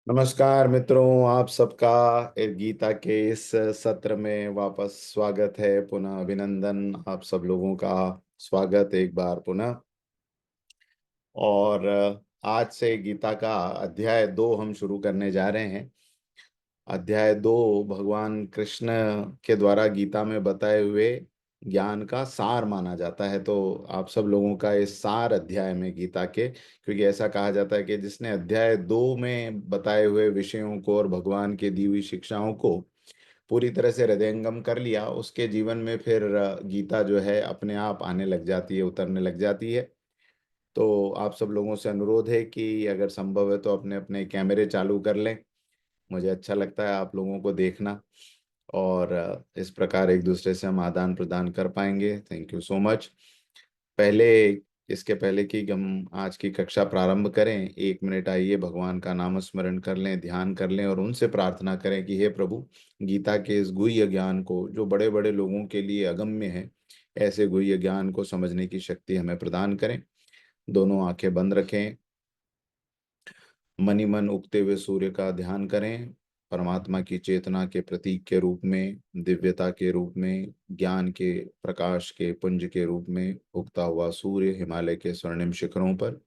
नमस्कार मित्रों, आप सबका गीता के इस सत्र में वापस स्वागत है। पुनः अभिनंदन, आप सब लोगों का स्वागत एक बार पुनः। और आज से गीता का अध्याय 2 हम शुरू करने जा रहे हैं। अध्याय 2 भगवान कृष्ण के द्वारा गीता में बताए हुए ज्ञान का सार माना जाता है। तो आप सब लोगों का इस सार अध्याय में गीता के, क्योंकि ऐसा कहा जाता है कि जिसने अध्याय 2 में बताए हुए विषयों को और भगवान की दी हुई शिक्षाओं को पूरी तरह से हृदयंगम कर लिया, उसके जीवन में फिर गीता जो है अपने आप आने लग जाती है, उतरने लग जाती है। तो आप सब लोगों से अनुरोध है कि अगर संभव है तो अपने अपने कैमरे चालू कर लें। मुझे अच्छा लगता है आप लोगों को देखना, और इस प्रकार एक दूसरे से हम आदान प्रदान कर पाएंगे। Thank you so much. पहले इसके पहले कि हम आज की कक्षा प्रारंभ करें, 1 मिनट आइए भगवान का नाम स्मरण कर लें, ध्यान कर लें और उनसे प्रार्थना करें कि हे प्रभु, गीता के इस गुह्य ज्ञान को जो बड़े बड़े लोगों के लिए अगम्य है, ऐसे गुह्य ज्ञान को समझने की शक्ति हमें प्रदान करें। दोनों आंखें बंद रखें, मनी मन उगते हुए सूर्य का ध्यान करें। परमात्मा की चेतना के प्रतीक के रूप में, दिव्यता के रूप में, ज्ञान के प्रकाश के पुंज के रूप में उगता हुआ सूर्य हिमालय के स्वर्णिम शिखरों पर,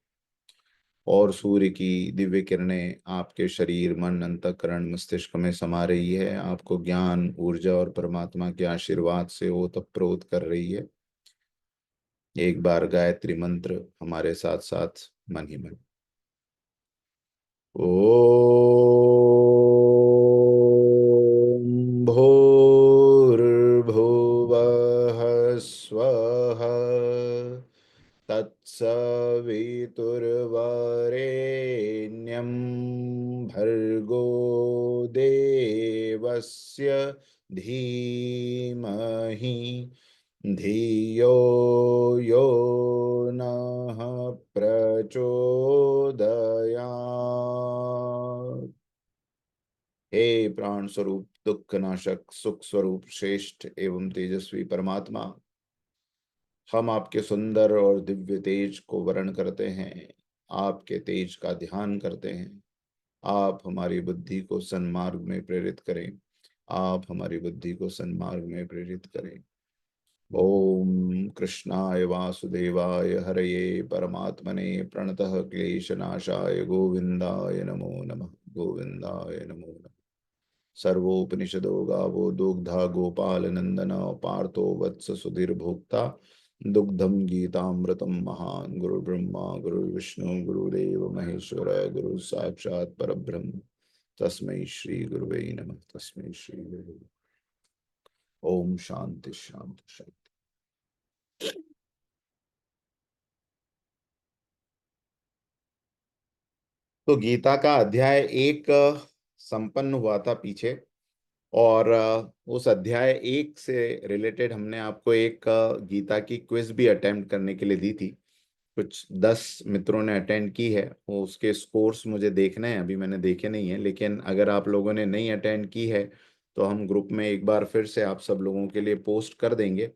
और सूर्य की दिव्य किरणें आपके शरीर, मन, अंतःकरण, मस्तिष्क में समा रही है, आपको ज्ञान, ऊर्जा और परमात्मा के आशीर्वाद से ओतप्रोत कर रही है। एक बार गायत्री मंत्र हमारे साथ साथ मन ही मन। ॐ भूर्भुवः स्वः तत्सवितुर्वरेण्यं भर्गो देवस्य धीमहि धियो यो नः प्रचोदयात्। हे प्राण स्वरूप, दुख नाशक, सुख स्वरूप, श्रेष्ठ एवं तेजस्वी परमात्मा, हम आपके सुंदर और दिव्य तेज को वर्ण करते हैं, आपके तेज का ध्यान करते हैं। आप हमारी बुद्धि को सन्मार्ग में प्रेरित करें, आप हमारी बुद्धि को सन्मार्ग में प्रेरित करें। ओम कृष्णाय वासुदेवाय हरये परमात्मने प्रणतः क्लेशनाशाय गोविंदाय नमो नमः, गोविंदाय नमो नमः। सर्वोपनिषदो गावो दुग्धा गोपाल नंदन पार्थो वत्स सुधीर भोक्ता दुग्धम गीतामृतम महान। गुरु ब्रह्मा गुरु विष्णु गुरुदेव महेश्वर गुरु साक्षात परब्रह्म तस्मै श्री गुरुवे नमः, तस्मै श्री गुरुवे। ओम शांति शांति शांति। तो गीता का अध्याय 1 संपन्न हुआ था पीछे, और उस अध्याय 1 से रिलेटेड हमने आपको एक गीता की क्विज भी अटेम्प्ट करने के लिए दी थी। कुछ 10 मित्रों ने अटेंड की है, वो उसके स्कोर्स मुझे देखने हैं, अभी मैंने देखे नहीं है। लेकिन अगर आप लोगों ने नहीं अटेंड की है तो हम ग्रुप में एक बार फिर से आप सब लोगों के लिए पोस्ट कर देंगे।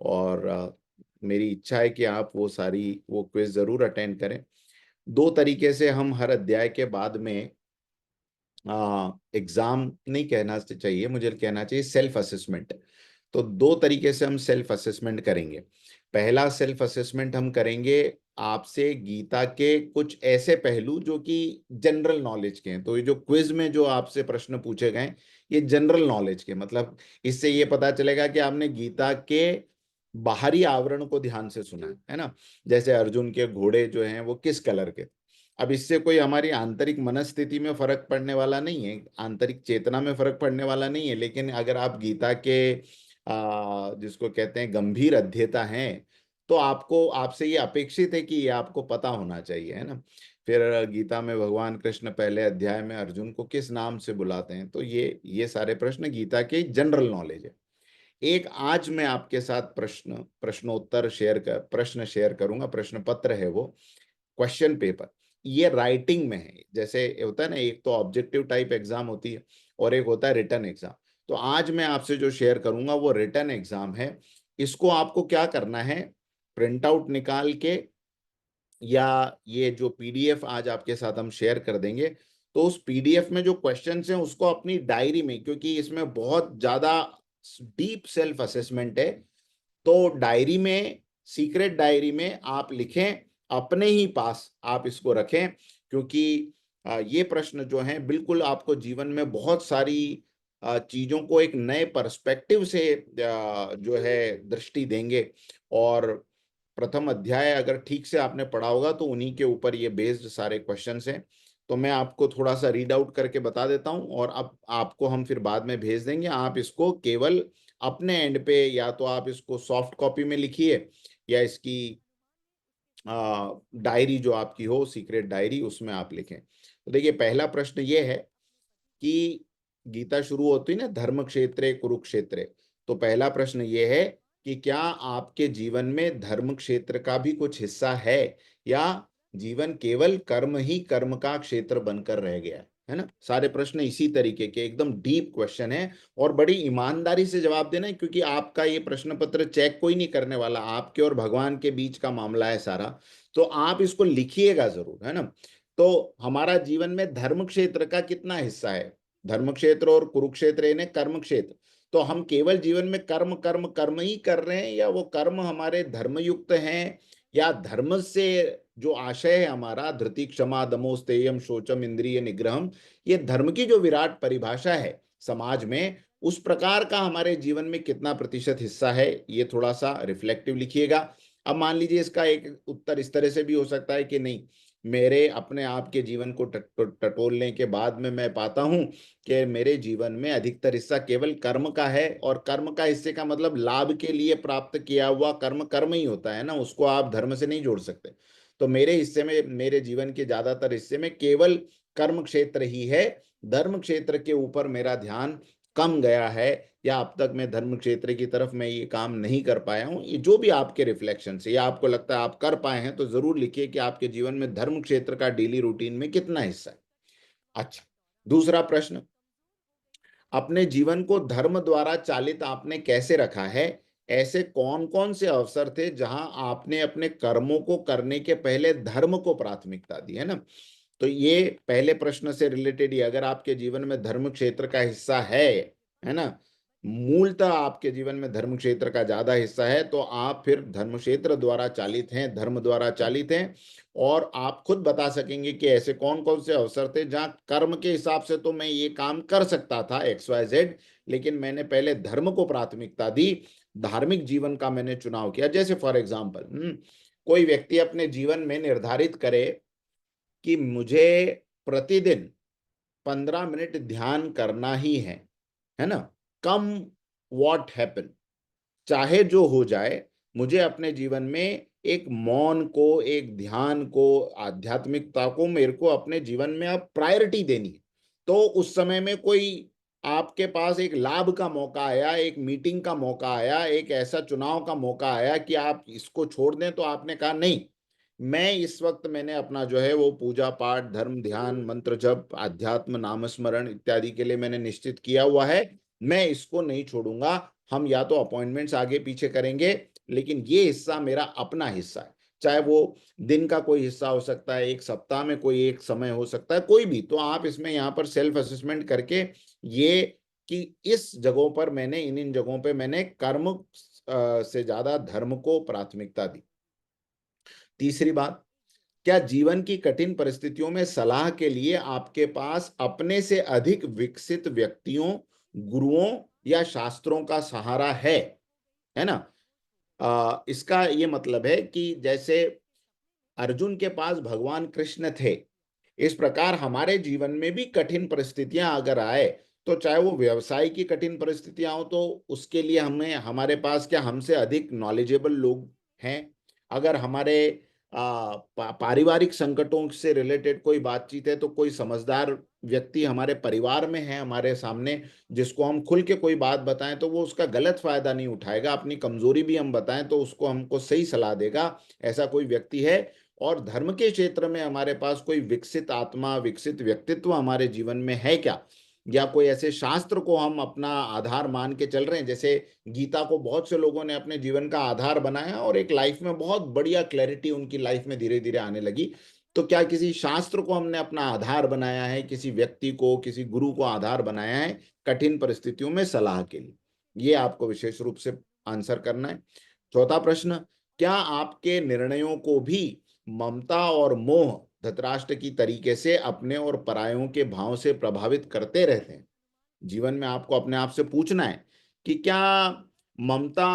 और मेरी इच्छा है कि आप वो क्विज जरूर अटेंड करें। 2 तरीके से हम हर अध्याय के बाद में एग्जाम नहीं कहना चाहिए, मुझे कहना चाहिए सेल्फ असेसमेंट। तो 2 तरीके से हम सेल्फ असेसमेंट करेंगे। पहला सेल्फ असेसमेंट हम करेंगे आपसे गीता के कुछ ऐसे पहलू जो कि जनरल नॉलेज के हैं। तो ये जो क्विज में जो आपसे प्रश्न पूछे गए, ये जनरल नॉलेज के, मतलब इससे ये पता चलेगा कि आपने गीता के बाहरी आवरण को ध्यान से सुना है ना। जैसे अर्जुन के घोड़े जो हैं वो किस कलर के। अब इससे कोई हमारी आंतरिक मनस्थिति में फर्क पड़ने वाला नहीं है, आंतरिक चेतना में फर्क पड़ने वाला नहीं है। लेकिन अगर आप गीता के जिसको कहते हैं गंभीर अध्येता हैं, तो आपको आपसे ये अपेक्षित है कि ये आपको पता होना चाहिए, है ना। फिर गीता में भगवान कृष्ण पहले अध्याय में अर्जुन को किस नाम से बुलाते हैं, तो ये सारे प्रश्न गीता के जनरल नॉलेज है। एक आज मैं आपके साथ प्रश्नोत्तर प्रश्न शेयर करूंगा, प्रश्न पत्र है वो, क्वेश्चन पेपर। ये राइटिंग में है। जैसे होता है ना, एक तो ऑब्जेक्टिव टाइप एग्जाम होती है और एक होता है रिटर्न एग्जाम। तो आज मैं आपसे जो शेयर करूंगा वो रिटर्न एग्जाम है। इसको आपको क्या करना है, प्रिंट आउट निकाल के, या ये जो पीडीएफ आज आपके साथ हम शेयर कर देंगे, तो उस पीडीएफ में जो क्वेश्चंस हैं उसको अपनी डायरी में, क्योंकि इसमें बहुत ज्यादा डीप सेल्फ असेसमेंट है, तो डायरी में, सीक्रेट डायरी में आप लिखें, अपने ही पास आप इसको रखें, क्योंकि ये प्रश्न जो हैं बिल्कुल आपको जीवन में बहुत सारी चीजों को एक नए पर्सपेक्टिव से जो है दृष्टि देंगे। और प्रथम अध्याय अगर ठीक से आपने पढ़ा होगा तो उन्हीं के ऊपर ये बेस्ड सारे क्वेश्चंस हैं। तो मैं आपको थोड़ा सा रीड आउट करके बता देता हूं, और अब आपको हम फिर बाद में भेज देंगे। आप इसको केवल अपने एंड पे, या तो आप इसको सॉफ्ट कॉपी में लिखिए, या इसकी डायरी जो आपकी हो, सीक्रेट डायरी, उसमें आप लिखें। तो देखिए, पहला प्रश्न ये है कि गीता शुरू होती है ना, धर्म क्षेत्रे कुरुक्षेत्रे। तो पहला प्रश्न ये है कि क्या आपके जीवन में धर्म क्षेत्र का भी कुछ हिस्सा है, या जीवन केवल कर्म ही कर्म का क्षेत्र बनकर रह गया है ना। सारे प्रश्न इसी तरीके के एकदम डीप क्वेश्चन है, और बड़ी ईमानदारी से जवाब देना है, क्योंकि आपका ये प्रश्न पत्र चेक कोई नहीं करने वाला, आपके और भगवान के बीच का मामला है सारा। तो आप इसको लिखिएगा जरूर, है ना। तो हमारा जीवन में धर्म क्षेत्र का कितना हिस्सा है, धर्म क्षेत्र और कुरुक्षेत्र यानी कर्म क्षेत्र। तो हम केवल जीवन में कर्म कर्म कर्म ही कर रहे हैं, या वो कर्म हमारे धर्मयुक्त हैं, या धर्म से जो आशय है हमारा, धृति क्षमा दमो स्तेयम शौचम इंद्रिय निग्रहम, ये धर्म की जो विराट परिभाषा है समाज में, उस प्रकार का हमारे जीवन में कितना प्रतिशत हिस्सा है, ये थोड़ा सा रिफ्लेक्टिव लिखिएगा। अब मान लीजिए इसका एक उत्तर इस तरह से भी हो सकता है कि नहीं, मेरे अपने आप के जीवन को टटोलने के बाद में मैं पाता हूं कि मेरे जीवन में अधिकतर हिस्सा केवल कर्म का है, और कर्म का हिस्से का मतलब लाभ के लिए प्राप्त किया हुआ कर्म कर्म ही होता है ना, उसको आप धर्म से नहीं जोड़ सकते। तो मेरे हिस्से में, मेरे जीवन के ज्यादातर हिस्से में केवल कर्म क्षेत्र ही है, धर्म क्षेत्र के ऊपर मेरा ध्यान कम गया है, या अब तक मैं धर्म क्षेत्र की तरफ मैं ये काम नहीं कर पाया हूं। ये जो भी आपके रिफ्लेक्शन से, या आपको लगता है आप कर पाए हैं, तो जरूर लिखिए कि आपके जीवन में धर्म क्षेत्र का डेली रूटीन में कितना हिस्सा है। अच्छा, दूसरा प्रश्न, अपने जीवन को धर्म द्वारा चालित आपने कैसे रखा है, ऐसे कौन कौन से अवसर थे जहां आपने अपने कर्मों को करने के पहले धर्म को प्राथमिकता दी, है ना। तो ये पहले प्रश्न से रिलेटेड ही, अगर आपके जीवन में धर्म क्षेत्र का हिस्सा है ना, मूलतः आपके जीवन में धर्म क्षेत्र का ज्यादा हिस्सा है, तो आप फिर धर्म क्षेत्र द्वारा चालित हैं, धर्म द्वारा चालित हैं। और आप खुद बता सकेंगे कि ऐसे कौन कौन से अवसर थे जहां कर्म के हिसाब से तो मैं ये काम कर सकता था XYZ, लेकिन मैंने पहले धर्म को प्राथमिकता दी, धार्मिक जीवन का मैंने चुनाव किया। जैसे फॉर एग्जाम्पल, कोई व्यक्ति अपने जीवन में निर्धारित करे कि मुझे प्रतिदिन 15 मिनट ध्यान करना ही है ना, कम व्हाट हैपन, चाहे जो हो जाए, मुझे अपने जीवन में एक मौन को, एक ध्यान को, आध्यात्मिकता को मेरे को अपने जीवन में अब प्रायोरिटी देनी है। तो उस समय में कोई आपके पास एक लाभ का मौका आया, एक मीटिंग का मौका आया, एक ऐसा चुनाव का मौका आया कि आप इसको छोड़ दें, तो आपने कहा नहीं, मैं इस वक्त, मैंने अपना जो है वो पूजा पाठ, धर्म, ध्यान, मंत्र जप, अध्यात्म, नामस्मरण इत्यादि के लिए मैंने निश्चित किया हुआ है, मैं इसको नहीं छोड़ूंगा। हम या तो अपॉइंटमेंट्स आगे पीछे करेंगे, लेकिन ये हिस्सा मेरा अपना हिस्सा है, चाहे वो दिन का कोई हिस्सा हो सकता है, एक सप्ताह में कोई एक समय हो सकता है, कोई भी। तो आप इसमें यहाँ पर सेल्फ असेसमेंट करके ये, कि इस जगहों पर मैंने, इन इन जगहों पे मैंने कर्म से ज्यादा धर्म को प्राथमिकता दी। तीसरी बात, क्या जीवन की कठिन परिस्थितियों में सलाह के लिए आपके पास अपने से अधिक विकसित व्यक्तियों, गुरुओं या शास्त्रों का सहारा है ना। इसका ये मतलब है कि जैसे अर्जुन के पास भगवान कृष्ण थे, इस प्रकार हमारे जीवन में भी कठिन परिस्थितियां अगर आए, तो चाहे वो व्यवसाय की कठिन परिस्थितियां हो, तो उसके लिए हमें, हमारे पास क्या हमसे अधिक नॉलेजेबल लोग हैं। अगर हमारे पारिवारिक संकटों से रिलेटेड कोई बातचीत है, तो कोई समझदार व्यक्ति हमारे परिवार में है हमारे सामने, जिसको हम खुल के कोई बात बताएं तो वो उसका गलत फायदा नहीं उठाएगा, अपनी कमजोरी भी हम बताएं तो उसको, हमको सही सलाह देगा, ऐसा कोई व्यक्ति है। और धर्म के क्षेत्र में हमारे पास कोई विकसित आत्मा, विकसित व्यक्तित्व हमारे जीवन में है क्या, या कोई ऐसे शास्त्र को हम अपना आधार मान के चल रहे हैं। जैसे गीता को बहुत से लोगों ने अपने जीवन का आधार बनाया, और एक लाइफ में बहुत बढ़िया क्लैरिटी उनकी लाइफ में धीरे धीरे आने लगी। तो क्या किसी शास्त्र को हमने अपना आधार बनाया है, किसी व्यक्ति को, किसी गुरु को आधार बनाया है कठिन परिस्थितियों में सलाह के लिए? ये आपको विशेष रूप से आंसर करना है। चौथा प्रश्न, क्या आपके निर्णयों को भी ममता और मोह धृतराष्ट्र की तरीके से अपने और परायों के भाव से प्रभावित करते रहते हैं? जीवन में आपको अपने आप से पूछना है कि क्या ममता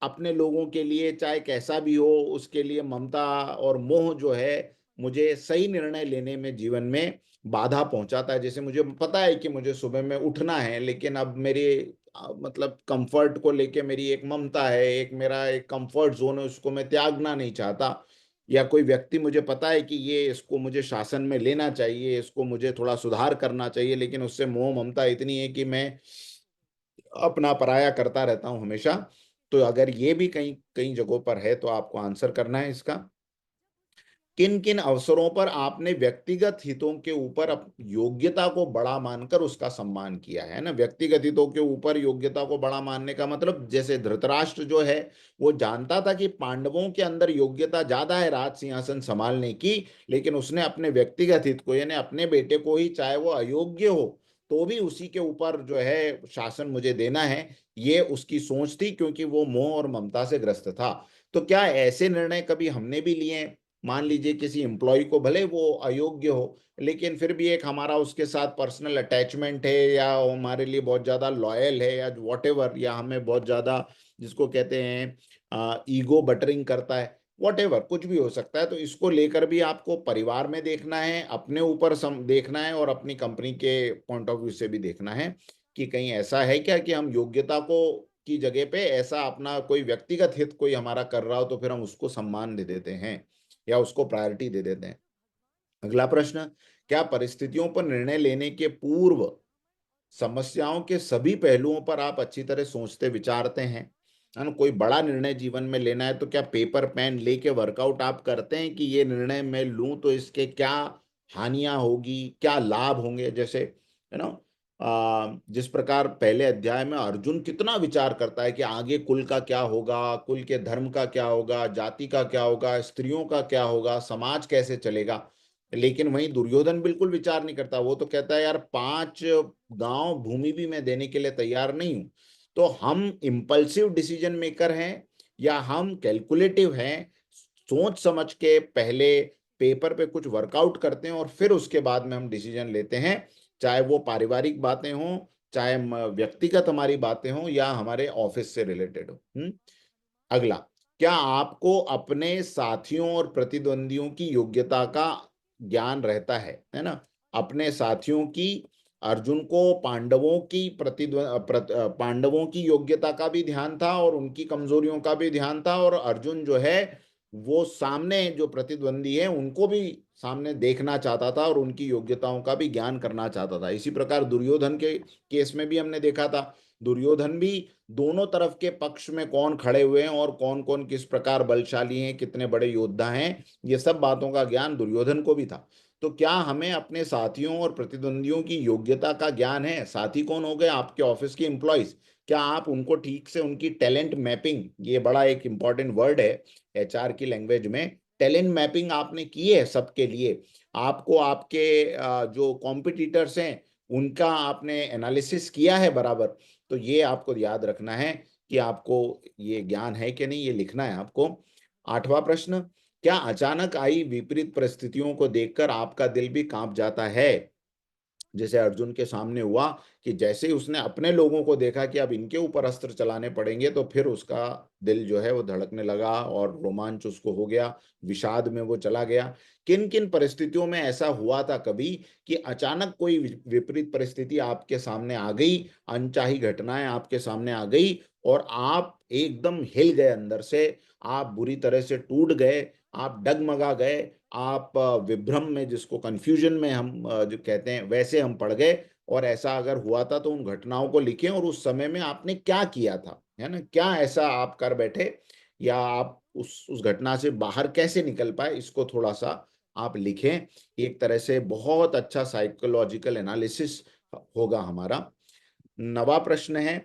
अपने लोगों के लिए, चाहे कैसा भी हो, उसके लिए ममता और मोह जो है मुझे सही निर्णय लेने में जीवन में बाधा पहुंचाता है। जैसे मुझे पता है कि मुझे सुबह में उठना है, लेकिन अब मेरे मतलब कंफर्ट को लेके मेरी एक ममता है, एक मेरा एक कंफर्ट जोन है, उसको मैं त्यागना नहीं चाहता। या कोई व्यक्ति मुझे पता है कि ये इसको मुझे शासन में लेना चाहिए, इसको मुझे थोड़ा सुधार करना चाहिए, लेकिन उससे मोह ममता इतनी है कि मैं अपना पराया करता रहता हूं हमेशा। तो अगर ये भी कहीं कहीं जगहों पर है तो आपको आंसर करना है इसका। किन किन अवसरों पर आपने व्यक्तिगत हितों के ऊपर योग्यता को बड़ा मानकर उसका सम्मान किया है ना? व्यक्तिगत हितों के ऊपर योग्यता को बड़ा मानने का मतलब, जैसे धृतराष्ट्र जो है वो जानता था कि पांडवों के अंदर योग्यता ज्यादा है राज सिंहासन संभालने की, लेकिन उसने अपने व्यक्तिगत हित को, यानी अपने बेटे को ही, चाहे वो अयोग्य हो तो भी उसी के ऊपर जो है शासन मुझे देना है, ये उसकी सोच थी, क्योंकि वो मोह और ममता से ग्रस्त था। तो क्या ऐसे निर्णय कभी हमने भी लिए हैं? मान लीजिए किसी एम्प्लॉय को, भले वो अयोग्य हो, लेकिन फिर भी एक हमारा उसके साथ पर्सनल अटैचमेंट है, या वो हमारे लिए बहुत ज्यादा लॉयल है, या वॉट, या हमें बहुत ज्यादा, जिसको कहते हैं ईगो बटरिंग करता है, वॉट, कुछ भी हो सकता है। तो इसको लेकर भी आपको परिवार में देखना है, अपने ऊपर देखना है, और अपनी कंपनी के पॉइंट ऑफ व्यू से भी देखना है कि कहीं ऐसा है क्या कि हम योग्यता को की जगह पे ऐसा अपना कोई व्यक्तिगत हित कोई हमारा कर रहा हो, तो फिर हम उसको सम्मान दे देते हैं या उसको प्रायोरिटी दे देते हैं। अगला प्रश्न, क्या परिस्थितियों पर निर्णय लेने के पूर्व समस्याओं के सभी पहलुओं पर आप अच्छी तरह सोचते विचारते हैं? है ना? कोई बड़ा निर्णय जीवन में लेना है तो क्या पेपर पेन लेके वर्कआउट आप करते हैं कि ये निर्णय मैं लूं तो इसके क्या हानियां होगी, क्या लाभ होंगे? जैसे है ना, जिस प्रकार पहले अध्याय में अर्जुन कितना विचार करता है कि आगे कुल का क्या होगा, कुल के धर्म का क्या होगा, जाति का क्या होगा, स्त्रियों का क्या होगा, समाज कैसे चलेगा, लेकिन वहीं दुर्योधन बिल्कुल विचार नहीं करता। वो तो कहता है यार 5 गांव भूमि भी मैं देने के लिए तैयार नहीं हूं। तो हम इम्पल्सिव डिसीजन मेकर हैं या हम कैलकुलेटिव हैं? सोच समझ के पहले पेपर पे कुछ वर्कआउट करते हैं और फिर उसके बाद में हम डिसीजन लेते हैं, चाहे वो पारिवारिक बातें हों, चाहे व्यक्तिगत हमारी बातें हों, या हमारे ऑफिस से रिलेटेड हो। अगला, क्या आपको अपने साथियों और प्रतिद्वंदियों की योग्यता का ज्ञान रहता है ना? अपने साथियों की, अर्जुन को पांडवों की पांडवों की योग्यता का भी ध्यान था और उनकी कमजोरियों का भी ध्यान था, और अर्जुन जो है वो सामने जो प्रतिद्वंदी है उनको भी सामने देखना चाहता था और उनकी योग्यताओं का भी ज्ञान करना चाहता था। इसी प्रकार दुर्योधन के केस में भी हमने देखा था, दुर्योधन भी दोनों तरफ के पक्ष में कौन खड़े हुए हैं और कौन कौन किस प्रकार बलशाली हैं, कितने बड़े योद्धा हैं, ये सब बातों का ज्ञान दुर्योधन को भी था। तो क्या हमें अपने साथियों और प्रतिद्वंदियों की योग्यता का ज्ञान है? साथी कौन हो गए? आपके ऑफिस के एम्प्लॉयज। क्या आप उनको ठीक से उनकी टैलेंट मैपिंग, ये बड़ा एक इंपॉर्टेंट वर्ड है एचआर की लैंग्वेज में, टैलेंट मैपिंग आपने की है सबके लिए? आपको आपके जो कॉम्पिटिटर्स हैं उनका आपने एनालिसिस किया है बराबर? तो ये आपको याद रखना है कि आपको ये ज्ञान है कि नहीं, ये लिखना है आपको। आठवां प्रश्न, क्या अचानक आई विपरीत परिस्थितियों को देखकर आपका दिल भी कांप जाता है? जैसे अर्जुन के सामने हुआ कि जैसे ही उसने अपने लोगों को देखा कि अब इनके ऊपर अस्त्र चलाने पड़ेंगे, तो फिर उसका दिल जो है वो धड़कने लगा और रोमांच उसको हो गया, विषाद में वो चला गया। किन किन परिस्थितियों में ऐसा हुआ था कभी कि अचानक कोई विपरीत परिस्थिति आपके सामने आ गई, अनचाही घटनाएं आपके सामने आ गई और आप एकदम हिल गए अंदर से, आप बुरी तरह से टूट गए, आप डगमगा गए, आप विभ्रम में, जिसको कंफ्यूजन में हम जो कहते हैं, वैसे हम पड़ गए? और ऐसा अगर हुआ था तो उन घटनाओं को लिखें, और उस समय में आपने क्या किया था, है ना? क्या ऐसा आप कर बैठे, या आप उस घटना से बाहर कैसे निकल पाए, इसको थोड़ा सा आप लिखें। एक तरह से बहुत अच्छा साइकोलॉजिकल एनालिसिस होगा हमारा। नवा प्रश्न है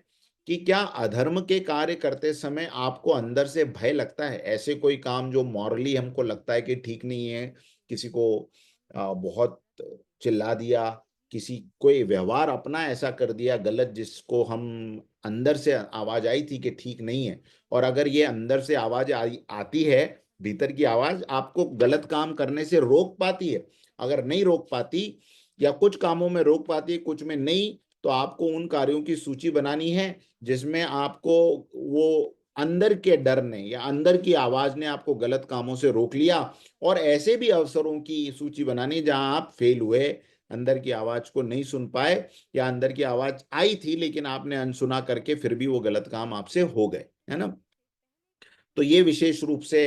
कि क्या अधर्म के कार्य करते समय आपको अंदर से भय लगता है? ऐसे कोई काम जो मॉरली हमको लगता है कि ठीक नहीं है, किसी को बहुत चिल्ला दिया, किसी कोई व्यवहार अपना ऐसा कर दिया गलत जिसको हम अंदर से आवाज आई थी कि ठीक नहीं है। और अगर ये अंदर से आवाज आती है, भीतर की आवाज आपको गलत काम करने से रोक पाती है। अगर नहीं रोक पाती या कुछ कामों में रोक पाती है, कुछ में नहीं, तो आपको उन कार्यों की सूची बनानी है जिसमें आपको वो अंदर के डर ने या अंदर की आवाज ने आपको गलत कामों से रोक लिया। और ऐसे भी अवसरों की सूची बनानी जहां आप फेल हुए, अंदर की आवाज को नहीं सुन पाए, या अंदर की आवाज आई थी लेकिन आपने अनसुना करके फिर भी वो गलत काम आपसे हो गए, है ना। तो ये विशेष रूप से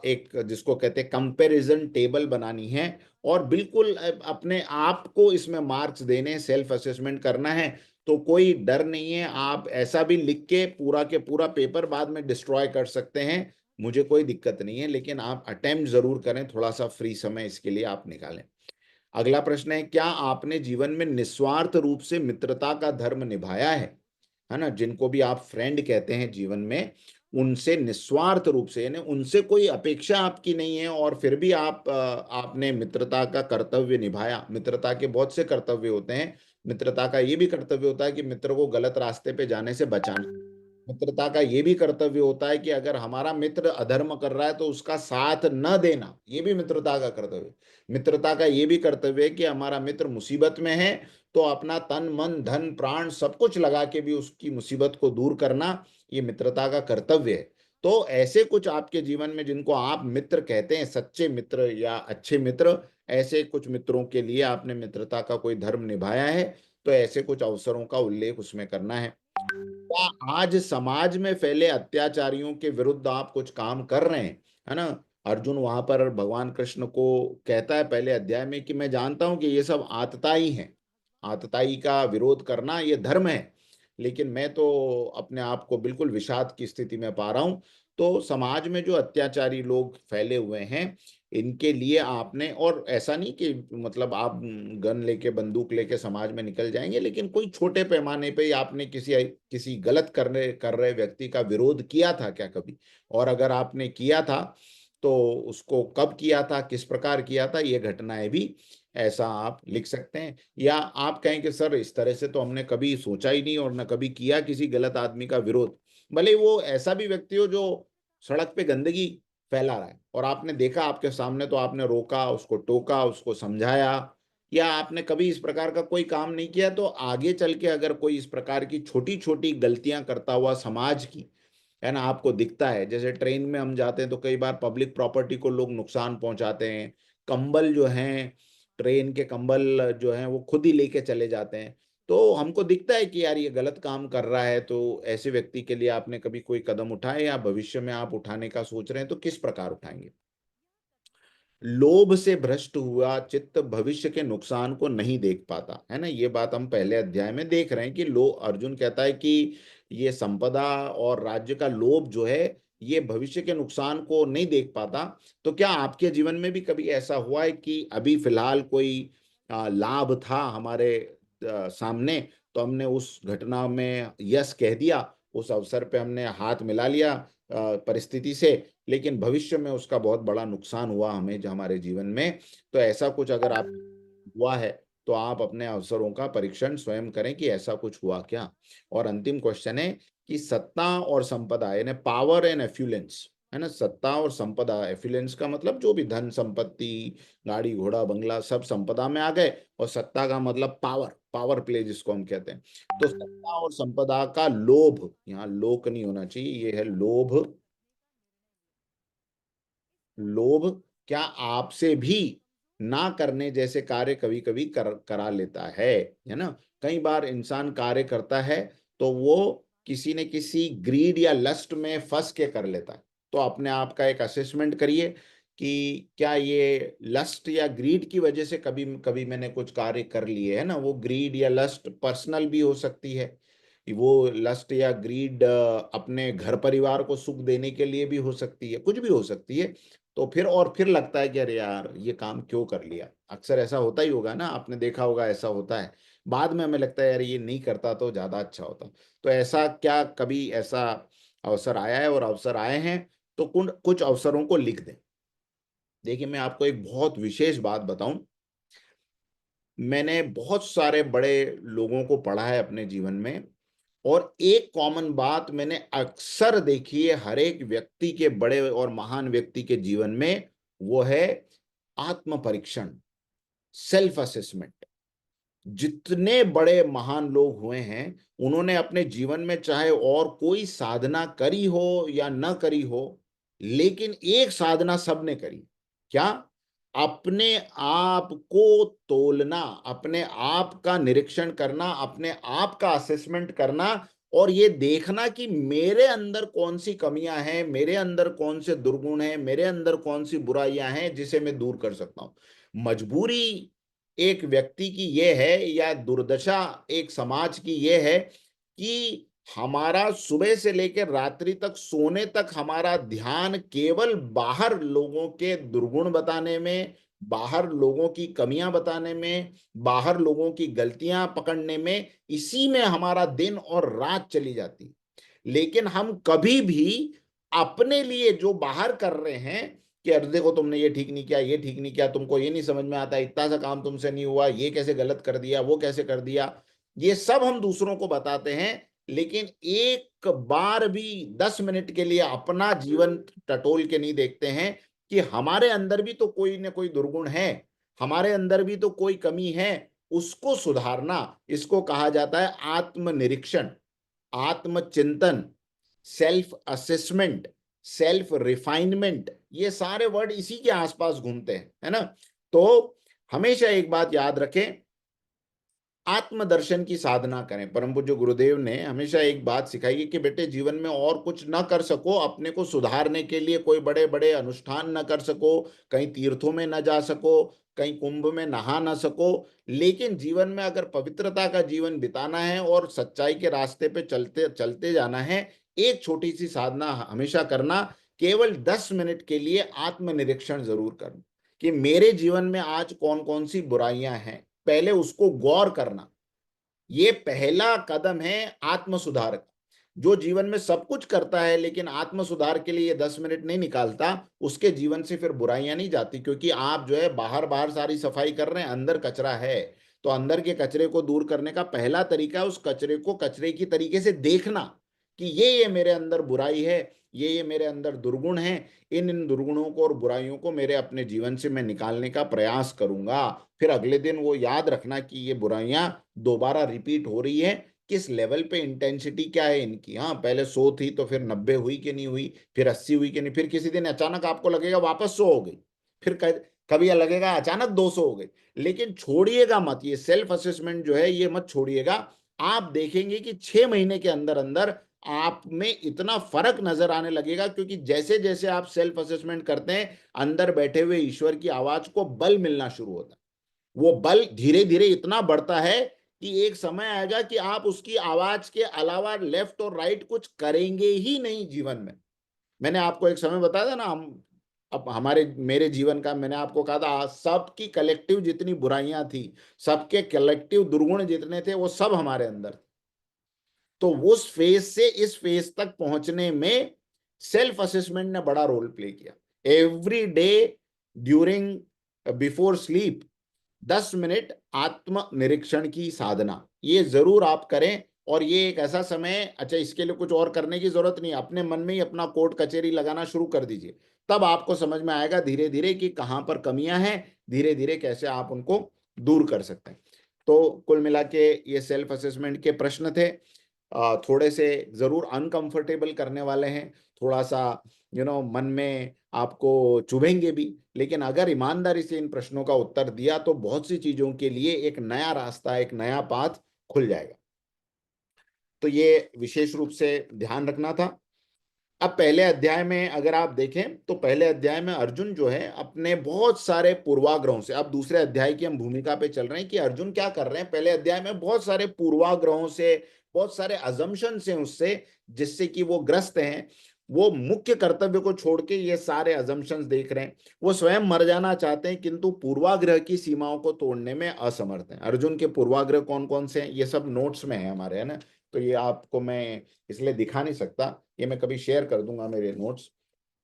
एक जिसको कहते हैं कंपैरिजन टेबल बनानी है, और बिल्कुल अपने आप को इसमें मार्क्स देने, सेल्फ असेसमेंट करना है। तो कोई डर नहीं है, आप ऐसा भी लिख के पूरा पेपर बाद में डिस्ट्रॉय कर सकते हैं, मुझे कोई दिक्कत नहीं है, लेकिन आप अटेम्प्ट जरूर करें, थोड़ा सा फ्री समय इसके लिए आप निकालें। अगला प्रश्न है, क्या आपने जीवन में निस्वार्थ रूप से मित्रता का धर्म निभाया है ना। जिनको भी आप फ्रेंड कहते हैं जीवन में, उनसे निस्वार्थ रूप से, यानी उनसे कोई अपेक्षा आपकी नहीं है और फिर भी आपने मित्रता का कर्तव्य निभाया। मित्रता के बहुत से कर्तव्य होते हैं। मित्रता का ये भी कर्तव्य होता है कि मित्र को गलत रास्ते पे जाने से बचाना। मित्रता का ये भी कर्तव्य होता है कि अगर हमारा मित्र अधर्म कर रहा है तो उसका साथ न देना, ये भी मित्रता का कर्तव्य है। मित्रता का ये भी कर्तव्य है कि हमारा मित्र मुसीबत में है तो अपना तन मन धन प्राण सब कुछ लगा के भी उसकी मुसीबत को दूर करना, ये मित्रता का कर्तव्य है। तो ऐसे कुछ आपके जीवन में जिनको आप मित्र कहते हैं, सच्चे मित्र या अच्छे मित्र, ऐसे कुछ मित्रों के लिए आपने मित्रता का कोई धर्म निभाया है, तो ऐसे कुछ अवसरों का उल्लेख उसमें करना है। क्या आज समाज में फैले अत्याचारियों के विरुद्ध आप कुछ काम कर रहे हैं, है ना। अर्जुन वहां पर भगवान कृष्ण को कहता है पहले अध्याय में कि मैं जानता हूं कि ये सब आतताई हैं, आतताई का विरोध करना ये धर्म है, लेकिन मैं तो अपने आप को बिल्कुल विषाद की स्थिति में पा रहा हूं। तो समाज में जो अत्याचारी लोग फैले हुए हैं, इनके लिए आपने, और ऐसा नहीं कि मतलब आप गन लेके बंदूक लेके समाज में निकल जाएंगे, लेकिन कोई छोटे पैमाने पे आपने किसी किसी गलत कर रहे व्यक्ति का विरोध किया था क्या कभी, और अगर आपने किया था तो उसको कब किया था, किस प्रकार किया था, ये घटनाएं भी ऐसा आप लिख सकते हैं। या आप कहें कि सर इस तरह से तो हमने कभी सोचा ही नहीं और न कभी किया किसी गलत आदमी का विरोध, भले वो ऐसा भी व्यक्ति हो जो सड़क पे गंदगी फैला रहा है और आपने देखा आपके सामने, तो आपने रोका, उसको टोका, उसको समझाया, या आपने कभी इस प्रकार का कोई काम नहीं किया, तो आगे चल के अगर कोई इस प्रकार की छोटी छोटी गलतियां करता हुआ समाज की, है ना, आपको दिखता है, जैसे ट्रेन में हम जाते हैं तो कई बार पब्लिक प्रॉपर्टी को लोग नुकसान पहुंचाते हैं, कंबल जो हैं, ट्रेन के कंबल जो हैं वो खुद ही लेके चले जाते हैं, तो हमको दिखता है कि यार ये गलत काम कर रहा है। तो ऐसे व्यक्ति के लिए आपने कभी कोई कदम उठाए या भविष्य में आप उठाने का सोच रहे हैं तो किस प्रकार उठाएंगे। लोभ से भ्रष्ट हुआ चित्त भविष्य के नुकसान को नहीं देख पाता, है ना। ये बात हम पहले अध्याय में देख रहे हैं कि लो अर्जुन कहता है कि ये संपदा और राज्य का लोभ जो है, ये भविष्य के नुकसान को नहीं देख पाता। तो क्या आपके जीवन में भी कभी ऐसा हुआ है कि अभी फिलहाल कोई लाभ था हमारे सामने, तो हमने उस घटना में यस कह दिया, उस अवसर पे हमने हाथ मिला लिया परिस्थिति से, लेकिन भविष्य में उसका बहुत बड़ा नुकसान हुआ हमें जो हमारे जीवन में। तो ऐसा कुछ अगर आप हुआ है तो आप अपने अवसरों का परीक्षण स्वयं करें कि ऐसा कुछ हुआ क्या। और अंतिम क्वेश्चन है कि सत्ता और संपदा, यानी पावर एंड एफ्लुएंस, है ना। सत्ता और संपदा, एफ्लुएंस का मतलब जो भी धन संपत्ति, गाड़ी घोड़ा बंगला, सब संपदा में आ गए, और सत्ता का मतलब पावर, पावर प्ले जिसको हम कहते हैं। तो सत्ता और संपदा का लोभ, यहाँ लोक नहीं होना चाहिए, ये है लोभ। लोभ क्या आपसे भी ना करने जैसे कार्य कभी कभी करा लेता है ना। कई बार इंसान कार्य करता है तो वो किसी न किसी ग्रीड या लस्ट में फंस के कर लेता है। तो अपने आप का एक असेसमेंट करिए कि क्या ये लस्ट या ग्रीड की वजह से कभी कभी मैंने कुछ कार्य कर लिए, है ना। वो ग्रीड या लस्ट पर्सनल भी हो सकती है, वो लस्ट या ग्रीड अपने घर परिवार को सुख देने के लिए भी हो सकती है, कुछ भी हो सकती है। तो फिर और फिर लगता है कि अरे यार ये काम क्यों कर लिया। अक्सर ऐसा होता ही होगा ना, आपने देखा होगा ऐसा होता है, बाद में हमें लगता है यार ये नहीं करता तो ज्यादा अच्छा होता। तो ऐसा क्या कभी ऐसा अवसर आया है और अवसर आए हैं, तो कुछ अवसरों को लिख दें। देखिए, मैं आपको एक बहुत विशेष बात बताऊं। मैंने बहुत सारे बड़े लोगों को पढ़ा है अपने जीवन में, और एक कॉमन बात मैंने अक्सर देखी है हर एक व्यक्ति के, बड़े और महान व्यक्ति के जीवन में, वो है आत्म परीक्षण, सेल्फ असेसमेंट। जितने बड़े महान लोग हुए हैं, उन्होंने अपने जीवन में चाहे और कोई साधना करी हो या न करी हो, लेकिन एक साधना सबने करी। क्या? अपने आप को तोलना, अपने आप का निरीक्षण करना, अपने आप का असेसमेंट करना, और ये देखना कि मेरे अंदर कौन सी कमियां हैं, मेरे अंदर कौन से दुर्गुण हैं, मेरे अंदर कौन सी बुराइयां हैं जिसे मैं दूर कर सकता हूं। मजबूरी एक व्यक्ति की ये है, या दुर्दशा एक समाज की ये है, कि हमारा सुबह से लेकर रात्रि तक, सोने तक हमारा ध्यान केवल बाहर लोगों के दुर्गुण बताने में, बाहर लोगों की कमियां बताने में, बाहर लोगों की गलतियां पकड़ने में, इसी में हमारा दिन और रात चली जाती। लेकिन हम कभी भी अपने लिए जो बाहर कर रहे हैं, कि अरे देखो तुमने ये ठीक नहीं किया, ये ठीक नहीं किया, तुमको ये नहीं समझ में आता, इतना सा काम तुमसे नहीं हुआ, ये कैसे गलत कर दिया, वो कैसे कर दिया, ये सब हम दूसरों को बताते हैं। लेकिन एक बार भी 10 मिनट के लिए अपना जीवन टटोल के नहीं देखते हैं कि हमारे अंदर भी तो कोई न कोई दुर्गुण है, हमारे अंदर भी तो कोई कमी है। उसको सुधारना, इसको कहा जाता है आत्मनिरीक्षण, आत्मचिंतन, सेल्फ असेसमेंट, सेल्फ रिफाइनमेंट। ये सारे वर्ड इसी के आसपास घूमते हैं, है ना। तो हमेशा एक बात याद रखें, आत्मदर्शन की साधना करें। परम पूज्य गुरुदेव ने हमेशा एक बात सिखाई है कि बेटे, जीवन में और कुछ ना कर सको, अपने को सुधारने के लिए कोई बड़े बड़े अनुष्ठान न कर सको, कहीं तीर्थों में न जा सको, कहीं कुंभ में नहा ना सको, लेकिन जीवन में अगर पवित्रता का जीवन बिताना है और सच्चाई के रास्ते पे चलते चलते जाना है, एक छोटी सी साधना हमेशा करना, केवल 10 मिनट के लिए आत्मनिरीक्षण जरूर करना, कि मेरे जीवन में आज कौन कौन सी बुराइयां हैं, पहले उसको गौर करना। ये पहला कदम है आत्म सुधार का। जो जीवन में सब कुछ करता है लेकिन आत्म सुधार के लिए 10 मिनट नहीं निकालता, उसके जीवन से फिर बुराइयां नहीं जाती, क्योंकि आप जो है बाहर बाहर सारी सफाई कर रहे हैं, अंदर कचरा है। तो अंदर के कचरे को दूर करने का पहला तरीका है उस कचरे को कचरे की तरीके से देखना, कि ये मेरे अंदर बुराई है, ये मेरे अंदर दुर्गुण है, इन दुर्गुणों को और बुराइयों को मेरे अपने जीवन से मैं निकालने का प्रयास करूंगा। फिर अगले दिन वो याद रखना कि ये बुराइयां दोबारा रिपीट हो रही है, किस लेवल पे, इंटेंसिटी क्या है इनकी। हाँ, पहले 100 थी तो फिर 90 हुई कि नहीं हुई, फिर 80 हुई कि नहीं, फिर किसी दिन अचानक आपको लगेगा वापस 100 हो गई, फिर कभी लगेगा अचानक 200 हो गई। लेकिन छोड़िएगा मत, ये सेल्फ असेसमेंट जो है ये मत छोड़िएगा। आप देखेंगे कि 6 महीने के अंदर अंदर आप में इतना फर्क नजर आने लगेगा, क्योंकि जैसे जैसे आप सेल्फ असेसमेंट करते हैं, अंदर बैठे हुए ईश्वर की आवाज को बल मिलना शुरू होता है। वो बल धीरे धीरे इतना बढ़ता है कि एक समय आएगा कि आप उसकी आवाज के अलावा लेफ्ट और राइट कुछ करेंगे ही नहीं जीवन में। मैंने आपको एक समय बताया था ना, हम अब हमारे मेरे जीवन का, मैंने आपको कहा था सबकी कलेक्टिव जितनी बुराइयां थी, सबके कलेक्टिव दुर्गुण जितने थे, वो सब हमारे अंदर थे। तो उस फेज से इस फेज तक पहुंचने में सेल्फ असेसमेंट ने बड़ा रोल प्ले किया। Every day during before sleep 10 minute आत्म निरीक्षण की साधना, ये जरूर आप करें। और ये एक ऐसा समय है, अच्छा इसके लिए कुछ और करने की जरूरत नहीं, अपने मन में ही अपना कोर्ट कचहरी लगाना शुरू कर दीजिए। तब आपको समझ में आएगा धीरे धीरे कि कहाँ पर कमियां हैं, धीरे धीरे कैसे आप उनको दूर कर सकते हैं। तो कुल मिला के ये सेल्फ असेसमेंट के प्रश्न थे। थोड़े से जरूर अनकंफर्टेबल करने वाले हैं, थोड़ा सा मन में आपको चुभेंगे भी, लेकिन अगर ईमानदारी से इन प्रश्नों का उत्तर दिया तो बहुत सी चीजों के लिए एक नया रास्ता, एक नया पाथ खुल जाएगा। तो ये विशेष रूप से ध्यान रखना था। अब पहले अध्याय में अगर आप देखें तो पहले अध्याय में अर्जुन जो है अपने बहुत सारे पूर्वाग्रहों से, अब दूसरे अध्याय की हम भूमिका पे चल रहे हैं कि अर्जुन क्या कर रहे हैं। पहले अध्याय में बहुत सारे पूर्वाग्रहों से, बहुत सारे अजम्पशन से उससे, जिससे कि वो ग्रस्त हैं। वो मुख्य कर्तव्य को छोड़ के ये सारे अजम्पशंस देख रहे हैं। वो स्वयं मर जाना चाहते हैं किंतु पूर्वाग्रह की सीमाओं को तोड़ने में असमर्थ हैं। अर्जुन के पूर्वाग्रह कौन कौन से हैं, ये सब नोट्स में है हमारे, है ना। तो ये आपको मैं इसलिए दिखा नहीं सकता, ये मैं कभी शेयर कर दूंगा मेरे नोट्स।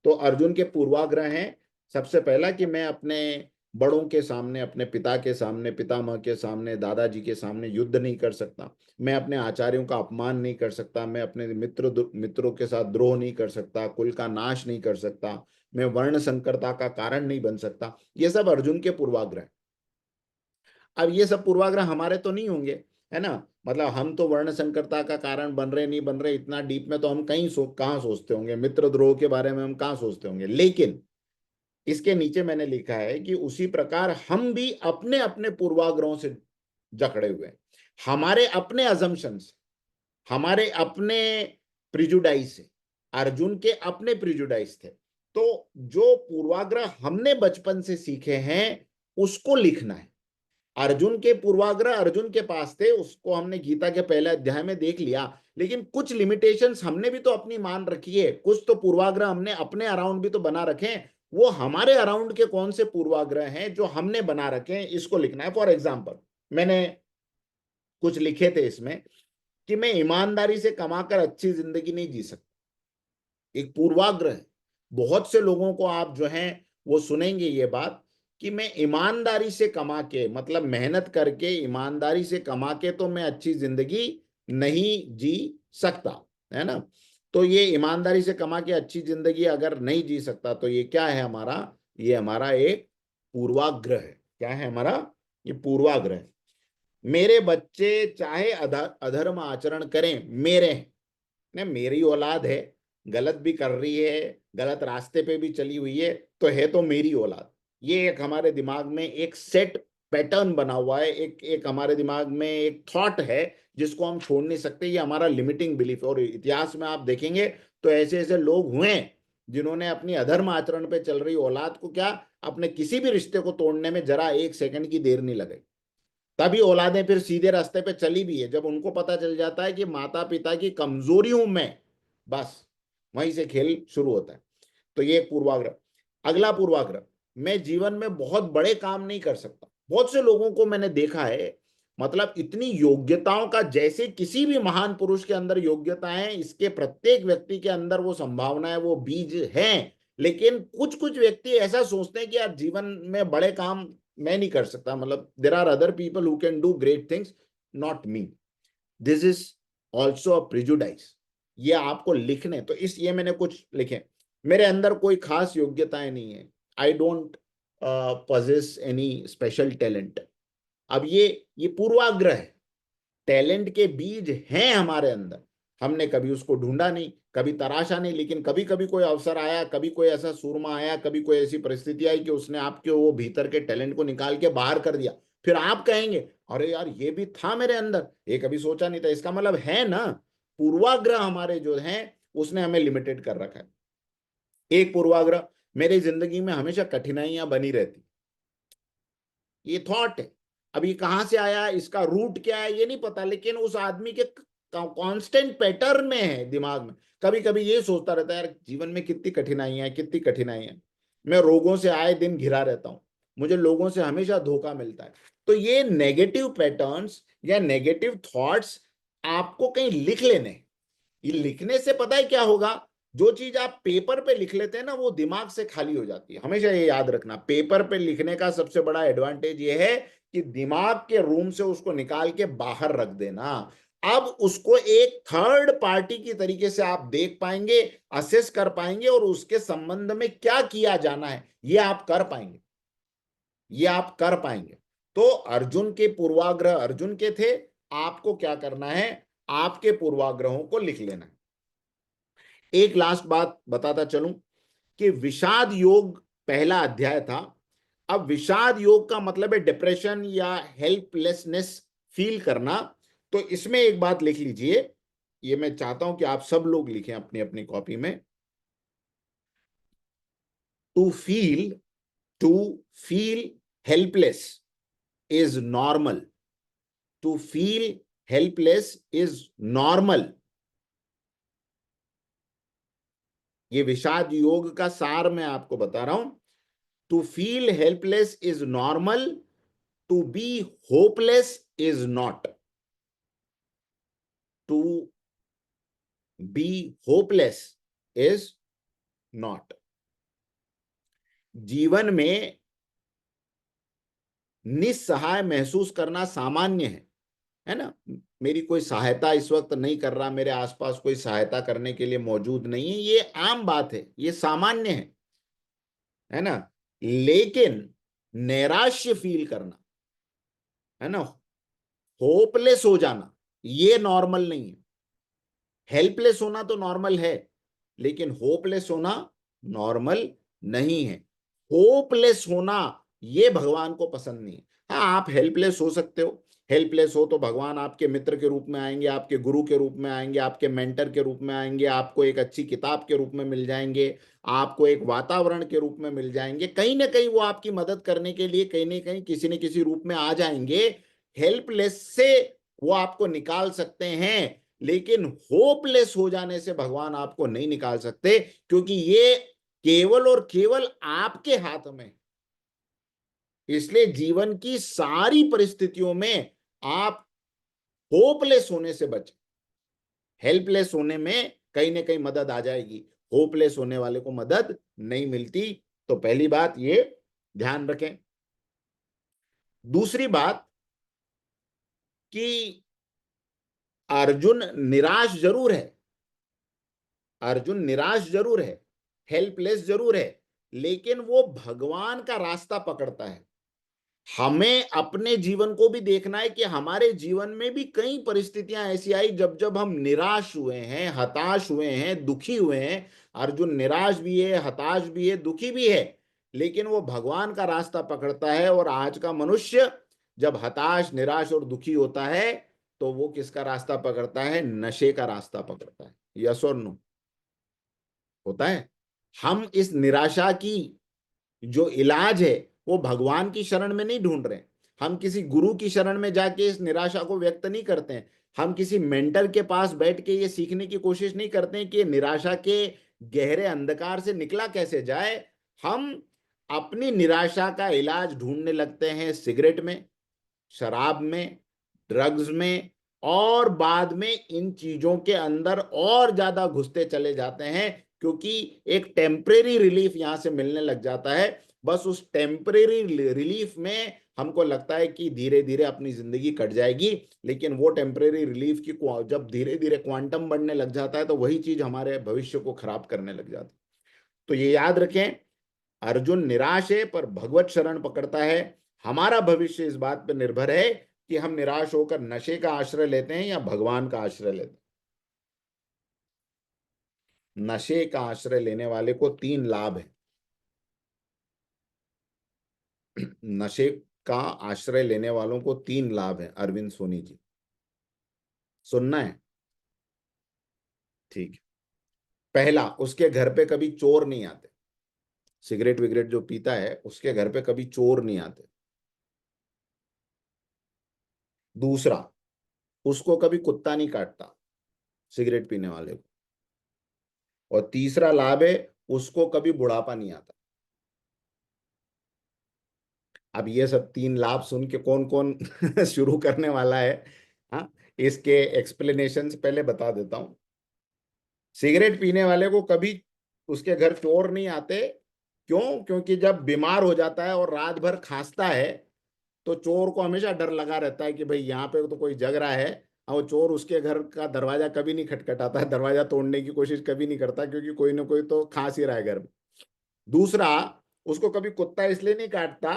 तो अर्जुन के पूर्वाग्रह हैं सबसे पहला कि मैं अपने बड़ों के सामने, अपने पिता के सामने, पितामह के सामने, दादाजी के सामने युद्ध नहीं कर सकता। मैं अपने आचार्यों का अपमान नहीं कर सकता। मैं अपने मित्रों के साथ द्रोह नहीं कर सकता। कुल का नाश नहीं कर सकता। मैं वर्ण संकरता का कारण नहीं बन सकता। ये सब अर्जुन के पूर्वाग्रह। अब ये सब पूर्वाग्रह हमारे तो नहीं होंगे, है ना। मतलब हम तो वर्ण संकरता का कारण बन रहे नहीं बन रहे, इतना डीप में तो हम कहाँ सोचते होंगे, मित्र द्रोह के बारे में हम कहाँ सोचते होंगे। लेकिन इसके नीचे मैंने लिखा है कि उसी प्रकार हम भी अपने अपने पूर्वाग्रहों से जकड़े हुए हैं। हमारे अपने अजम्पशंस, हमारे अपने प्रिजुडाइज है। अर्जुन के अपने प्रिजुडाइज थे। तो जो पूर्वाग्रह हमने बचपन से सीखे हैं उसको लिखना है। अर्जुन के पूर्वाग्रह अर्जुन के पास थे, उसको हमने गीता के पहले अध्याय में देख लिया। लेकिन कुछ लिमिटेशंस हमने भी तो अपनी मान रखी है, कुछ तो पूर्वाग्रह हमने अपने अराउंड भी तो बना रखे हैं। वो हमारे अराउंड के कौन से पूर्वाग्रह हैं जो हमने बना रखे हैं, इसको लिखना है। फॉर एग्जाम्पल, मैंने कुछ लिखे थे इसमें कि मैं ईमानदारी से कमाकर अच्छी जिंदगी नहीं जी सकता। एक पूर्वाग्रह है। बहुत से लोगों को आप जो हैं वो सुनेंगे ये बात कि मैं ईमानदारी से कमा के, मतलब मेहनत करके ईमानदारी से कमा के तो मैं अच्छी जिंदगी नहीं जी सकता, है ना। तो ये ईमानदारी से कमा के अच्छी जिंदगी अगर नहीं जी सकता तो ये क्या है हमारा, ये हमारा एक पूर्वाग्रह है। क्या है हमारा, ये पूर्वाग्रह है। मेरे बच्चे चाहे अधर्म आचरण करें, मेरे हैं, ने मेरी औलाद है, गलत भी कर रही है, गलत रास्ते पे भी चली हुई है, तो मेरी औलाद। ये एक हमारे दिमाग में एक सेट पैटर्न बना हुआ है, एक एक हमारे दिमाग में एक थॉट है जिसको हम छोड़ नहीं सकते। ये हमारा लिमिटिंग बिलीफ है। और इतिहास में आप देखेंगे तो ऐसे ऐसे लोग हुए हैं जिन्होंने अपनी अधर्म आचरण पे चल रही औलाद को क्या, अपने किसी भी रिश्ते को तोड़ने में जरा एक सेकंड की देर नहीं लगी। तभी औलादें फिर सीधे रास्ते पे चली भी है, जब उनको पता चल जाता है कि माता पिता की कमजोरी हूं मैं, बस वहीं से खेल शुरू होता है। तो ये एक पूर्वाग्रह। अगला पूर्वाग्रह, मैं जीवन में बहुत बड़े काम नहीं कर सकता। बहुत से लोगों को मैंने देखा है, मतलब इतनी योग्यताओं का, जैसे किसी भी महान पुरुष के अंदर योग्यता है, इसके प्रत्येक व्यक्ति के अंदर वो संभावना है, वो बीज हैं। लेकिन कुछ कुछ व्यक्ति ऐसा सोचते हैं कि यार जीवन में बड़े काम मैं नहीं कर सकता, मतलब there are other people who can do great things, not me. This is also a prejudice. ये आपको लिखने, तो इस ये मैंने कुछ लिखे। मेरे अंदर कोई खास योग्यताएं नहीं है। I don't possess any special talent. अब ये पूर्वाग्रह है। टैलेंट के बीज हैं हमारे अंदर, हमने कभी उसको ढूंढा नहीं, कभी तराशा नहीं। लेकिन कभी कभी कोई अवसर आया, कभी कोई ऐसा सूरमा आया, कभी कोई ऐसी परिस्थिति आई कि उसने आपके वो भीतर के टैलेंट को निकाल के बाहर कर दिया। फिर आप कहेंगे अरे यार ये भी था मेरे अंदर, ये कभी सोचा नहीं था। इसका मतलब है ना, पूर्वाग्रह हमारे जो हैं उसने हमें लिमिटेड कर रखा है। एक पूर्वाग्रह, मेरी जिंदगी में हमेशा कठिनाइयां बनी रहती, ये थॉट है। अब ये कहां से आया, इसका रूट क्या है ये नहीं पता, लेकिन उस आदमी के कांस्टेंट पैटर्न में है दिमाग में। कभी कभी ये सोचता रहता है यार जीवन में कितनी कठिनाइयां हैं, कितनी कठिनाइयां। मैं रोगों से आए दिन घिरा रहता हूं, मुझे लोगों से हमेशा धोखा मिलता है। तो ये नेगेटिव पैटर्न्स या नेगेटिव थॉट्स आपको कहीं लिख लेने। ये लिखने से पता है क्या होगा, जो चीज आप पेपर पे लिख लेते हैं ना वो दिमाग से खाली हो जाती है। हमेशा ये याद रखना, पेपर पे लिखने का सबसे बड़ा एडवांटेज ये है कि दिमाग के रूम से उसको निकाल के बाहर रख देना। अब उसको एक थर्ड पार्टी की तरीके से आप देख पाएंगे, असेस कर पाएंगे, और उसके संबंध में क्या किया जाना है ये आप कर पाएंगे, ये आप कर पाएंगे। तो अर्जुन के पूर्वाग्रह अर्जुन के थे, आपको क्या करना है, आपके पूर्वाग्रहों को लिख लेना है। एक लास्ट बात बताता चलूं कि विषाद योग पहला अध्याय था। अब विषाद योग का मतलब है डिप्रेशन या हेल्पलेसनेस फील करना। तो इसमें एक बात लिख लीजिए, ये मैं चाहता हूं कि आप सब लोग लिखें अपनी अपनी कॉपी में। To feel to feel helpless is normal. To feel helpless is normal. ये विषाद योग का सार मैं आपको बता रहा हूं। To feel helpless is normal, to be hopeless is not. To be hopeless is not. जीवन में निस्सहाय महसूस करना सामान्य है ना। मेरी कोई सहायता इस वक्त नहीं कर रहा, मेरे आसपास कोई सहायता करने के लिए मौजूद नहीं है, ये आम बात है, ये सामान्य है ना। लेकिन नैराश्य फील करना, है ना, होपलेस हो जाना, ये नॉर्मल नहीं है। हेल्पलेस होना तो नॉर्मल है, लेकिन होपलेस होना नॉर्मल नहीं है। होपलेस होना ये भगवान को पसंद नहीं है। हाँ, आप हेल्पलेस हो सकते हो। हेल्पलेस हो तो भगवान आपके मित्र के रूप में आएंगे, आपके गुरु के रूप में आएंगे, आपके मेंटर के रूप में आएंगे, आपको एक अच्छी किताब के रूप में मिल जाएंगे, आपको एक वातावरण के रूप में मिल जाएंगे। कहीं ना कहीं वो आपकी मदद करने के लिए कहीं ना कहीं किसी न किसी रूप में आ जाएंगे। हेल्पलेस से वो आपको निकाल सकते हैं, लेकिन होपलेस हो जाने से भगवान आपको नहीं निकाल सकते, क्योंकि ये केवल और केवल आपके हाथ में। इसलिए जीवन की सारी परिस्थितियों में आप होपलेस होने से बचें। हेल्पलेस होने में कहीं ना कहीं मदद आ जाएगी, होपलेस होने वाले को मदद नहीं मिलती। तो पहली बात ये ध्यान रखें। दूसरी बात कि अर्जुन निराश जरूर है, अर्जुन निराश जरूर है, हेल्पलेस जरूर है, लेकिन वो भगवान का रास्ता पकड़ता है। हमें अपने जीवन को भी देखना है कि हमारे जीवन में भी कई परिस्थितियां ऐसी आई जब जब हम निराश हुए हैं, हताश हुए हैं, दुखी हुए हैं। अर्जुन निराश भी है, हताश भी है, दुखी भी है, लेकिन वो भगवान का रास्ता पकड़ता है। और आज का मनुष्य जब हताश, निराश और दुखी होता है तो वो किसका रास्ता पकड़ता है? नशे का रास्ता पकड़ता है। यस और नो? होता है। हम इस निराशा की जो इलाज है वो भगवान की शरण में नहीं ढूंढ रहे हैं। हम किसी गुरु की शरण में जाके इस निराशा को व्यक्त नहीं करते हैं। हम किसी मेंटर के पास बैठ के ये सीखने की कोशिश नहीं करते हैं कि निराशा के गहरे अंधकार से निकला कैसे जाए। हम अपनी निराशा का इलाज ढूंढने लगते हैं सिगरेट में, शराब में, ड्रग्स में, और बाद में इन चीजों के अंदर और ज्यादा घुसते चले जाते हैं, क्योंकि एक टेम्परेरी रिलीफ यहां से मिलने लग जाता है। बस उस टेम्परेरी रिलीफ में हमको लगता है कि धीरे धीरे अपनी जिंदगी कट जाएगी, लेकिन वो टेम्परेरी रिलीफ की जब धीरे धीरे क्वांटम बढ़ने लग जाता है तो वही चीज हमारे भविष्य को खराब करने लग जाती है। तो ये याद रखें, अर्जुन निराश है पर भगवत शरण पकड़ता है। हमारा भविष्य इस बात पर निर्भर है कि हम निराश होकर नशे का आश्रय लेते हैं या भगवान का आश्रय लेते हैं। नशे का आश्रय लेने वाले को 3 लाभ है। नशे का आश्रय लेने वालों को 3 लाभ है, अरविंद सोनी जी। सुनना है? ठीक है। पहला, उसके घर पे कभी चोर नहीं आते। सिगरेट विगरेट जो पीता है उसके घर पे कभी चोर नहीं आते। दूसरा, उसको कभी कुत्ता नहीं काटता, सिगरेट पीने वाले को। और तीसरा लाभ है, उसको कभी बुढ़ापा नहीं आता। अब ये सब 3 लाभ सुन के कौन कौन शुरू करने वाला है? हाँ, इसके एक्सप्लेनेशन पहले बता देता हूं। सिगरेट पीने वाले को कभी उसके घर चोर नहीं आते। क्यों? क्योंकि जब बीमार हो जाता है और रात भर खांसता है तो चोर को हमेशा डर लगा रहता है कि भाई यहाँ पे तो कोई जग रहा है। और वो चोर उसके घर का दरवाजा कभी नहीं खटखटाता है, दरवाजा तोड़ने की कोशिश कभी नहीं करता, क्योंकि कोई ना कोई तो खांस ही रहा है घर में। दूसरा, उसको कभी कुत्ता इसलिए नहीं काटता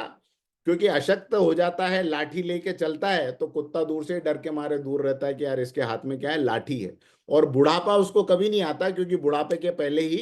क्योंकि अशक्त हो जाता है, लाठी लेके चलता है तो कुत्ता दूर से डर के मारे दूर रहता है कि यार इसके हाथ में क्या है, लाठी है। और बुढ़ापा उसको कभी नहीं आता क्योंकि बुढ़ापे के पहले ही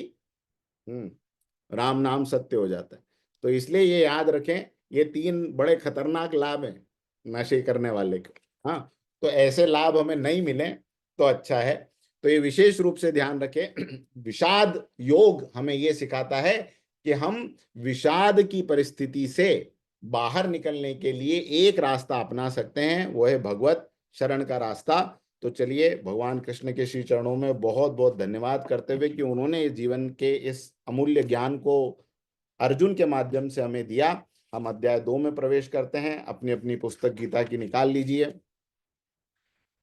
राम नाम सत्य हो जाता है। तो इसलिए ये याद रखें, ये 3 बड़े खतरनाक लाभ हैं नशे करने वाले के। हाँ, तो ऐसे लाभ हमें नहीं मिले तो अच्छा है। तो ये विशेष रूप से ध्यान रखें। विषाद योग हमें ये सिखाता है कि हम विषाद की परिस्थिति से बाहर निकलने के लिए एक रास्ता अपना सकते हैं, वो है भगवत शरण का रास्ता। तो चलिए भगवान कृष्ण के श्री चरणों में बहुत बहुत धन्यवाद करते हुए कि उन्होंने जीवन के इस अमूल्य ज्ञान को अर्जुन के माध्यम से हमें दिया। हम अध्याय 2 में प्रवेश करते हैं। अपनी अपनी पुस्तक गीता की निकाल लीजिए।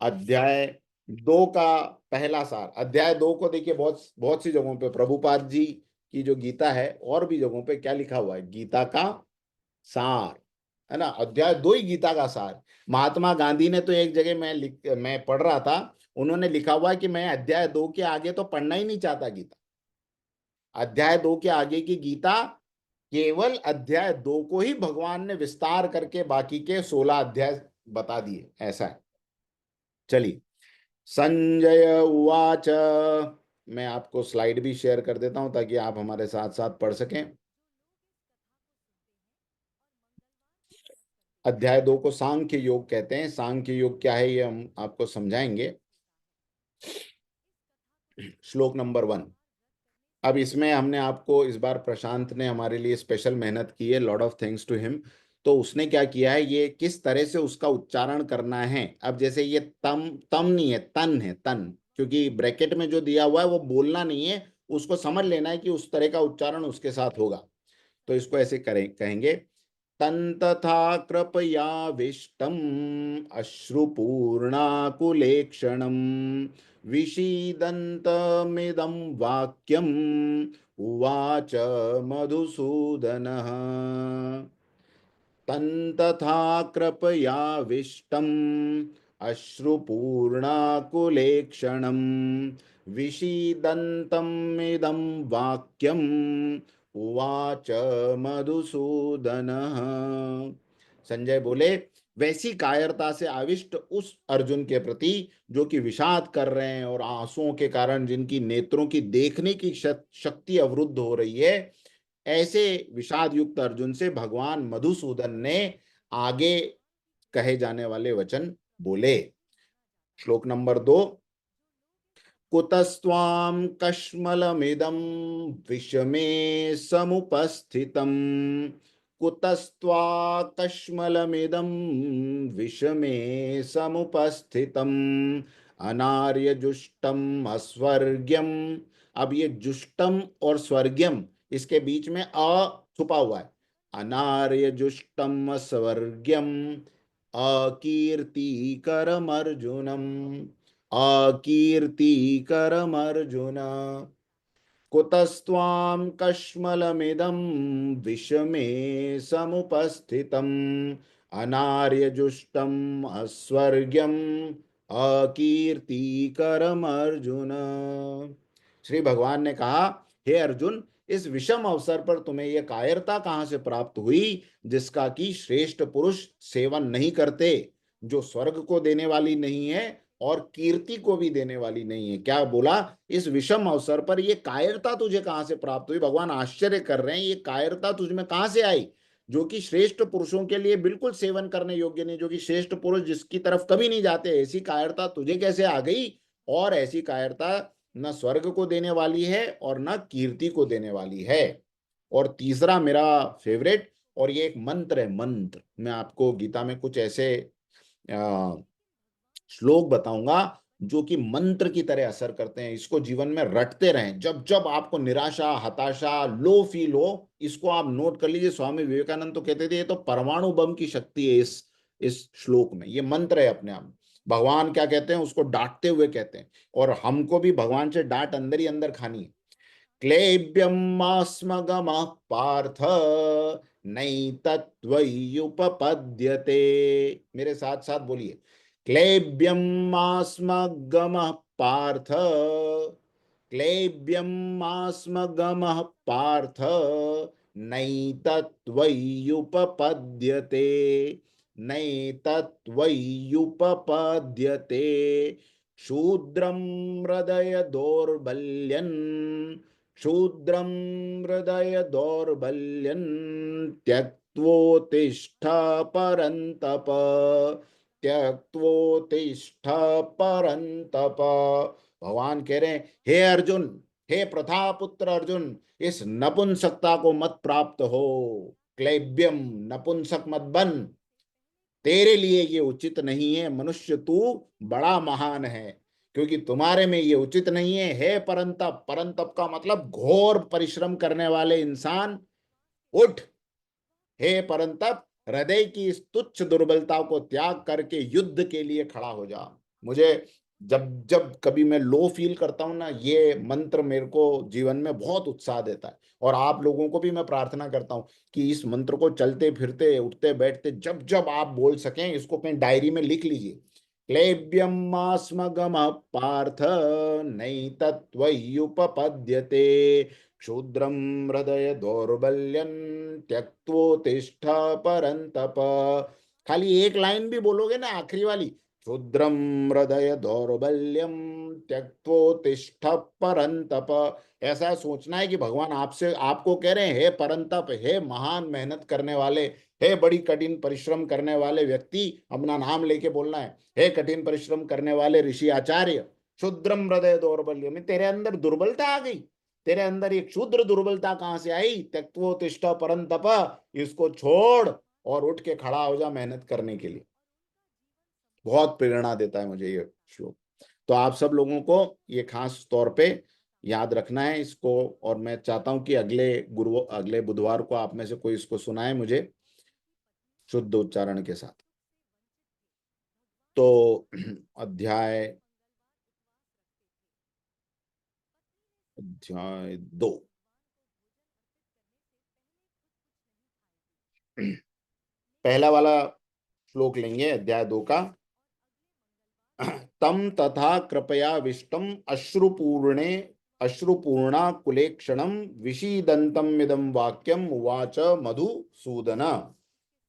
अध्याय 2 का पहला सार। अध्याय 2 को देखिए बहुत बहुत सी जगहों पे प्रभुपाद जी की जो गीता है, और भी जगहों पे क्या लिखा हुआ है, गीता का सार, है ना, अध्याय 2 ही गीता का सार। महात्मा गांधी ने तो एक जगह मैं पढ़ रहा था, उन्होंने लिखा हुआ है कि मैं अध्याय 2 के आगे तो पढ़ना ही नहीं चाहता गीता। अध्याय 2 के आगे की गीता, केवल अध्याय 2 को ही भगवान ने विस्तार करके बाकी के 16 अध्याय बता दिए, ऐसा है। चलिए, संजय उवाच। मैं आपको स्लाइड भी शेयर कर देता हूं ताकि आप हमारे साथ साथ पढ़ सकें। अध्याय 2 को सांख्य योग कहते हैं। सांख्य योग क्या है ये हम आपको समझाएंगे। श्लोक नंबर 1। अब इसमें हमने आपको, इस बार प्रशांत ने हमारे लिए स्पेशल मेहनत की है, lot of thanks to him. तो उसने क्या किया है, ये किस तरह से उसका उच्चारण करना है। अब जैसे ये तम तम नहीं है, तन है, तन, क्योंकि ब्रैकेट में जो दिया हुआ है वो बोलना नहीं है, उसको समझ लेना है कि उस तरह का उच्चारण उसके साथ होगा। तो इसको ऐसे कहेंगे, तन्तथा कृपयाविष्टम् अश्रुपूर्णाकुलेक्षणम् विषीदन्तमिदं वाक्यम् उवाच मधुसूदनः। तन्तथा कृपयाविष्टम् अश्रुपूर्णाकुलेक्षणम् विषीदन्तमिदं वाक्यम् उवाच मधुसूदनः। संजय बोले, वैसी कायरता से आविष्ट उस अर्जुन के प्रति जो कि विषाद कर रहे हैं और आंसुओं के कारण जिनकी नेत्रों की देखने की शक्ति अवरुद्ध हो रही है, ऐसे विषाद युक्त अर्जुन से भगवान मधुसूदन ने आगे कहे जाने वाले वचन बोले। श्लोक नंबर 2। कुतस्त्वां कश्मलमिदं विषमे समुपस्थितम्। कुतस्त्वा कश्मलमिदं विषमे समुपस्थितम् अनार्यजुष्टम् अस्वर्ग्यम। अब ये जुष्टम और स्वर्ग्यम, इसके बीच में अ छुपा हुआ है। अनार्यजुष्टम स्वर्ग्यम अकीर्तिकरमर्जुनम। अकीर्तिकरमर्जुन। कुतस्त्वां कश्मलमिदं विषमे समुपस्थितम् अनार्यजुष्टम् अस्वर्ग्यम् अकीर्तिकरम् अर्जुन। श्री भगवान ने कहा, हे अर्जुन, इस विषम अवसर पर तुम्हें यह कायरता कहां से प्राप्त हुई जिसका कि श्रेष्ठ पुरुष सेवन नहीं करते, जो स्वर्ग को देने वाली नहीं है और कीर्ति को भी देने वाली नहीं है। क्या बोला, इस विषम अवसर पर ये कायरता तुझे कहां से प्राप्त हुई। भगवान आश्चर्य कर रहे हैं, ये कायरता तुझ में कहां से आई, जो कि श्रेष्ठ पुरुषों के लिए बिल्कुल सेवन करने योग्य नहीं, जो कि श्रेष्ठ पुरुष जिसकी तरफ कभी नहीं जाते, ऐसी कायरता तुझे कैसे आ गई। और ऐसी कायरता न स्वर्ग को देने वाली है और न कीर्ति को देने वाली है। और तीसरा मेरा फेवरेट, और ये एक मंत्र है, मंत्र। मैं आपको गीता में कुछ ऐसे श्लोक बताऊंगा जो कि मंत्र की तरह असर करते हैं। इसको जीवन में रटते रहें, जब जब आपको निराशा, हताशा, लो फील हो, इसको आप नोट कर लीजिए। स्वामी विवेकानंद तो कहते थे ये तो परमाणु बम की शक्ति है इस श्लोक में। ये मंत्र है अपने आप में। भगवान क्या कहते हैं, उसको डांटते हुए कहते हैं, और हमको भी भगवान से डांट अंदर ही अंदर खानी है। क्लेब्यमास्मगमः पार्थ नैतत्त्वय्युपपद्यते। मेरे साथ साथ बोलिए, क्लेब्यमास्मगमः पार्थ। क्लेब्यमास्मगमः पार्थ नैतत्त्वय्युपपद्यते। नैतत्त्वय्युपपद्यते। शूद्रं हृदय दौर्बल्यन्। शूद्रं हृदय दौर्बल्यन् त्यक्त्वोत्तिष्ठ परन्तप। त्यक्त्वोत्तिष्ठ परन्तप। भगवान कह रहे हैं, हे अर्जुन, हे प्रथापुत्र अर्जुन, इस नपुंसकता को मत प्राप्त हो। क्लैब्यम, नपुंसक मत बन, तेरे लिए ये उचित नहीं है। मनुष्य तू बड़ा महान है, क्योंकि तुम्हारे में ये उचित नहीं है। हे परंतप, परंतप का मतलब घोर परिश्रम करने वाले इंसान, उठ। हे परंतप, हृदय की इस तुच्छ दुर्बलता को त्याग करके युद्ध के लिए खड़ा हो जा। मुझे जब जब कभी मैं लो फील करता हूं ना, ये मंत्र मेरे को जीवन में बहुत उत्साह देता है। और आप लोगों को भी मैं प्रार्थना करता हूं कि इस मंत्र को चलते फिरते उठते बैठते जब जब आप बोल सकें, इसको कहीं डायरी में लिख लीजिए। क्लेब्यमास्मगम पार्थ नैतत्त्वय्युपपद्यते, क्षुद्रम हृदय दौर्बल्यं त्यक्त्वोत्तिष्ठ परन्तप। खाली एक लाइन भी बोलोगे ना, आखिरी वाली, क्षुद्रम हृदय दौर्बल्यम त्यक्त्वोत्तिष्ठ परंतप, ऐसा सोचना है कि भगवान आपसे आपको कह रहे हैं, हे परंतप, हे महान मेहनत करने वाले, हे बड़ी कठिन परिश्रम करने वाले व्यक्ति, अपना नाम लेके बोलना है, हे कठिन परिश्रम करने वाले ऋषि आचार्य, क्षुद्रम हृदय दौर्बल्य में तेरे अंदर दुर्बलता आ गई, तेरे अंदर एक क्षुद्र दुर्बलता कहां से आई, त्यक्त्वोत्तिष्ठ परंतप, इसको छोड़ और उठ के खड़ा हो जा मेहनत करने के लिए। बहुत प्रेरणा देता है मुझे ये श्लोक। तो आप सब लोगों को ये खास तौर पे याद रखना है इसको, और मैं चाहता हूं कि अगले बुधवार को आप में से कोई इसको सुनाए मुझे शुद्ध उच्चारण के साथ। तो अध्याय अध्याय 2, पहला वाला श्लोक लेंगे अध्याय 2 का। तम तथा कृपया विष्टम अश्रुपूर्णे अश्रुपूर्णा कुलेक्षणम विषीदंतम इदम वाक्यम उवाच मधुसूदन।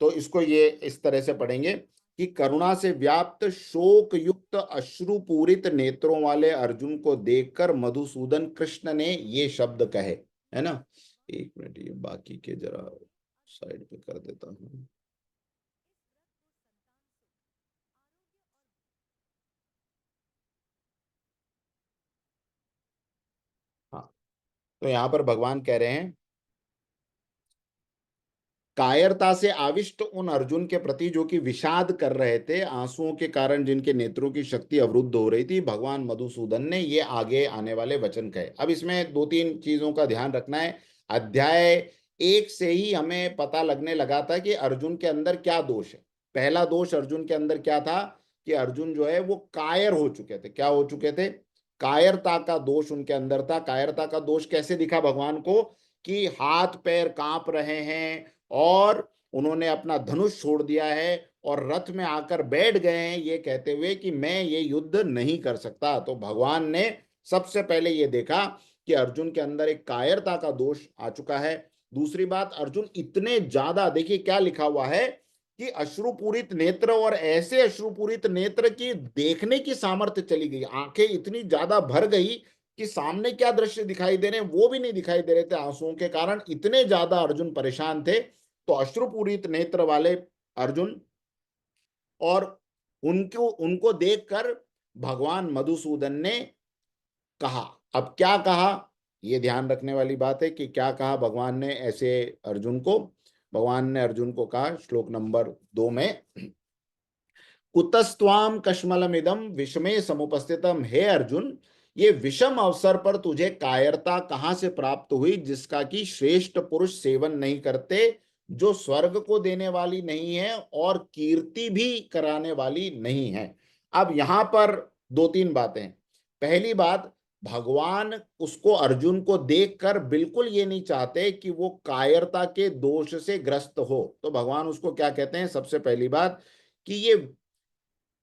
तो इसको ये इस तरह से पढ़ेंगे कि करुणा से व्याप्त शोक युक्त अश्रुपूरित नेत्रों वाले अर्जुन को देखकर मधुसूदन कृष्ण ने ये शब्द कहे, है ना। एक मिनट, ये बाकी के जरा साइड पे कर देता हूँ। हाँ, तो यहां पर भगवान कह रहे हैं, कायरता से आविष्ट उन अर्जुन के प्रति जो कि विषाद कर रहे थे, आंसुओं के कारण जिनके नेत्रों की शक्ति अवरुद्ध हो रही थी, भगवान मधुसूदन ने ये आगे आने वाले वचन कहे। अब इसमें दो तीन चीजों का ध्यान रखना है। अध्याय 1 से ही हमें पता लगने लगा था कि अर्जुन के अंदर क्या दोष है। पहला दोष अर्जुन के अंदर क्या था कि अर्जुन जो है वो कायर हो चुके थे। क्या हो चुके थे? कायरता का दोष उनके अंदर था। कायरता का दोष कैसे दिखा भगवान को? कि हाथ पैर कांप रहे हैं और उन्होंने अपना धनुष छोड़ दिया है और रथ में आकर बैठ गए हैं, ये कहते हुए कि मैं ये युद्ध नहीं कर सकता। तो भगवान ने सबसे पहले ये देखा कि अर्जुन के अंदर एक कायरता का दोष आ चुका है। दूसरी बात, अर्जुन इतने ज्यादा, देखिए क्या लिखा हुआ है कि अश्रुपूरित नेत्र, और ऐसे अश्रुपूरित नेत्र की देखने की सामर्थ्य चली गई, आंखें इतनी ज्यादा भर गई कि सामने क्या दृश्य दिखाई दे रहे हैं वो भी नहीं दिखाई दे रहे थे आंसुओं के कारण, इतने ज्यादा अर्जुन परेशान थे। तो अश्रुपूरित नेत्र वाले अर्जुन, और उनको उनको देखकर भगवान मधुसूदन ने कहा। अब क्या कहा, ये ध्यान रखने वाली बात है कि क्या कहा भगवान ने ऐसे अर्जुन को। भगवान ने अर्जुन को कहा श्लोक नंबर 2 में, कुतस्त्वाम कश्मलमिदम विषमे समुपस्थितम, हे अर्जुन, ये विषम अवसर पर तुझे कायरता कहां से प्राप्त हुई जिसका कि श्रेष्ठ पुरुष सेवन नहीं करते, जो स्वर्ग को देने वाली नहीं है और कीर्ति भी कराने वाली नहीं है। अब यहां पर दो तीन बातें। पहली बात, भगवान उसको अर्जुन को देखकर बिल्कुल ये नहीं चाहते कि वो कायरता के दोष से ग्रस्त हो। तो भगवान उसको क्या कहते हैं? सबसे पहली बात कि ये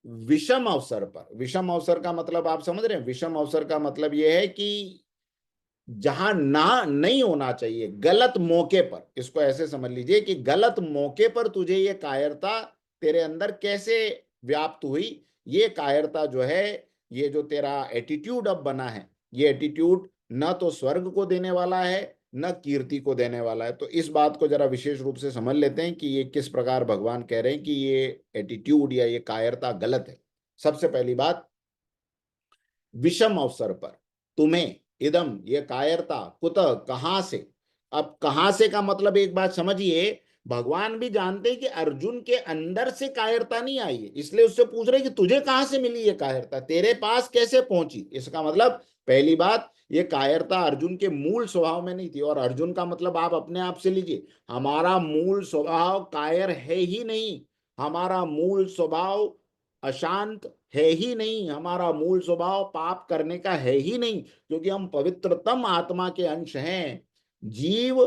विषम अवसर पर, विषम अवसर का मतलब आप समझ रहे हैं? विषम अवसर का मतलब यह है कि जहां ना नहीं होना चाहिए, गलत मौके पर, इसको ऐसे समझ लीजिए कि गलत मौके पर तुझे ये कायरता तेरे अंदर कैसे व्याप्त हुई। ये कायरता जो है, ये जो तेरा एटीट्यूड अब बना है, ये एटीट्यूड न तो स्वर्ग को देने वाला है न कीर्ति को देने वाला है। तो इस बात को जरा विशेष रूप से समझ लेते हैं कि ये किस प्रकार भगवान कह रहे हैं कि ये एटीट्यूड या ये कायरता गलत है। सबसे पहली बात, विषम अवसर पर तुम्हें इदम, ये कायरता, कुतः, कहां से। अब कहां से का मतलब एक बात समझिए, भगवान भी जानते हैं कि अर्जुन के अंदर से कायरता नहीं आई है, इसलिए उससे पूछ रहे कि तुझे कहां से मिली ये कायरता, तेरे पास कैसे पहुंची। इसका मतलब पहली बात, ये कायरता अर्जुन के मूल स्वभाव में नहीं थी। और अर्जुन का मतलब आप अपने आप से लीजिए, हमारा मूल स्वभाव कायर है ही नहीं। हमारा मूल स्वभाव अशांत, है ही नहीं, हमारा मूल स्वभाव पाप करने का है ही नहीं, क्योंकि हम पवित्रतम आत्मा के अंश हैं। जीव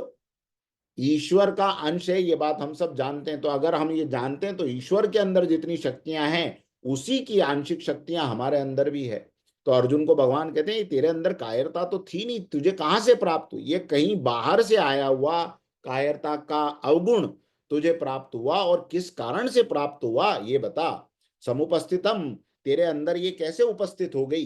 ईश्वर का अंश है, ये बात हम सब जानते हैं। तो अगर हम ये जानते हैं तो ईश्वर के अंदर जितनी शक्तियां हैं उसी की आंशिक शक्तियां हमारे अंदर भी है। तो अर्जुन को भगवान कहते हैं तेरे अंदर कायरता तो थी नहीं, तुझे कहां से प्राप्त हुई? ये कहीं बाहर से आया हुआ कायरता का अवगुण तुझे प्राप्त हुआ, और किस कारण से प्राप्त हुआ ये बता। समुपस्थितम, तेरे अंदर ये कैसे उपस्थित हो गई?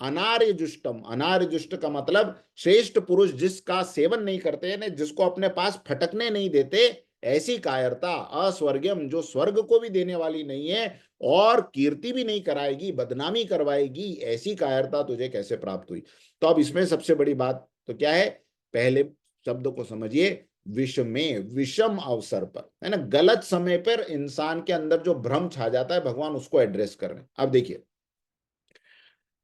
अनार्य जुष्टम, अनार्य जुष्ट का मतलब श्रेष्ठ पुरुष जिसका सेवन नहीं करते, यानी जिसको अपने पास फटकने नहीं देते, ऐसी कायरता। अस्वर्गम, जो स्वर्ग को भी देने वाली नहीं है और कीर्ति भी नहीं कराएगी, बदनामी करवाएगी, ऐसी कायरता तुझे कैसे प्राप्त हुई? तो अब इसमें सबसे बड़ी बात तो क्या है? पहले शब्द को समझिए, विषमे, विषम अवसर पर, है ना, गलत समय पर इंसान के अंदर जो भ्रम छा जाता है, भगवान उसको एड्रेस कर रहे हैं। अब देखिए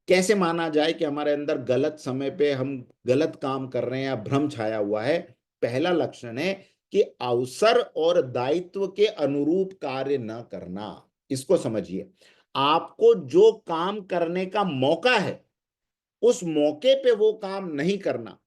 कैसे माना जाए कि हमारे अंदर गलत समय पे हम गलत काम कर रहे हैं या भ्रम छाया हुआ है। पहला लक्षण है कि अवसर और दायित्व के अनुरूप कार्य न करना। इसको समझिए, आपको जो काम करने का मौका है उस मौके पे वो काम नहीं करना।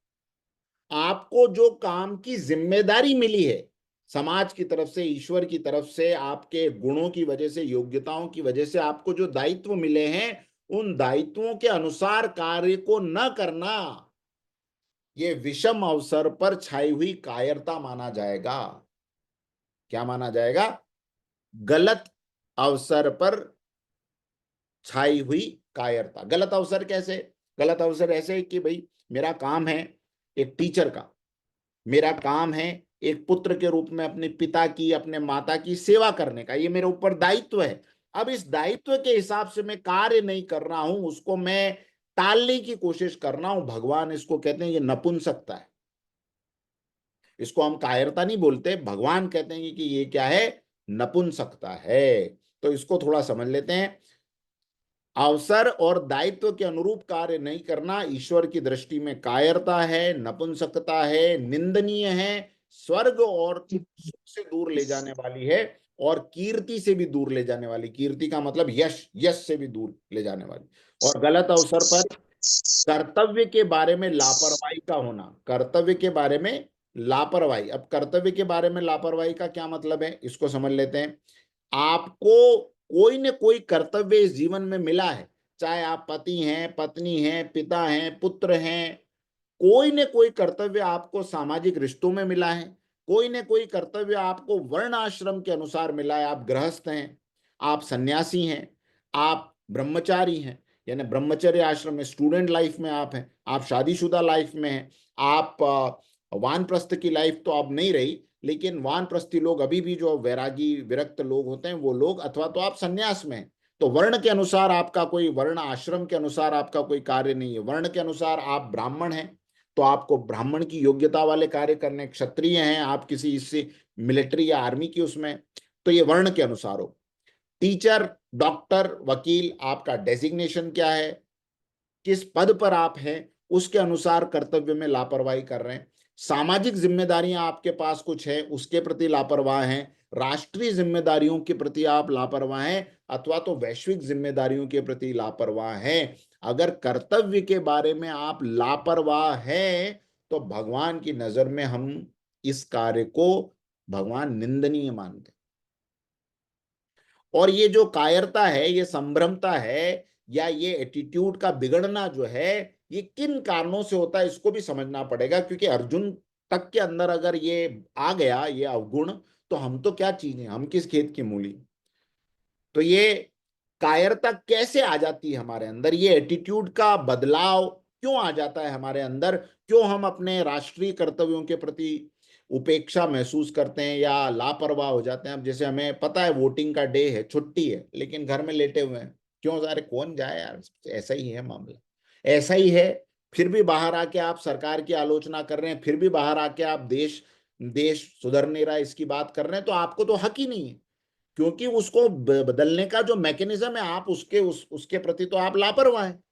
आपको जो काम की जिम्मेदारी मिली है समाज की तरफ से, ईश्वर की तरफ से, आपके गुणों की वजह से, योग्यताओं की वजह से आपको जो दायित्व मिले हैं, उन दायित्वों के अनुसार कार्य को न करना, ये विषम अवसर पर छाई हुई कायरता माना जाएगा। क्या माना जाएगा? गलत अवसर पर छाई हुई कायरता। गलत अवसर कैसे? गलत अवसर ऐसे कि भाई मेरा काम है एक टीचर का, मेरा काम है एक पुत्र के रूप में अपने पिता की, अपने माता की सेवा करने का, ये मेरे ऊपर दायित्व है। अब इस दायित्व के हिसाब से मैं कार्य नहीं कर रहा हूं, उसको मैं टालने की कोशिश कर रहा हूं। भगवान इसको कहते हैं ये नपुंसकता है। इसको हम कायरता नहीं बोलते, भगवान कहते हैं कि ये क्या है? नपुंसकता है। तो इसको थोड़ा समझ लेते हैं। अवसर और दायित्व के अनुरूप कार्य नहीं करना ईश्वर की दृष्टि में कायरता है, नपुंसकता है, निंदनीय है, स्वर्ग और सुख से दूर ले जाने वाली है, और कीर्ति से भी दूर ले जाने वाली। कीर्ति का मतलब यश, यश से भी दूर ले जाने वाली। और गलत अवसर पर कर्तव्य के बारे में लापरवाही का होना। कर्तव्य के बारे में लापरवाही। अब कर्तव्य के बारे में लापरवाही का क्या मतलब है, इसको समझ लेते हैं। आपको कोई न कोई कर्तव्य इस जीवन में मिला है, चाहे आप पति हैं, पत्नी हैं, पिता हैं, पुत्र हैं, कोई न कोई कर्तव्य आपको सामाजिक रिश्तों में मिला है, कोई न कोई कर्तव्य आपको वर्ण आश्रम के अनुसार मिला है। आप गृहस्थ हैं, आप सन्यासी हैं, आप ब्रह्मचारी हैं, यानी ब्रह्मचर्य आश्रम में, स्टूडेंट लाइफ में आप हैं, आप शादीशुदा लाइफ में हैं, आप वानप्रस्थ की लाइफ तो अब नहीं रही, लेकिन वानप्रस्थी लोग अभी भी जो वैरागी विरक्त लोग होते हैं वो लोग, अथवा तो आप सन्यास में हैं। तो वर्ण के अनुसार आपका कोई, वर्ण आश्रम के अनुसार आपका कोई कार्य नहीं है। वर्ण के अनुसार आप ब्राह्मण हैं तो आपको ब्राह्मण की योग्यता वाले कार्य करने, क्षत्रिय हैं आप किसी इससे मिलिट्री या आर्मी की उसमें, तो ये वर्ण के अनुसार हो। टीचर, डॉक्टर, वकील, आपका डेजिग्नेशन क्या है, किस पद पर आप हैं, उसके अनुसार कर्तव्य में लापरवाही कर रहे हैं। सामाजिक जिम्मेदारियां आपके पास कुछ है, उसके प्रति लापरवाह हैं। राष्ट्रीय जिम्मेदारियों के प्रति आप लापरवाह हैं, अथवा तो वैश्विक जिम्मेदारियों के प्रति लापरवाह हैं। अगर कर्तव्य के बारे में आप लापरवाह हैं तो भगवान की नजर में हम इस कार्य को भगवान निंदनीय मानते। और ये जो कायरता है, ये संभ्रमता है, या ये एटीट्यूड का बिगड़ना जो है, ये किन कारणों से होता है इसको भी समझना पड़ेगा। क्योंकि अर्जुन तक के अंदर अगर ये आ गया, ये अवगुण, तो हम तो क्या चीज है, हम किस खेत की मूली। तो ये कायरता कैसे आ जाती है हमारे अंदर, ये एटीट्यूड का बदलाव क्यों आ जाता है हमारे अंदर, क्यों हम अपने राष्ट्रीय कर्तव्यों के प्रति उपेक्षा महसूस करते हैं या लापरवाह हो जाते हैं। अब जैसे हमें पता है वोटिंग का डे है, छुट्टी है, लेकिन घर में लेटे हुए हैं, क्यों? अरे कौन जाए यार, ऐसा ही है मामला, ऐसा ही है। फिर भी बाहर आके आप सरकार की आलोचना कर रहे हैं, फिर भी बाहर आके आप देश देश सुधर नहीं रहा इसकी बात कर रहे हैं, तो आपको तो हक ही नहीं है। क्योंकि उसको बदलने का जो मैकेनिज्म है, आप उसके प्रति तो आप लापरवाह हैं।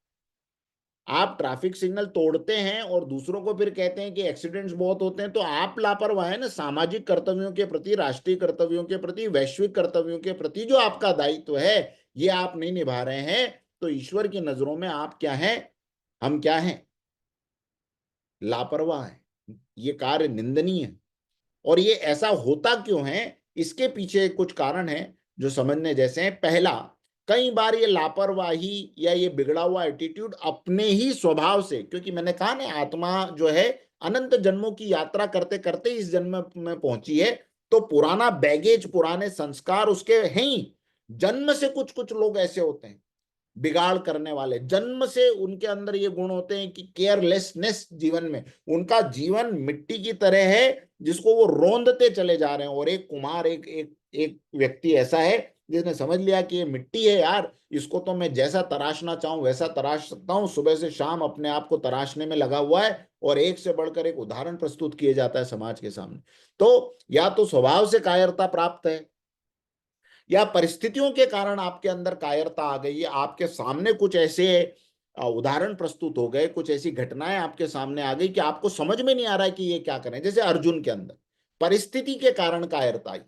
आप ट्रैफिक सिग्नल तोड़ते हैं और दूसरों को फिर कहते हैं कि एक्सीडेंट्स बहुत होते हैं, तो आप लापरवाह है ना। सामाजिक कर्तव्यों के प्रति, राष्ट्रीय कर्तव्यों के प्रति, वैश्विक कर्तव्यों के प्रति जो आपका दायित्व है, ये आप नहीं निभा रहे हैं तो ईश्वर की नजरों में आप क्या हैं, हम क्या हैं, लापरवाह है, ये कार्य निंदनीय है। और ये ऐसा होता क्यों है, इसके पीछे कुछ कारण है जो समझने जैसे हैं। पहला, कई बार ये लापरवाही या ये बिगड़ा हुआ एटीट्यूड अपने ही स्वभाव से, क्योंकि मैंने कहा ना आत्मा जो है अनंत जन्मों की यात्रा करते करते इस जन्म में पहुंची है, तो पुराना बैगेज, पुराने संस्कार उसके हैं ही। जन्म से कुछ कुछ लोग ऐसे होते हैं बिगाड़ करने वाले, जन्म से उनके अंदर ये गुण होते हैं कि केयरलेसनेस जीवन में, उनका जीवन मिट्टी की तरह है जिसको वो रोंदते चले जा रहे हैं। और एक कुमार, एक एक एक व्यक्ति ऐसा है जिसने समझ लिया कि ये मिट्टी है यार, इसको तो मैं जैसा तराशना चाहूं वैसा तराश सकता हूं, सुबह से शाम अपने आप को तराशने में लगा हुआ है और एक से बढ़कर एक उदाहरण प्रस्तुत किए जाता है समाज के सामने। तो या तो स्वभाव से कायरता प्राप्त है, या परिस्थितियों के कारण आपके अंदर कायरता आ गई है, आपके सामने कुछ ऐसे उदाहरण प्रस्तुत हो गए, कुछ ऐसी घटनाएं आपके सामने आ गई कि आपको समझ में नहीं आ रहा है कि ये क्या करें। जैसे अर्जुन के अंदर परिस्थिति के कारण कायरता आई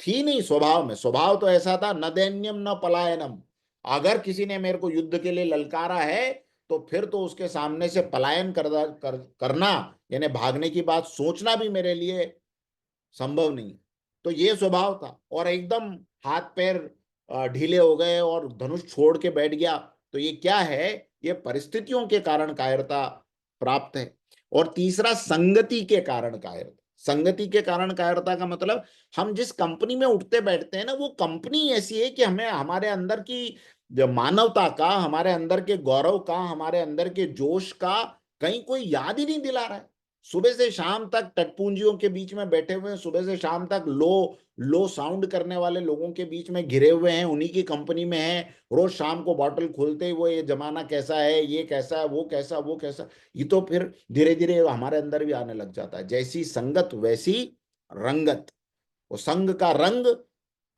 थी, नहीं स्वभाव में, स्वभाव तो ऐसा था न दैन्यम न पलायनम, अगर किसी ने मेरे को युद्ध के लिए ललकारा है तो फिर तो उसके सामने से पलायन करना यानी भागने की बात सोचना भी मेरे लिए संभव नहीं। तो ये स्वभाव था, और एकदम हाथ पैर ढीले हो गए और धनुष छोड़ के बैठ गया। तो ये क्या है, ये परिस्थितियों के कारण कायरता प्राप्त है। और तीसरा, संगति के कारण कायरता। संगति के कारण कायरता का मतलब, हम जिस कंपनी में उठते बैठते हैं ना, वो कंपनी ऐसी है कि हमें हमारे अंदर की जो मानवता का, हमारे अंदर के गौरव का, हमारे अंदर के जोश का कहीं कोई याद ही नहीं दिला रहा है। सुबह से शाम तक टटपूंजियों के बीच में बैठे हुए हैं, सुबह से शाम तक लो लो साउंड करने वाले लोगों के बीच में घिरे हुए हैं, उन्हीं की कंपनी में हैं। रोज शाम को बॉटल खोलते ही वो ये जमाना कैसा है, ये कैसा है, वो कैसा, वो कैसा, ये तो फिर धीरे धीरे हमारे अंदर भी आने लग जाता है। जैसी संगत वैसी रंगत, वो संग का रंग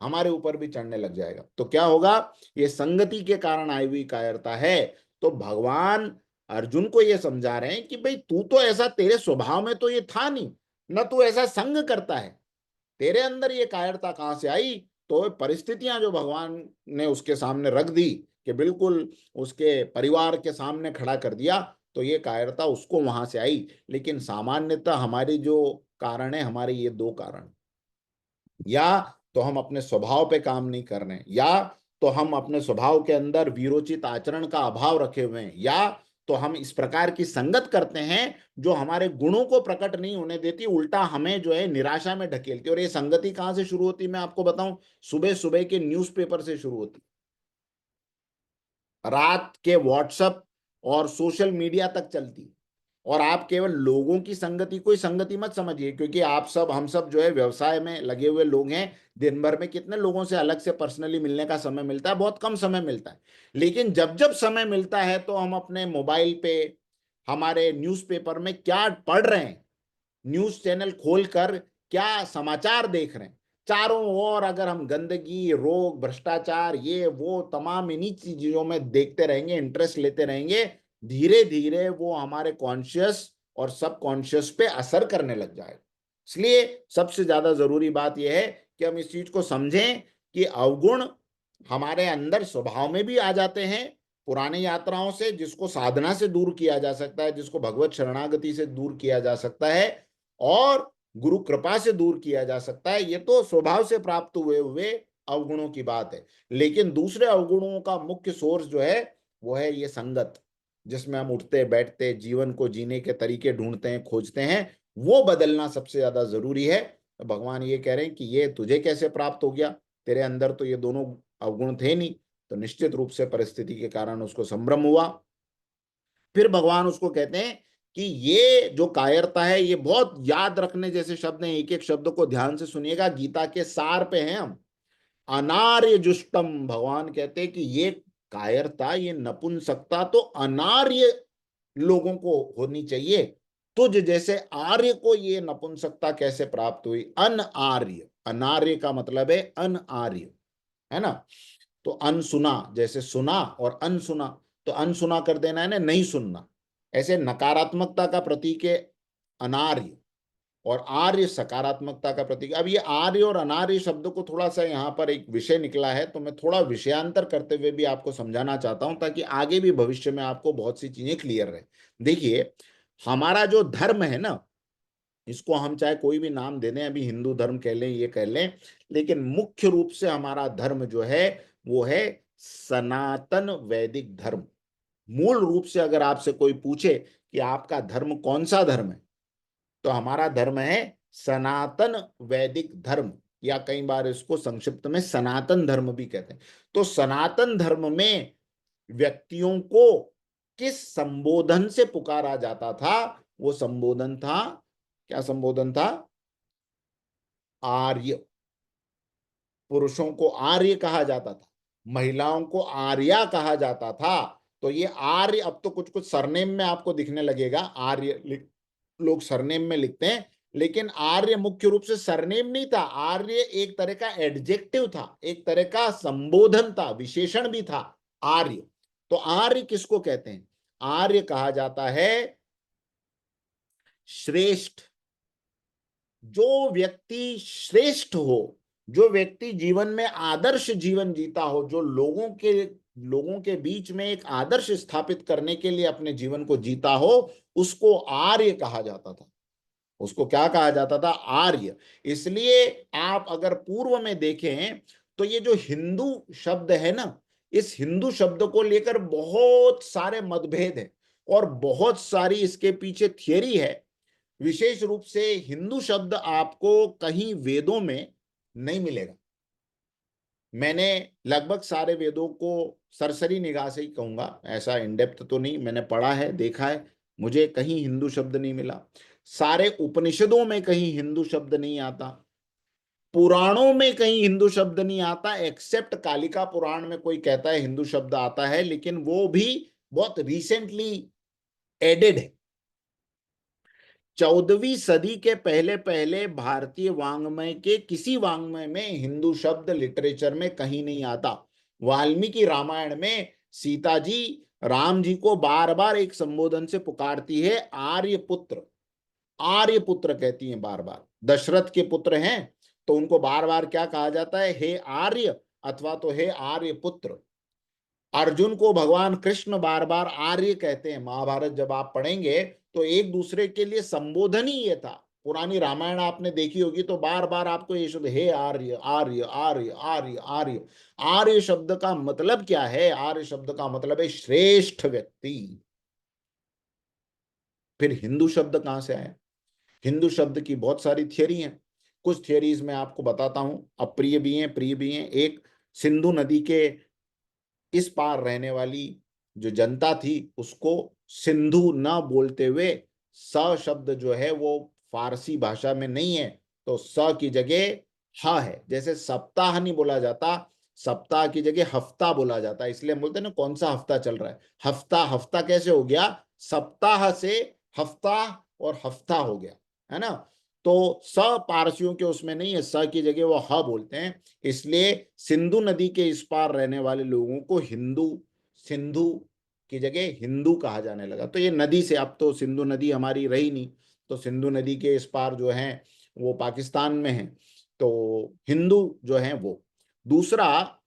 हमारे ऊपर भी चढ़ने लग जाएगा। तो क्या होगा, ये संगति के कारण आई हुई कायरता है। तो भगवान अर्जुन को ये समझा रहे हैं कि भाई तू तो ऐसा, तेरे स्वभाव में तो ये था नहीं, न तू ऐसा संग करता है, तेरे अंदर ये कायरता कहां से आई। तो परिस्थितियां जो भगवान ने उसके सामने रख दी, कि बिल्कुल उसके परिवार के सामने खड़ा कर दिया, तो ये कायरता उसको वहां से आई। लेकिन सामान्यतः हमारी जो कारण है, हमारे ये दो कारण, या तो हम अपने स्वभाव पे काम नहीं कर रहे हैं, या तो हम अपने स्वभाव के अंदर वीरोचित आचरण का अभाव रखे हुए हैं, या तो हम इस प्रकार की संगत करते हैं जो हमारे गुणों को प्रकट नहीं होने देती, उल्टा हमें जो है निराशा में ढकेलती। और ये संगति कहां से शुरू होती, मैं आपको बताऊं, सुबह सुबह के न्यूज़पेपर से शुरू होती, रात के व्हाट्सएप और सोशल मीडिया तक चलती। और आप केवल लोगों की संगति को ही संगति मत समझिए, क्योंकि आप सब, हम सब जो है व्यवसाय में लगे हुए लोग हैं। दिन भर में कितने लोगों से अलग से पर्सनली मिलने का समय मिलता है, बहुत कम समय मिलता है। लेकिन जब जब समय मिलता है तो हम अपने मोबाइल पे, हमारे न्यूज़पेपर में क्या पढ़ रहे हैं, न्यूज चैनल खोलकर क्या समाचार देख रहे हैं। चारों ओर अगर हम गंदगी, रोग, भ्रष्टाचार, ये वो तमाम इन्हीं चीजों में देखते रहेंगे, इंटरेस्ट लेते रहेंगे, धीरे धीरे वो हमारे कॉन्शियस और सब कॉन्शियस पे असर करने लग जाएगा। इसलिए सबसे ज्यादा जरूरी बात यह है कि हम इस चीज को समझें कि अवगुण हमारे अंदर स्वभाव में भी आ जाते हैं, पुरानी यात्राओं से, जिसको साधना से दूर किया जा सकता है, जिसको भगवत शरणागति से दूर किया जा सकता है, और गुरु कृपा से दूर किया जा सकता है। ये तो स्वभाव से प्राप्त हुए हुए अवगुणों की बात है। लेकिन दूसरे अवगुणों का मुख्य सोर्स जो है वो है ये संगत, जिसमें हम उठते बैठते जीवन को जीने के तरीके ढूंढते हैं, खोजते हैं, वो बदलना सबसे ज्यादा जरूरी है। तो भगवान ये कह रहे हैं कि ये तुझे कैसे प्राप्त हो गया, तेरे अंदर तो ये दोनों अवगुण थे नहीं। तो निश्चित रूप से परिस्थिति के कारण उसको संभ्रम हुआ। फिर भगवान उसको कहते हैं कि ये जो कायरता है, ये बहुत याद रखने जैसे शब्द हैं, एक एक शब्द को ध्यान से सुनिएगा, गीता के सार पे हैं हम। अनार्य जुष्टम, भगवान कहते हैं कि ये कायरता, ये नपुंसकता तो अनार्य लोगों को होनी चाहिए। तुझ जैसे आर्य को ये नपुंसकता कैसे प्राप्त हुई, अनआर्य, अनार्य का मतलब है अनआर्य, है ना। तो अनसुना, जैसे सुना और अनसुना, तो अनसुना कर देना है ना, नहीं सुनना। ऐसे नकारात्मकता का प्रतीक है अनार्य, और आर्य सकारात्मकता का प्रतीक। अब ये आर्य और अनार्य शब्द को थोड़ा सा यहाँ पर एक विषय निकला है, तो मैं थोड़ा विषयांतर करते हुए भी आपको समझाना चाहता हूं, ताकि आगे भी भविष्य में आपको बहुत सी चीजें क्लियर रहे। देखिए, हमारा जो धर्म है ना, इसको हम चाहे कोई भी नाम दे दें, अभी हिंदू धर्म कह लें, ये कह लें, लेकिन मुख्य रूप से हमारा धर्म जो है वो है सनातन वैदिक धर्म। मूल रूप से अगर आपसे कोई पूछे कि आपका धर्म कौन सा धर्म है, तो हमारा धर्म है सनातन वैदिक धर्म, या कई बार इसको संक्षिप्त में सनातन धर्म भी कहते हैं। तो सनातन धर्म में व्यक्तियों को किस संबोधन से पुकारा जाता था? वो संबोधन था, क्या संबोधन था? आर्य। पुरुषों को आर्य कहा जाता था, महिलाओं को आर्या कहा जाता था। तो ये आर्य अब तो कुछ कुछ सरनेम में आपको दिखने लगेगा, आर्य लोग सरनेम में लिखते हैं, लेकिन आर्य मुख्य रूप से सरनेम नहीं था। आर्य एक तरह का एडजेक्टिव था, एक तरह का संबोधन था, विशेषण भी था आर्य। तो आर्य किसको कहते हैं? आर्य कहा जाता है श्रेष्ठ। जो व्यक्ति श्रेष्ठ हो, जो व्यक्ति जीवन में आदर्श जीवन जीता हो, जो लोगों के बीच में एक आदर्श स्थापित करने के लिए अपने जीवन को जीता हो, उसको आर्य कहा जाता था। उसको क्या कहा जाता था? आर्य। इसलिए आप अगर पूर्व में देखें तो ये जो हिंदू शब्द है ना, इस हिंदू शब्द को लेकर बहुत सारे मतभेद हैं और बहुत सारी इसके पीछे थियरी है। विशेष रूप से हिंदू शब्द आपको कहीं वेदों में नहीं मिलेगा। मैंने लगभग सारे वेदों को सरसरी निगाह से ही कहूंगा, ऐसा इन डेप्थ तो नहीं, मैंने पढ़ा है, देखा है, मुझे कहीं हिंदू शब्द नहीं मिला। सारे उपनिषदों में कहीं हिंदू शब्द नहीं आता, पुराणों में कहीं हिंदू शब्द नहीं आता, एक्सेप्ट कालिका पुराण में कोई कहता है हिंदू शब्द आता है, लेकिन वो भी बहुत रिसेंटली एडेड है। 14वीं सदी के पहले पहले भारतीय वाङ्मय के किसी वाङ्मय में हिंदू शब्द लिटरेचर में कहीं नहीं आता। वाल्मीकि रामायण में सीता जी राम जी को बार बार एक संबोधन से पुकारती है, आर्य पुत्र। आर्य पुत्र कहती हैं बार बार। दशरथ के पुत्र हैं तो उनको बार बार क्या कहा जाता है? हे आर्य, अथवा तो हे आर्य पुत्र। अर्जुन को भगवान कृष्ण बार बार आर्य कहते हैं। महाभारत जब आप पढ़ेंगे तो एक दूसरे के लिए संबोधन ही ये था। पुरानी रामायण आपने देखी होगी तो बार बार आपको ये शब्द हे आर्य आर्य आर्य आर्य आर्य। आर्य शब्द का मतलब क्या है? आर्य शब्द का मतलब है श्रेष्ठ व्यक्ति। फिर हिंदू शब्द कहां से आया? हिंदू शब्द की बहुत सारी थियरी हैं। कुछ थियरीज मैं आपको बताता हूं, अप्रिय भी हैं, प्रिय भी हैं। एक, सिंधु नदी के इस पार रहने वाली जो जनता थी उसको सिंधु न बोलते हुए स शब्द जो है वो फारसी भाषा में नहीं है, तो स की जगह ह है। जैसे सप्ताह नहीं बोला जाता, सप्ताह की जगह हफ्ता बोला जाता है। इसलिए हम बोलते हैं ना, कौन सा हफ्ता चल रहा है? हफ्ता। हफ्ता कैसे हो गया? सप्ताह से हफ्ता और हफ्ता हो गया, है ना। तो स पारसियों के उसमें नहीं है, स की जगह वो ह बोलते हैं। इसलिए सिंधु नदी के इस पार रहने वाले लोगों को हिंदू, सिंधु की जगह हिंदू कहा जाने लगा। तो ये नदी से, अब तो सिंधु नदी हमारी रही नहीं, तो सिंधु नदी के इस पार जो है वो पाकिस्तान में है, तो हिंदू जो है वो। दूसरा,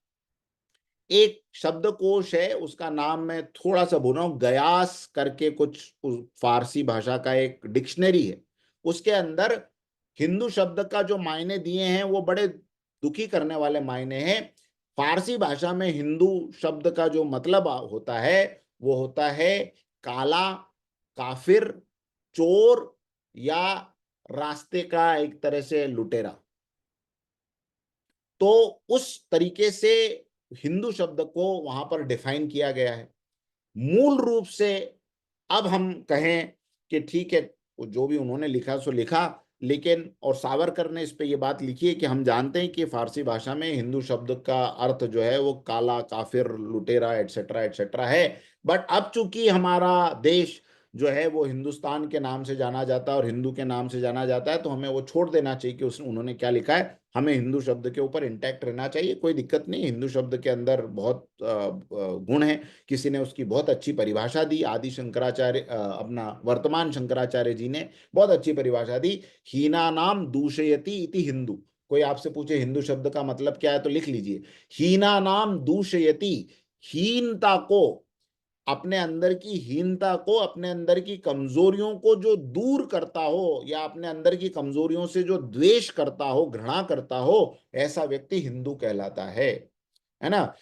एक शब्दकोश है, उसका नाम मैं थोड़ा सा भूल रहा हूं, गयास करके कुछ फारसी भाषा का एक डिक्शनरी है। उसके अंदर हिंदू शब्द का जो मायने दिए हैं वो बड़े दुखी करने वाले मायने हैं। फारसी भाषा में हिंदू शब्द का जो मतलब होता है वो होता है काला, काफिर, चोर, या रास्ते का एक तरह से लुटेरा। तो उस तरीके से हिंदू शब्द को वहां पर डिफाइन किया गया है। मूल रूप से अब हम कहें कि ठीक है, जो भी उन्होंने लिखा सो लिखा, लेकिन और सावरकर ने इस पे ये बात लिखी है कि हम जानते हैं कि फारसी भाषा में हिंदू शब्द का अर्थ जो है वो काला, काफिर, लुटेरा, एटसेट्रा एटसेट्रा है। बट अब चूंकि हमारा देश जो है वो हिंदुस्तान के नाम से जाना जाता है और हिंदू के नाम से जाना जाता है, तो हमें वो छोड़ देना चाहिए कि उसने उन्होंने क्या लिखा है। हमें हिंदू शब्द के ऊपर इंटैक्ट रहना चाहिए, कोई दिक्कत नहीं। हिंदू शब्द के अंदर बहुत गुण है। किसी ने उसकी बहुत अच्छी परिभाषा दी, आदि शंकराचार्य अपना वर्तमान शंकराचार्य जी ने बहुत अच्छी परिभाषा दी, हीना नाम दूषयति इति हिंदू। कोई आपसे पूछे हिंदू शब्द का मतलब क्या है तो लिख लीजिए, हीना नाम दूषयति, हीनता को, अपने अंदर की हीनता को, अपने अंदर की कमजोरियों को जो दूर करता हो, या अपने अंदर की कमजोरियों से जो द्वेष करता हो, घृणा करता हो, ऐसा व्यक्ति हिंदू कहलाता है ना।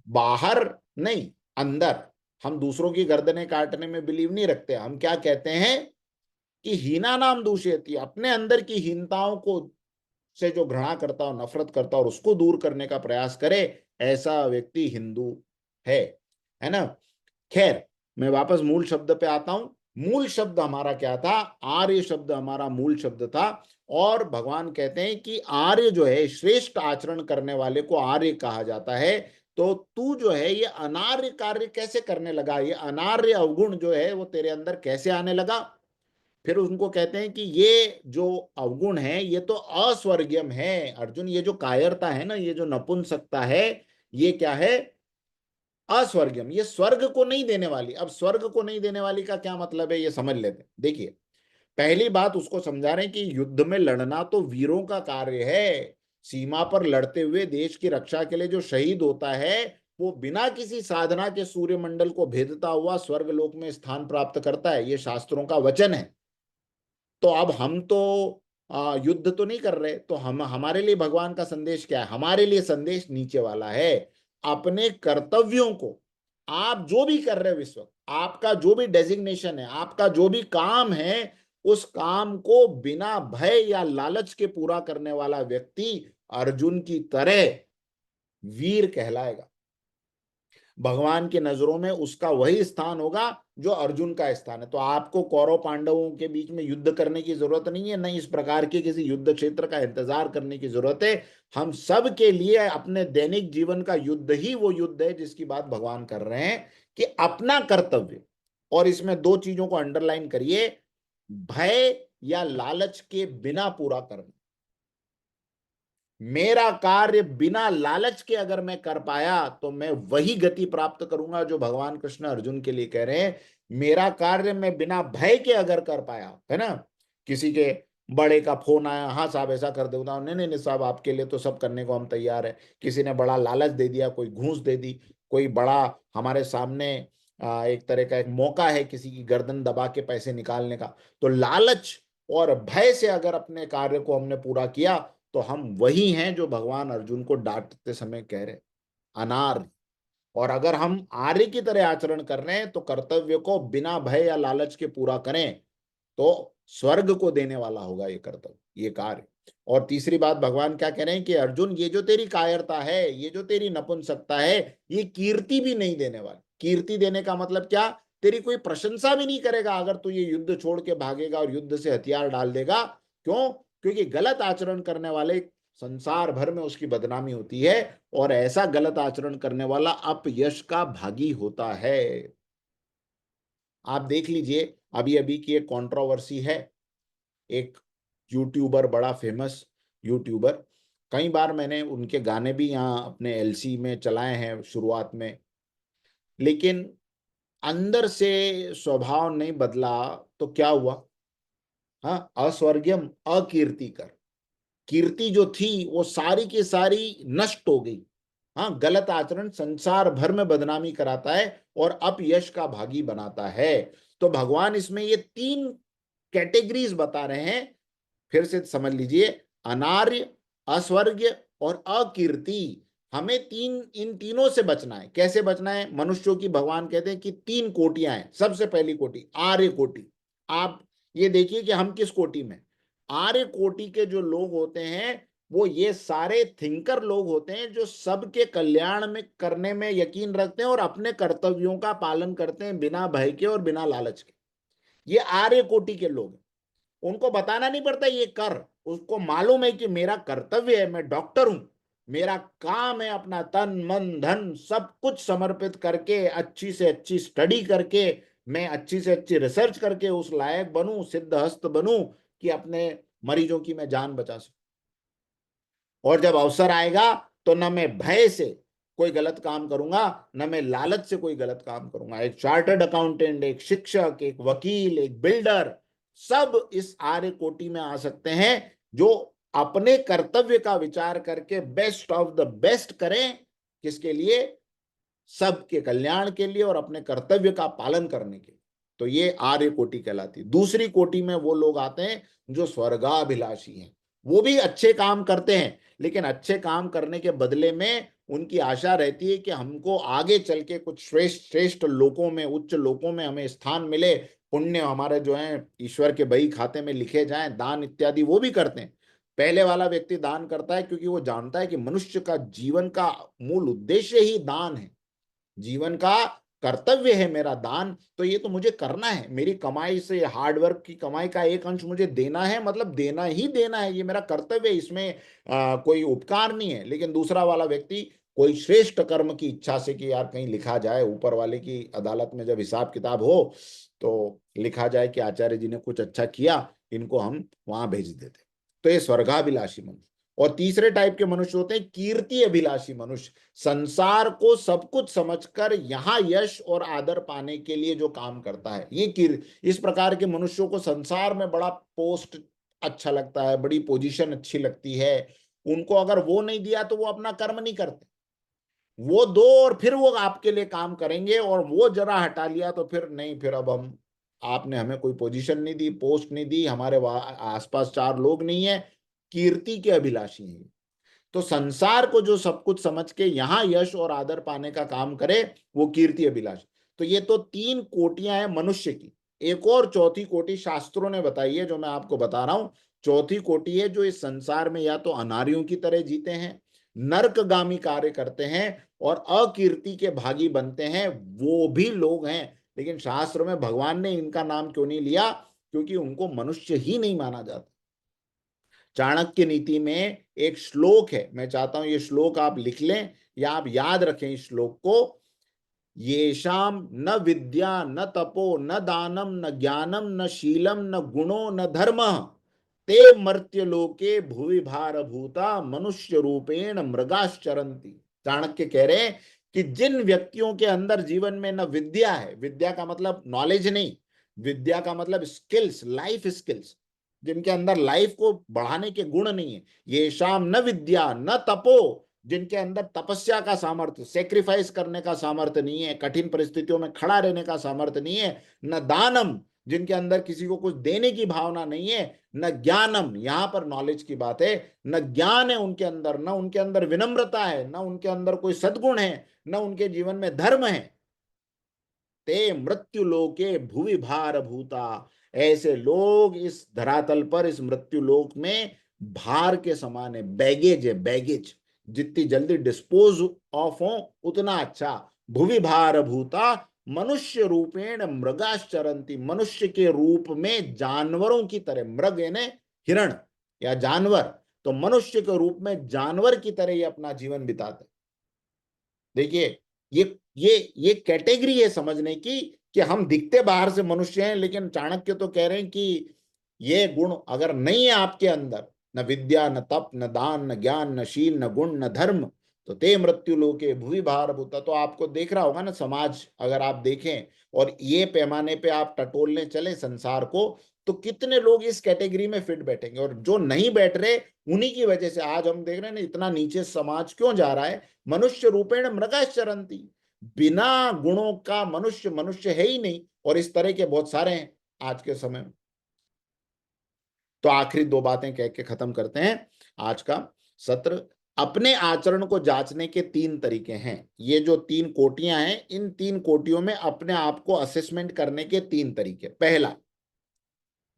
बाहर नहीं, अंदर। हम दूसरों की गर्दनें काटने में बिलीव नहीं रखते। हम क्या कहते हैं कि हीना नाम दूषयति, अपने अंदर की हीनताओं को से जो घृणा करता हो, नफरत करता हो और उसको दूर करने का प्रयास करे, ऐसा व्यक्ति हिंदू है है ना। खैर, मैं वापस मूल शब्द पे आता हूं। मूल शब्द हमारा क्या था? आर्य शब्द हमारा मूल शब्द था। और भगवान कहते हैं कि आर्य जो है, श्रेष्ठ आचरण करने वाले को आर्य कहा जाता है। तो तू जो है ये अनार्य कार्य कैसे करने लगा? ये अनार्य अवगुण जो है वो तेरे अंदर कैसे आने लगा? फिर उनको कहते हैं कि ये जो अवगुण है ये तो अस्वर्गीयम है अर्जुन। ये जो कायरता है ना, ये जो नपुंसकता है, ये क्या है? अस्वर्गम, ये स्वर्ग को नहीं देने वाली। अब स्वर्ग को नहीं देने वाली का क्या मतलब है, ये समझ लेते हैं। देखिए, पहली बात उसको समझा रहे हैं कि युद्ध में लड़ना तो वीरों का कार्य है। सीमा पर लड़ते हुए देश की रक्षा के लिए जो शहीद होता है, वो बिना किसी साधना के सूर्यमंडल को भेदता हुआ स्वर्ग लोक में स्थान प्राप्त करता है। ये शास्त्रों का वचन है। तो अब हम तो युद्ध तो नहीं कर रहे, तो हम, हमारे लिए भगवान का संदेश क्या है? हमारे लिए संदेश नीचे वाला है। अपने कर्तव्यों को, आप जो भी कर रहे हो इस वक्त, आपका जो भी डेजिग्नेशन है, आपका जो भी काम है, उस काम को बिना भय या लालच के पूरा करने वाला व्यक्ति अर्जुन की तरह वीर कहलाएगा। भगवान की नजरों में उसका वही स्थान होगा जो अर्जुन का स्थान है। तो आपको कौरव पांडवों के बीच में युद्ध करने की जरूरत नहीं है, नहीं इस प्रकार के किसी युद्ध क्षेत्र का इंतजार करने की जरूरत है। हम सब के लिए अपने दैनिक जीवन का युद्ध ही वो युद्ध है जिसकी बात भगवान कर रहे हैं, कि अपना कर्तव्य, और इसमें दो चीजों को अंडरलाइन करिए, भय या लालच के बिना पूरा करना। मेरा कार्य बिना लालच के अगर मैं कर पाया तो मैं वही गति प्राप्त करूंगा जो भगवान कृष्ण अर्जुन के लिए कह रहे हैं। मेरा कार्य मैं बिना भय के अगर कर पाया, है ना, किसी के बड़े का फोन आया, हाँ साहब ऐसा कर दो, नहीं नहीं नहीं साहब, आपके लिए तो सब करने को हम तैयार है। किसी ने बड़ा लालच दे दिया, कोई घूस दे दी, कोई बड़ा हमारे सामने एक तरह का एक मौका है किसी की गर्दन दबा के पैसे निकालने का, तो लालच और भय से अगर अपने कार्य को हमने पूरा किया, तो हम वही हैं जो भगवान अर्जुन को डांटते समय कह रहे, अनार्य। और अगर हम आर्य की तरह आचरण कर रहे हैं तो कर्तव्य को बिना भय या लालच के पूरा करें, तो स्वर्ग को देने वाला होगा ये कर्तव्य, ये कार्य। और तीसरी बात भगवान क्या कह रहे हैं कि अर्जुन, ये जो तेरी कायरता है, ये जो तेरी नपुंसकता है, ये कीर्ति भी नहीं देने वाली। कीर्ति देने का मतलब क्या? तेरी कोई प्रशंसा भी नहीं करेगा अगर तू ये युद्ध छोड़ के भागेगा और युद्ध से हथियार डाल देगा। क्यों? क्योंकि गलत आचरण करने वाले संसार भर में उसकी बदनामी होती है, और ऐसा गलत आचरण करने वाला अपयश का भागी होता है। आप देख लीजिए, अभी अभी की एक कंट्रोवर्सी है। एक यूट्यूबर, बड़ा फेमस यूट्यूबर, कई बार मैंने उनके गाने भी यहाँ अपने एलसी में चलाए हैं शुरुआत में, लेकिन अंदर से स्वभाव नहीं बदला। तो क्या हुआ? हाँ, अस्वर्गीयम अकीर्ति कर, कीर्ति जो थी वो सारी की सारी नष्ट हो गई। हाँ, गलत आचरण संसार भर में बदनामी कराता है और अपयश का भागी बनाता है। तो भगवान इसमें ये तीन कैटेगरीज बता रहे हैं। फिर से समझ लीजिए, अनार्य, अस्वर्ग्य और अकीर्ति। हमें इन तीनों से बचना है। कैसे बचना है? मनुष्यों की भगवान कहते हैं कि तीन कोटियां हैं। सबसे पहली कोटि आर्य कोटि। आप ये देखिए कि हम किस कोटि में। आर्य कोटि के जो लोग होते हैं, वो ये सारे थिंकर लोग होते हैं जो सबके कल्याण में करने में यकीन रखते हैं और अपने कर्तव्यों का पालन करते हैं बिना भय के और बिना लालच के। ये आर्य कोटि के लोग हैं। उनको बताना नहीं पड़ता ये कर, उसको मालूम है कि मेरा कर्तव्य है, मैं डॉक्टर हूं, मेरा काम है अपना तन मन धन सब कुछ समर्पित करके, अच्छी से अच्छी स्टडी करके, मैं अच्छी से अच्छी रिसर्च करके उस लायक बनूं, सिद्ध हस्त बनूं कि अपने मरीजों की मैं जान बचा सकूं। और जब अवसर आएगा तो न मैं भय से कोई गलत काम करूंगा, न मैं लालच से कोई गलत काम करूंगा। एक चार्टर्ड अकाउंटेंट, एक शिक्षक, एक वकील, एक बिल्डर, सब इस आर्य कोटि में आ सकते हैं, जो अपने कर्तव्य का विचार करके बेस्ट ऑफ द बेस्ट करें। किसके लिए? सबके कल्याण के लिए और अपने कर्तव्य का पालन करने के लिए। तो ये आर्य कोटि कहलाती है। दूसरी कोटि में वो लोग आते हैं जो स्वर्गाभिलाषी हैं। वो भी अच्छे काम करते हैं, लेकिन अच्छे काम करने के बदले में उनकी आशा रहती है कि हमको आगे चल के कुछ श्रेष्ठ श्रेष्ठ लोकों में, उच्च लोकों में हमें स्थान मिले, पुण्य हमारे जो है ईश्वर के बही खाते में लिखे जाएं, दान इत्यादि वो भी करते हैं। पहले वाला व्यक्ति दान करता है क्योंकि वो जानता है कि मनुष्य का जीवन का मूल उद्देश्य ही दान है, जीवन का कर्तव्य है मेरा दान। तो ये तो मुझे करना है, मेरी कमाई से, हार्डवर्क की कमाई का एक अंश मुझे देना है, मतलब देना ही देना है, ये मेरा कर्तव्य है, इसमें कोई उपकार नहीं है। लेकिन दूसरा वाला व्यक्ति कोई श्रेष्ठ कर्म की इच्छा से कि यार कहीं लिखा जाए, ऊपर वाले की अदालत में जब हिसाब किताब हो तो लिखा जाए कि आचार्य जी ने कुछ अच्छा किया, इनको हम वहां भेज देते। तो ये स्वर्गाभिलाषी मनुष्य। और तीसरे टाइप के मनुष्य होते हैं कीर्ति अभिलाषी मनुष्य। संसार को सब कुछ समझकर यहाँ यश और आदर पाने के लिए जो काम करता है, ये इस प्रकार के मनुष्यों को संसार में बड़ा पोस्ट अच्छा लगता है, बड़ी पोजीशन अच्छी लगती है। उनको अगर वो नहीं दिया तो वो अपना कर्म नहीं करते। वो दो और फिर वो आपके लिए काम करेंगे, और वो जरा हटा लिया तो फिर नहीं, फिर अब हम, आपने हमें कोई पोजीशन नहीं दी, पोस्ट नहीं दी, हमारे आसपास चार लोग नहीं है। कीर्ति के अभिलाषी हैं। तो संसार को जो सब कुछ समझ के यहाँ यश और आदर पाने का काम करे, वो कीर्ति अभिलाष। तो ये तो तीन कोटियां हैं मनुष्य की। एक और चौथी कोटि शास्त्रों ने बताई है, जो मैं आपको बता रहा हूं। चौथी कोटि है जो इस संसार में या तो अनार्यों की तरह जीते हैं, नरकगामी कार्य करते हैं और अकीर्ति के भागी बनते हैं, वो भी लोग हैं। लेकिन शास्त्र में भगवान ने इनका नाम क्यों नहीं लिया? क्योंकि उनको मनुष्य ही नहीं माना जाता। चाणक्य नीति में एक श्लोक है, मैं चाहता हूं ये श्लोक आप लिख लें या आप याद रखें इस श्लोक को। येषाम न विद्या न तपो न दानम न ज्ञानम न शीलम न गुणो न धर्म, ते मर्त्यलोके भुवि भार भूता मनुष्य रूपेण मृगाश्चरंती। चाणक्य कह रहे हैं कि जिन व्यक्तियों के अंदर जीवन में न विद्या है, विद्या का मतलब नॉलेज नहीं, विद्या का मतलब स्किल्स, लाइफ स्किल्स, जिनके अंदर लाइफ को बढ़ाने के गुण नहीं है। ये शाम न विद्या न तपो, जिनके अंदर तपस्या का सामर्थ्य, सेक्रीफाइस करने का सामर्थ्य नहीं है, कठिन परिस्थितियों में खड़ा रहने का सामर्थ्य नहीं है, न दानम, जिनके अंदर किसी को कुछ देने की भावना नहीं है, न ज्ञानम, यहां पर नॉलेज की बात है, न ज्ञान है उनके अंदर, न उनके अंदर विनम्रता है, न उनके अंदर कोई सद्गुण है, न उनके जीवन में धर्म है, ते मृत्यु लोके भुवि भार भूता। ऐसे लोग इस धरातल पर, इस मृत्यु लोक में भार के समान है, बैगेज है, बैगेज। जितनी जल्दी डिस्पोज ऑफ हो उतना अच्छा। भुवि भार भूता मनुष्य रूपेण मृगाश्चरंती, मनुष्य के रूप में जानवरों की तरह, मृग यानी हिरण या जानवर, तो मनुष्य के रूप में जानवर की तरह ही अपना जीवन बिताते। देखिए, ये कैटेगरी है समझने की, कि हम दिखते बाहर से मनुष्य हैं, लेकिन चाणक्य तो कह रहे हैं कि ये गुण अगर नहीं है आपके अंदर, न विद्या न तप न दान न ज्ञान न शील न गुण न धर्म, तो ते मृत्यु लोके भुवि भार भूता। तो आपको देख रहा होगा ना समाज, अगर आप देखें और ये पैमाने पे आप टटोलने चले संसार को, तो कितने लोग इस कैटेगरी में फिट बैठेंगे, और जो नहीं बैठ रहे उन्हीं की वजह से आज हम देख रहे हैं ना, इतना नीचे समाज क्यों जा रहा है। मनुष्य रूपेण मृगाश्चरंती, बिना गुणों का मनुष्य मनुष्य है ही नहीं, और इस तरह के बहुत सारे हैं आज के समय में। तो आखिरी दो बातें कह के खत्म करते हैं आज का सत्र। अपने आचरण को जांचने के तीन तरीके हैं। ये जो तीन कोटियां हैं, इन तीन कोटियों में अपने आप को असेसमेंट करने के तीन तरीके। पहला,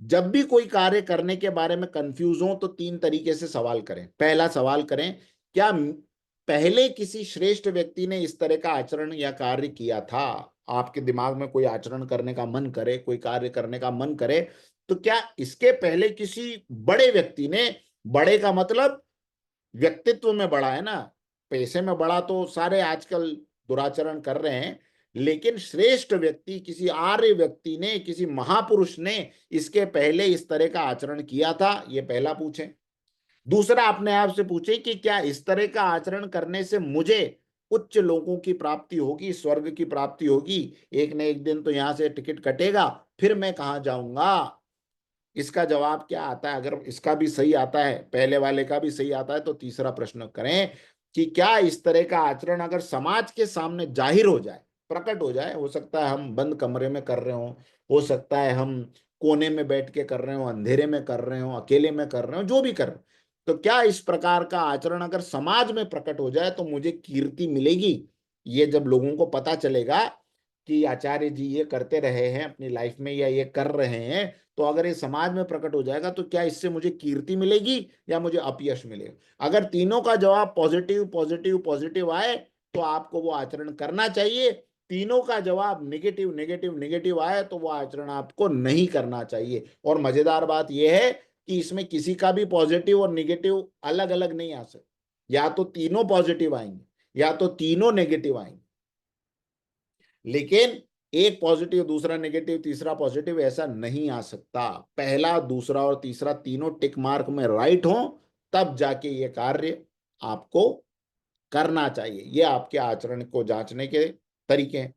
जब भी कोई कार्य करने के बारे में कंफ्यूज हो तो तीन तरीके से सवाल करें। पहला सवाल करें, क्या पहले किसी श्रेष्ठ व्यक्ति ने इस तरह का आचरण या कार्य किया था? आपके दिमाग में कोई आचरण करने का मन करे, कोई कार्य करने का मन करे, तो क्या इसके पहले किसी बड़े व्यक्ति ने, बड़े का मतलब व्यक्तित्व में बड़ा है ना, पैसे में बड़ा तो सारे आजकल दुराचरण कर रहे हैं, लेकिन श्रेष्ठ व्यक्ति, किसी आर्य व्यक्ति ने, किसी महापुरुष ने इसके पहले इस तरह का आचरण किया था? ये पहला पूछें। दूसरा, अपने आप से पूछे कि क्या इस तरह का आचरण करने से मुझे उच्च लोगों की प्राप्ति होगी, स्वर्ग की प्राप्ति होगी? एक न एक दिन तो यहां से टिकट कटेगा, फिर मैं कहां जाऊंगा? इसका जवाब क्या आता है? अगर इसका भी सही आता है, पहले वाले का भी सही आता है, तो तीसरा प्रश्न करें कि क्या इस तरह का आचरण अगर समाज के सामने जाहिर हो जाए, प्रकट हो जाए, हो सकता है हम बंद कमरे में कर रहे हो सकता है हम कोने में बैठ के कर रहे हो, अंधेरे में कर रहे हो, अकेले में कर रहे हो, जो भी कर रहे हो, तो क्या इस प्रकार का आचरण अगर समाज में प्रकट हो जाए तो मुझे कीर्ति मिलेगी? ये जब लोगों को पता चलेगा कि आचार्य जी ये करते रहे हैं अपनी लाइफ में या ये कर रहे हैं, तो अगर ये समाज में प्रकट हो जाएगा तो क्या इससे मुझे कीर्ति मिलेगी या मुझे अपयश मिलेगा? अगर तीनों का जवाब पॉजिटिव पॉजिटिव पॉजिटिव आए तो आपको वो आचरण करना चाहिए। तीनों का जवाब नेगेटिव नेगेटिव नेगेटिव आए तो वो आचरण आपको नहीं करना चाहिए। और मजेदार बात यह है कि इसमें किसी का भी पॉजिटिव और नेगेटिव अलग अलग नहीं आ सकता, या तो तीनों पॉजिटिव आएंगे या तो तीनों नेगेटिव आएंगे, लेकिन एक पॉजिटिव दूसरा नेगेटिव तीसरा पॉजिटिव ऐसा नहीं आ सकता। पहला दूसरा और तीसरा तीनों टिक मार्क में राइट हो, तब जाके ये कार्य आपको करना चाहिए। ये आपके आचरण को जांचने के तरीके हैं।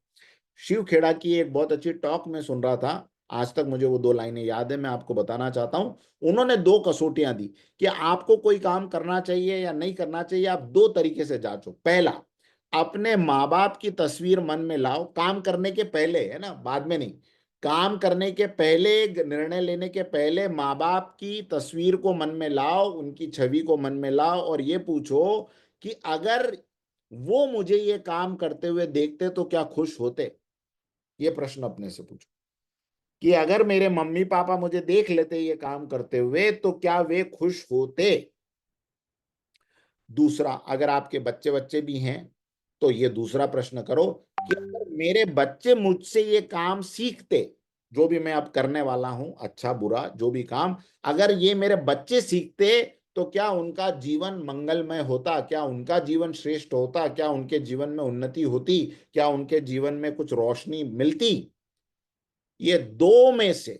शिव खेड़ा की एक बहुत अच्छी टॉक में सुन रहा था, आज तक मुझे वो 2 लाइनें याद है, मैं आपको बताना चाहता हूं। उन्होंने 2 कसौटियां दी कि आपको कोई काम करना चाहिए या नहीं करना चाहिए, आप 2 तरीके से जांचो। पहला, अपने माँ बाप की तस्वीर मन में लाओ, काम करने के पहले, है ना, बाद में नहीं। काम करने के पहले, निर्णय लेने के पहले माँ बाप की तस्वीर को मन में लाओ, उनकी छवि को मन में लाओ और ये पूछो कि अगर वो मुझे ये काम करते हुए देखते तो क्या खुश होते? ये प्रश्न अपने से पूछो कि अगर मेरे मम्मी पापा मुझे देख लेते ये काम करते हुए तो क्या वे खुश होते? दूसरा, अगर आपके बच्चे बच्चे भी हैं तो ये दूसरा प्रश्न करो कि अगर मेरे बच्चे मुझसे ये काम सीखते, जो भी मैं अब करने वाला हूं, अच्छा बुरा जो भी काम, अगर ये मेरे बच्चे सीखते तो क्या उनका जीवन मंगलमय होता? क्या उनका जीवन श्रेष्ठ होता? क्या उनके जीवन में उन्नति होती? क्या उनके जीवन में कुछ रोशनी मिलती? ये दो में से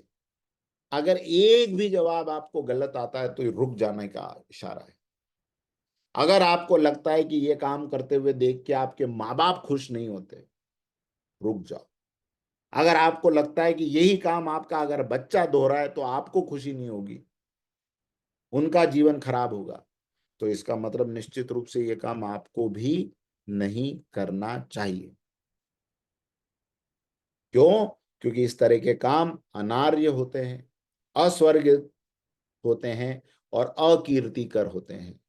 अगर एक भी जवाब आपको गलत आता है तो ये रुक जाने का इशारा है। अगर आपको लगता है कि ये काम करते हुए देख के आपके माँ बाप खुश नहीं होते, रुक जाओ। अगर आपको लगता है कि यही काम आपका अगर बच्चा दोहराए तो आपको खुशी नहीं होगी, उनका जीवन खराब होगा, तो इसका मतलब निश्चित रूप से ये काम आपको भी नहीं करना चाहिए। क्यों? क्योंकि इस तरह के काम अनार्य होते हैं, अस्वर्गित होते हैं और अकीर्तिकर होते हैं।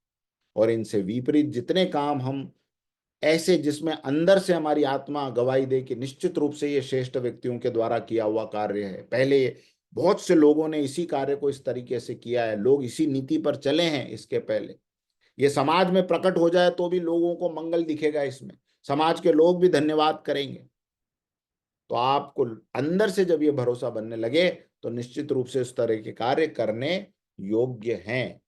और इनसे विपरीत जितने काम हम ऐसे जिसमें अंदर से हमारी आत्मा गवाही दे कि निश्चित रूप से ये श्रेष्ठ व्यक्तियों के द्वारा किया हुआ कार्य है, पहले बहुत से लोगों ने इसी कार्य को इस तरीके से किया है, लोग इसी नीति पर चले हैं, इसके पहले ये समाज में प्रकट हो जाए तो भी लोगों को मंगल दिखेगा, इसमें समाज के लोग भी धन्यवाद करेंगे। तो आपको अंदर से जब ये भरोसा बनने लगे तो निश्चित रूप से उस तरह के कार्य करने योग्य हैं।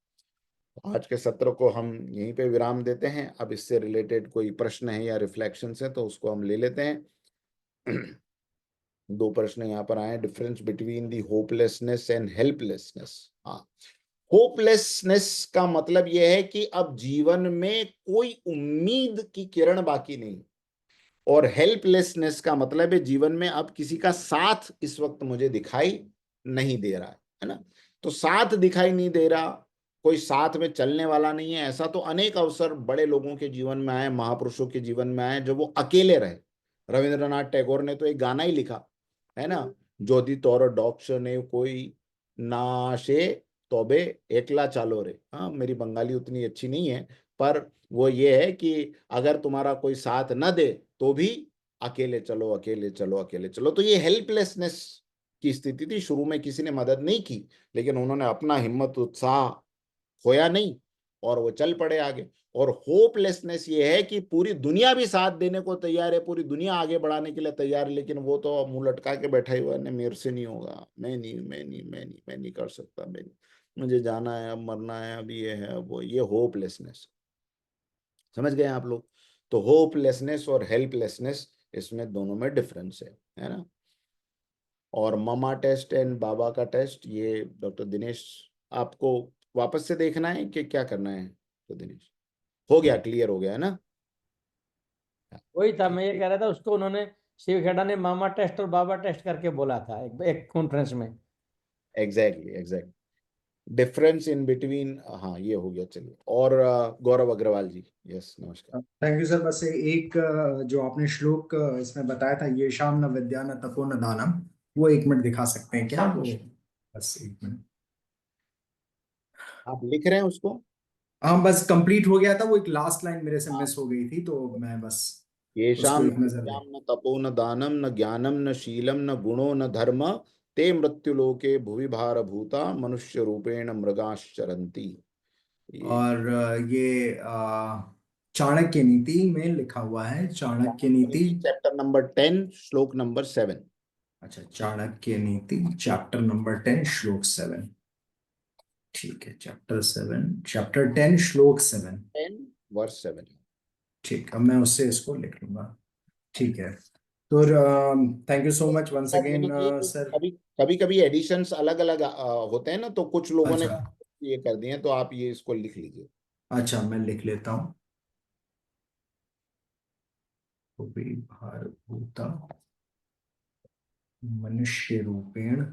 आज के सत्र को हम यहीं पे विराम देते हैं। अब इससे रिलेटेड कोई प्रश्न है या रिफ्लेक्शंस है तो उसको हम ले लेते हैं। 2 प्रश्न यहाँ पर आए, difference between the hopelessness and helplessness. हाँ, होपलेसनेस का मतलब यह है कि अब जीवन में कोई उम्मीद की किरण बाकी नहीं, और हेल्पलेसनेस का मतलब है जीवन में अब किसी का साथ इस वक्त मुझे दिखाई नहीं दे रहा है ना। तो साथ दिखाई नहीं दे रहा, कोई साथ में चलने वाला नहीं है। ऐसा तो अनेक अवसर बड़े लोगों के जीवन में आए, महापुरुषों के जीवन में आए, जब वो अकेले रहे। रविंद्रनाथ टैगोर ने तो एक गाना ही लिखा है ना, जोदी तौर डॉक्ष ने कोई नाशे तोबे एकला चालो रे। हाँ, मेरी बंगाली उतनी अच्छी नहीं है, पर वो ये है कि अगर तुम्हारा कोई साथ न दे तो भी अकेले चलो अकेले चलो अकेले चलो। तो ये हेल्पलेसनेस की स्थिति थी। शुरू में किसी ने मदद नहीं की, लेकिन उन्होंने अपना हिम्मत उत्साह खोया नहीं और वो चल पड़े आगे। और होपलेसनेस ये है कि पूरी दुनिया भी साथ देने को तैयार है, पूरी दुनिया आगे बढ़ाने के लिए तैयार है, लेकिन वो तो मुंह लटका के बैठा ही हुआ है, मेरे से नहीं होगा, मैं नहीं कर सकता, मैं नहीं, मुझे जाना है, अब मरना है, अब ये है, अब वो, ये होपलेसनेस। समझ गए आप लोग? तो होपलेसनेस और हेल्पलेसनेस, इसमें दोनों में डिफरेंस है ना। और ममा टेस्ट एंड बाबा का टेस्ट, ये डॉक्टर दिनेश आपको वापस से देखना है कि क्या करना है? तो दिनेश, हो गया, क्लियर हो गया है ना? वही था, ठीक। मैं ये कह रहा था, उसको उन्होंने, शिव खेड़ा ने मामा टेस्ट और बाबा टेस्ट करके बोला था एक कॉन्फ्रेंस में। Exactly exact, difference in between, हाँ ये हो गया। चलिए, और गौरव अग्रवाल जी, यस नमस्कार। Thank you sir. बस एक जो आपने श्लोक इसमें बताया था, ये शाम न विद्या न तपो न दानम, वो 1 मिनट दिखा सकते हैं क्या वो? बस 1 मिनट। आप लिख रहे हैं उसको? हाँ बस कंप्लीट हो गया था वो, एक लास्ट लाइन मेरे से मिस हो गई थी, तो मैं बस येषां उसको न एक नजर विद्यां दे। न तपो न दानं न ज्ञानं न शीलं न गुणो न धर्म, ते मृत्युलोके भुवि भारभूता मनुष्य रूपेण मृगाश्चरन्ति। ये और ये चाणक्य नीति में लिखा हुआ है, चाणक्य चाणक्य नीति। नीति चैप्टर नंबर 10 श्लोक नंबर 7। अच्छा, चाणक्य नीति चैप्टर नंबर 10 श्लोक 7। ठीक है, चैप्टर 10 श्लोक 7। 10 वर्स 7। ठीक, अब मैं उससे इसको लिख लूंगा। ठीक है। तो thank you so much once यानी अगेन कि सर। कभी कभी कभी एडिशंस अलग अलग होते हैं ना, तो कुछ लोगों ने अच्छा। ये कर दिए हैं, तो आप ये इसको लिख लीजिए। अच्छा, मैं लिख लेता हूँ। भारभूता मनुष्य रूपेण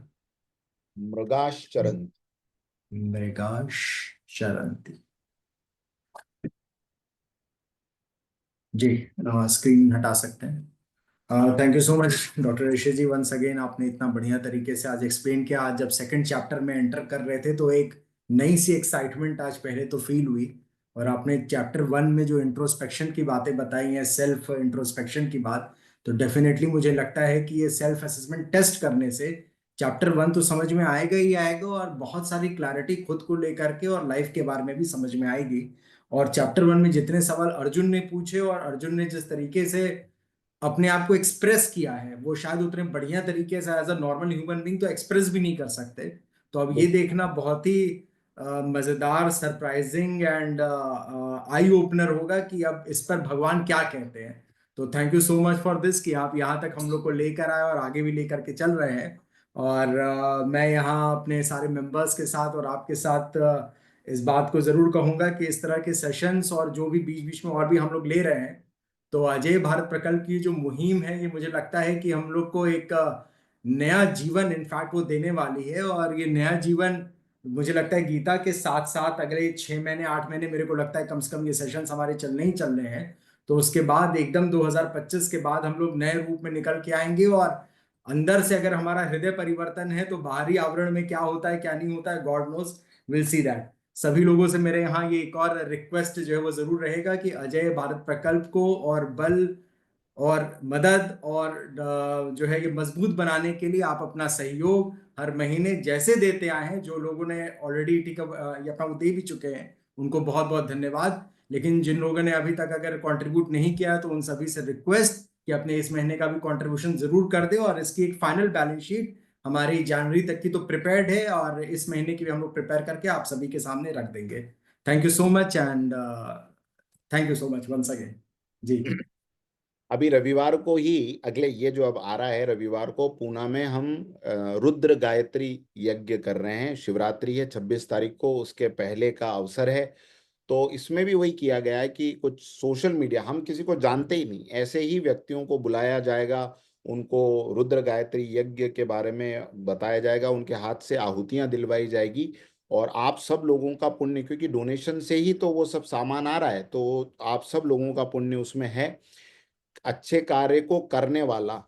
मृगाश्चरन्ति। मृगाश चरंती। जी, स्क्रीन हटा सकते हैं। Thank you so much doctor Rishi ji, once again आपने इतना बढ़िया तरीके से आज एक्सप्लेन किया। आज जब सेकंड चैप्टर में एंटर कर रहे थे तो एक नई सी एक्साइटमेंट आज पहले तो फील हुई। और आपने चैप्टर 1 में जो इंट्रोस्पेक्शन की बातें बताई हैं, सेल्फ इंट्रोस्पेक्शन की बात, तो डेफिनेटली मुझे लगता है कि ये सेल्फ असेसमेंट टेस्ट करने से चैप्टर 1 तो समझ में आएगा ही आएगा, और बहुत सारी क्लैरिटी खुद को लेकर के और लाइफ के बारे में भी समझ में आएगी। और चैप्टर 1 में जितने सवाल अर्जुन ने पूछे और अर्जुन ने जिस तरीके से अपने आप को एक्सप्रेस किया है, वो शायद उतने बढ़िया तरीके से as a normal human being तो एक्सप्रेस भी नहीं कर सकते। तो अब ये देखना बहुत ही मजेदार, सरप्राइजिंग एंड आई ओपनर होगा कि अब इस पर भगवान क्या कहते हैं। तो thank you so much for this कि आप यहाँ तक हम लोग को लेकर आए और आगे भी लेकर के चल रहे हैं। और मैं यहाँ अपने सारे मेंबर्स के साथ और आपके साथ इस बात को जरूर कहूंगा कि इस तरह के सेशंस और जो भी बीच बीच में और भी हम लोग ले रहे हैं, तो अजय भारत प्रकल्प की जो मुहिम है, ये मुझे लगता है कि हम लोग को एक नया जीवन इनफैक्ट वो देने वाली है। और ये नया जीवन मुझे लगता है गीता के साथ साथ अगले 6 महीने 8 महीने मेरे को लगता है कम से कम ये सेशंस हमारे चलने ही चल रहे हैं। तो उसके बाद एकदम 2025 के बाद हम लोग नए रूप में निकल के आएंगे। और अंदर से अगर हमारा हृदय परिवर्तन है तो बाहरी आवरण में क्या होता है क्या नहीं होता है, God knows, will see that. सभी लोगों से मेरे यहाँ ये एक और रिक्वेस्ट जो है वो जरूर रहेगा कि अजय भारत प्रकल्प को और बल और मदद और जो है ये मजबूत बनाने के लिए आप अपना सहयोग हर महीने जैसे देते आए हैं, जो लोगों ने ऑलरेडी टिकट ये अपना वो दे भी चुके हैं, उनको बहुत बहुत धन्यवाद। लेकिन जिन लोगों ने अभी तक अगर कंट्रीब्यूट नहीं किया तो उन सभी से रिक्वेस्ट कि अपने इस महीने का भी कंट्रीब्यूशन जरूर कर दे। और इसकी एक फाइनल बैलेंस शीट हमारी जनवरी तक की तो प्रिपेयर्ड है, और इस महीने की भी हम लोग प्रिपेयर करके आप सभी के सामने रख देंगे। Thank you so much and thank you so much once again. जी। अभी रविवार को ही, अगले ये जो अब आ रहा है रविवार को, पूना में हम रुद्र गायत्री यज्ञ कर रहे हैं। शिवरात्रि है 26 तारीख को, उसके पहले का अवसर है। तो इसमें भी वही किया गया है कि कुछ सोशल मीडिया, हम किसी को जानते ही नहीं, ऐसे ही व्यक्तियों को बुलाया जाएगा, उनको रुद्र गायत्री यज्ञ के बारे में बताया जाएगा, उनके हाथ से आहुतियां दिलवाई जाएगी। और आप सब लोगों का पुण्य, क्योंकि डोनेशन से ही तो वो सब सामान आ रहा है, तो आप सब लोगों का पुण्य उसमें है। अच्छे कार्य को करने वाला,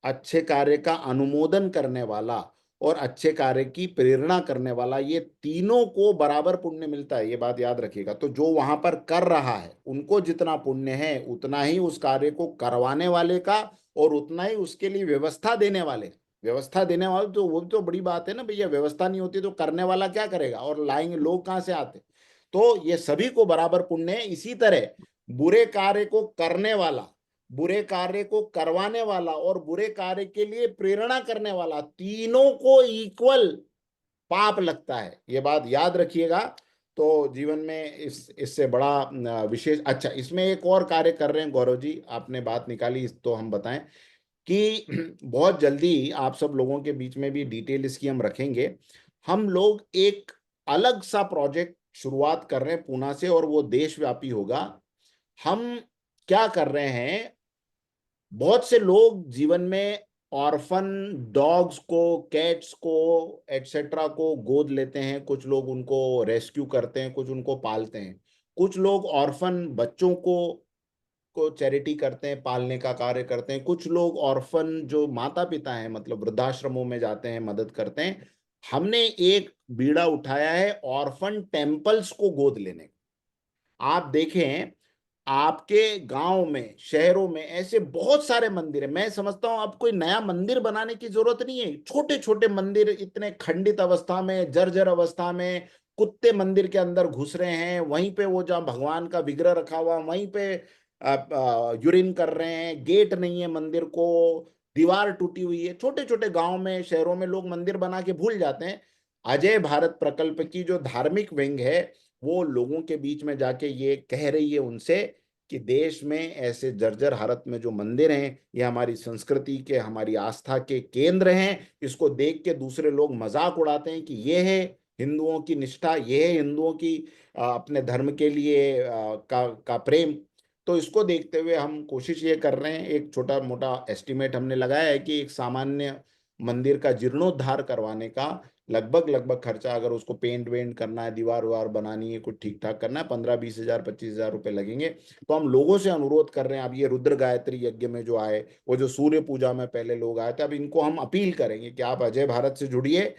अच्छे कार्य का अनुमोदन करने वाला और अच्छे कार्य की प्रेरणा करने वाला, ये तीनों को बराबर पुण्य मिलता है, ये बात याद रखिएगा। तो जो वहां पर कर रहा है उनको जितना पुण्य है, उतना ही उस कार्य को करवाने वाले का, और उतना ही उसके लिए व्यवस्था देने वाले, व्यवस्था देने वाले, तो वो तो बड़ी बात है ना भैया। व्यवस्था नहीं होती तो करने वाला क्या करेगा, और लाएंगे लोग कहाँ से आते? तो ये सभी को बराबर पुण्य है। इसी तरह बुरे कार्य को करने वाला, बुरे कार्य को करवाने वाला और बुरे कार्य के लिए प्रेरणा करने वाला, तीनों को इक्वल पाप लगता है, ये बात याद रखिएगा। तो जीवन में इससे बड़ा विशेष, अच्छा इसमें एक और कार्य कर रहे हैं गौरव जी, आपने बात निकाली तो हम बताएं कि बहुत जल्दी आप सब लोगों के बीच में भी डिटेल इसकी हम रखेंगे। हम लोग एक अलग सा प्रोजेक्ट शुरुआत कर रहे हैं पूना से, और वो देशव्यापी होगा। हम क्या कर रहे हैं, बहुत से लोग जीवन में ऑर्फन डॉग्स को, कैट्स को, एटसेट्रा को गोद लेते हैं, कुछ लोग उनको रेस्क्यू करते हैं, कुछ उनको पालते हैं, कुछ लोग ऑर्फन बच्चों को चैरिटी करते हैं, पालने का कार्य करते हैं, कुछ लोग ऑर्फन जो माता पिता हैं मतलब वृद्धाश्रमों में जाते हैं, मदद करते हैं। हमने एक बीड़ा उठाया है ऑर्फन टेम्पल्स को गोद लेने का। आप देखें, आपके गांव में, शहरों में ऐसे बहुत सारे मंदिर हैं। मैं समझता हूं अब कोई नया मंदिर बनाने की जरूरत नहीं है। छोटे छोटे मंदिर इतने खंडित अवस्था में, जर्जर अवस्था में, कुत्ते मंदिर के अंदर घुस रहे हैं, वहीं पे वो जहाँ भगवान का विग्रह रखा हुआ वहीं पे यूरिन कर रहे हैं, गेट नहीं है मंदिर को, दीवार टूटी हुई है। छोटे छोटे गांव में, शहरों में लोग मंदिर बना के भूल जाते हैं। अजय भारत प्रकल्प की जो धार्मिक विंग है, वो लोगों के बीच में जाके ये कह रही है उनसे कि देश में ऐसे जर्जर हालत में जो मंदिर हैं, ये हमारी संस्कृति के, हमारी आस्था के केंद्र हैं। इसको देख के दूसरे लोग मजाक उड़ाते हैं कि ये है हिंदुओं की निष्ठा, ये है हिंदुओं की अपने धर्म के लिए का प्रेम। तो इसको देखते हुए हम कोशिश ये कर रहे हैं, एक छोटा मोटा एस्टिमेट हमने लगाया है कि एक सामान्य मंदिर का जीर्णोद्धार करवाने का लगभग खर्चा, अगर उसको पेंट वेंट करना है, दीवार वार बनानी है, कुछ ठीक ठाक करना है, 15-20 हजार 25 हजार रुपए लगेंगे। तो हम लोगों से अनुरोध कर रहे हैं, अब ये रुद्र गायत्री यज्ञ में जो आए, वो जो सूर्य पूजा में पहले लोग आए थे, अब इनको हम अपील करेंगे कि आप अजय भारत से जुड़िए,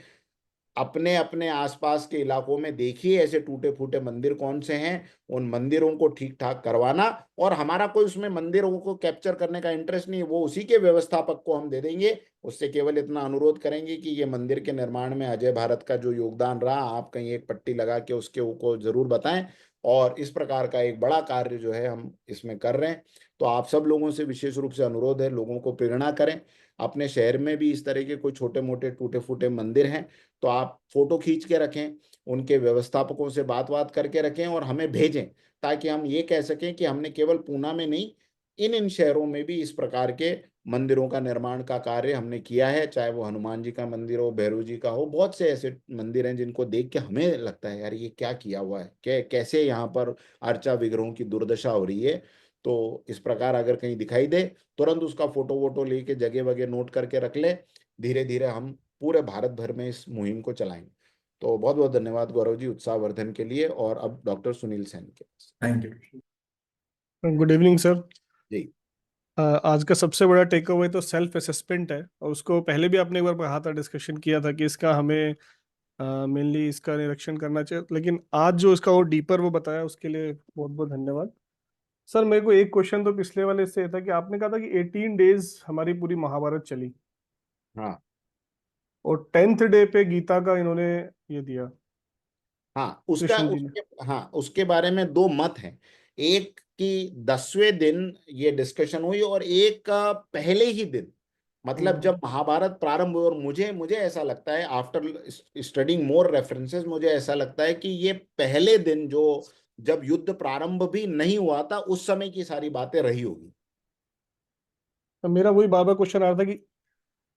अपने अपने आसपास के इलाकों में देखिए ऐसे टूटे फूटे मंदिर कौन से हैं, उन मंदिरों को ठीक ठाक करवाना। और हमारा कोई उसमें मंदिरों को कैप्चर करने का इंटरेस्ट नहीं है, वो उसी के व्यवस्थापक को हम दे देंगे। उससे केवल इतना अनुरोध करेंगे कि ये मंदिर के निर्माण में अजय भारत का जो योगदान रहा, आप कहीं एक पट्टी लगा के उसके को जरूर बताएं। और इस प्रकार का एक बड़ा कार्य जो है हम इसमें कर रहे हैं। तो आप सब लोगों से विशेष रूप से अनुरोध है, लोगों को प्रेरणा करें। अपने शहर में भी इस तरह के कोई छोटे मोटे टूटे फूटे मंदिर हैं तो आप फोटो खींच के रखें, उनके व्यवस्थापकों से बात करके रखें और हमें भेजें, ताकि हम ये कह सकें कि हमने केवल पूना में नहीं, इन शहरों में भी इस प्रकार के मंदिरों का निर्माण का कार्य हमने किया है। चाहे वो हनुमान जी का मंदिर हो, भैरव जी का हो, बहुत से ऐसे मंदिर हैं जिनको देख के हमें लगता है यार ये क्या किया हुआ है, कैसे यहाँ पर अर्चा विग्रहों की दुर्दशा हो रही है। तो इस प्रकार अगर कहीं दिखाई दे, तुरंत उसका फोटो वोटो लेके जगह वगह नोट करके रख ले। धीरे धीरे हम पूरे भारत भर में इस मुहिम को चलाएंगे। तो बहुत बहुत धन्यवाद गौरव जी उत्साहवर्धन के लिए। और अब डॉक्टर सुनील सैन के पास। Thank you. Good evening sir. जी। आज का सबसे बड़ा टेक अवे तो सेल्फ असेसमेंट है, और उसको पहले भी आपने एक बार कहा था, डिस्कशन किया था कि इसका हमें मेनली इसका निरीक्षण करना चाहिए, लेकिन आज जो इसका और डीपर वो बताया उसके लिए बहुत बहुत धन्यवाद सर। मेरे को एक क्वेश्चन तो पिछले वाले से था कि आपने कहा था कि 18 डेज हमारी पूरी महाभारत चली, हाँ और 10th डे पे गीता का इन्होंने ये दिया, हाँ कृष्ण जी ने। हाँ उसके बारे में दो मत हैं। एक कि 10वें दिन ये डिस्कशन हुई, और एक का पहले ही दिन, मतलब जब महाभारत प्रारंभ हुई। और मुझे मुझे ऐसा लगता है, आफ्टर स्टडिंग मोर रेफरेंसेस, मुझे ऐसा लगता है कि ये पहले दिन जो, जब युद्ध प्रारंभ भी नहीं हुआ था, उस समय की सारी बातें रही होगी। तो मेरा वही बार बार क्वेश्चन आ रहा था कि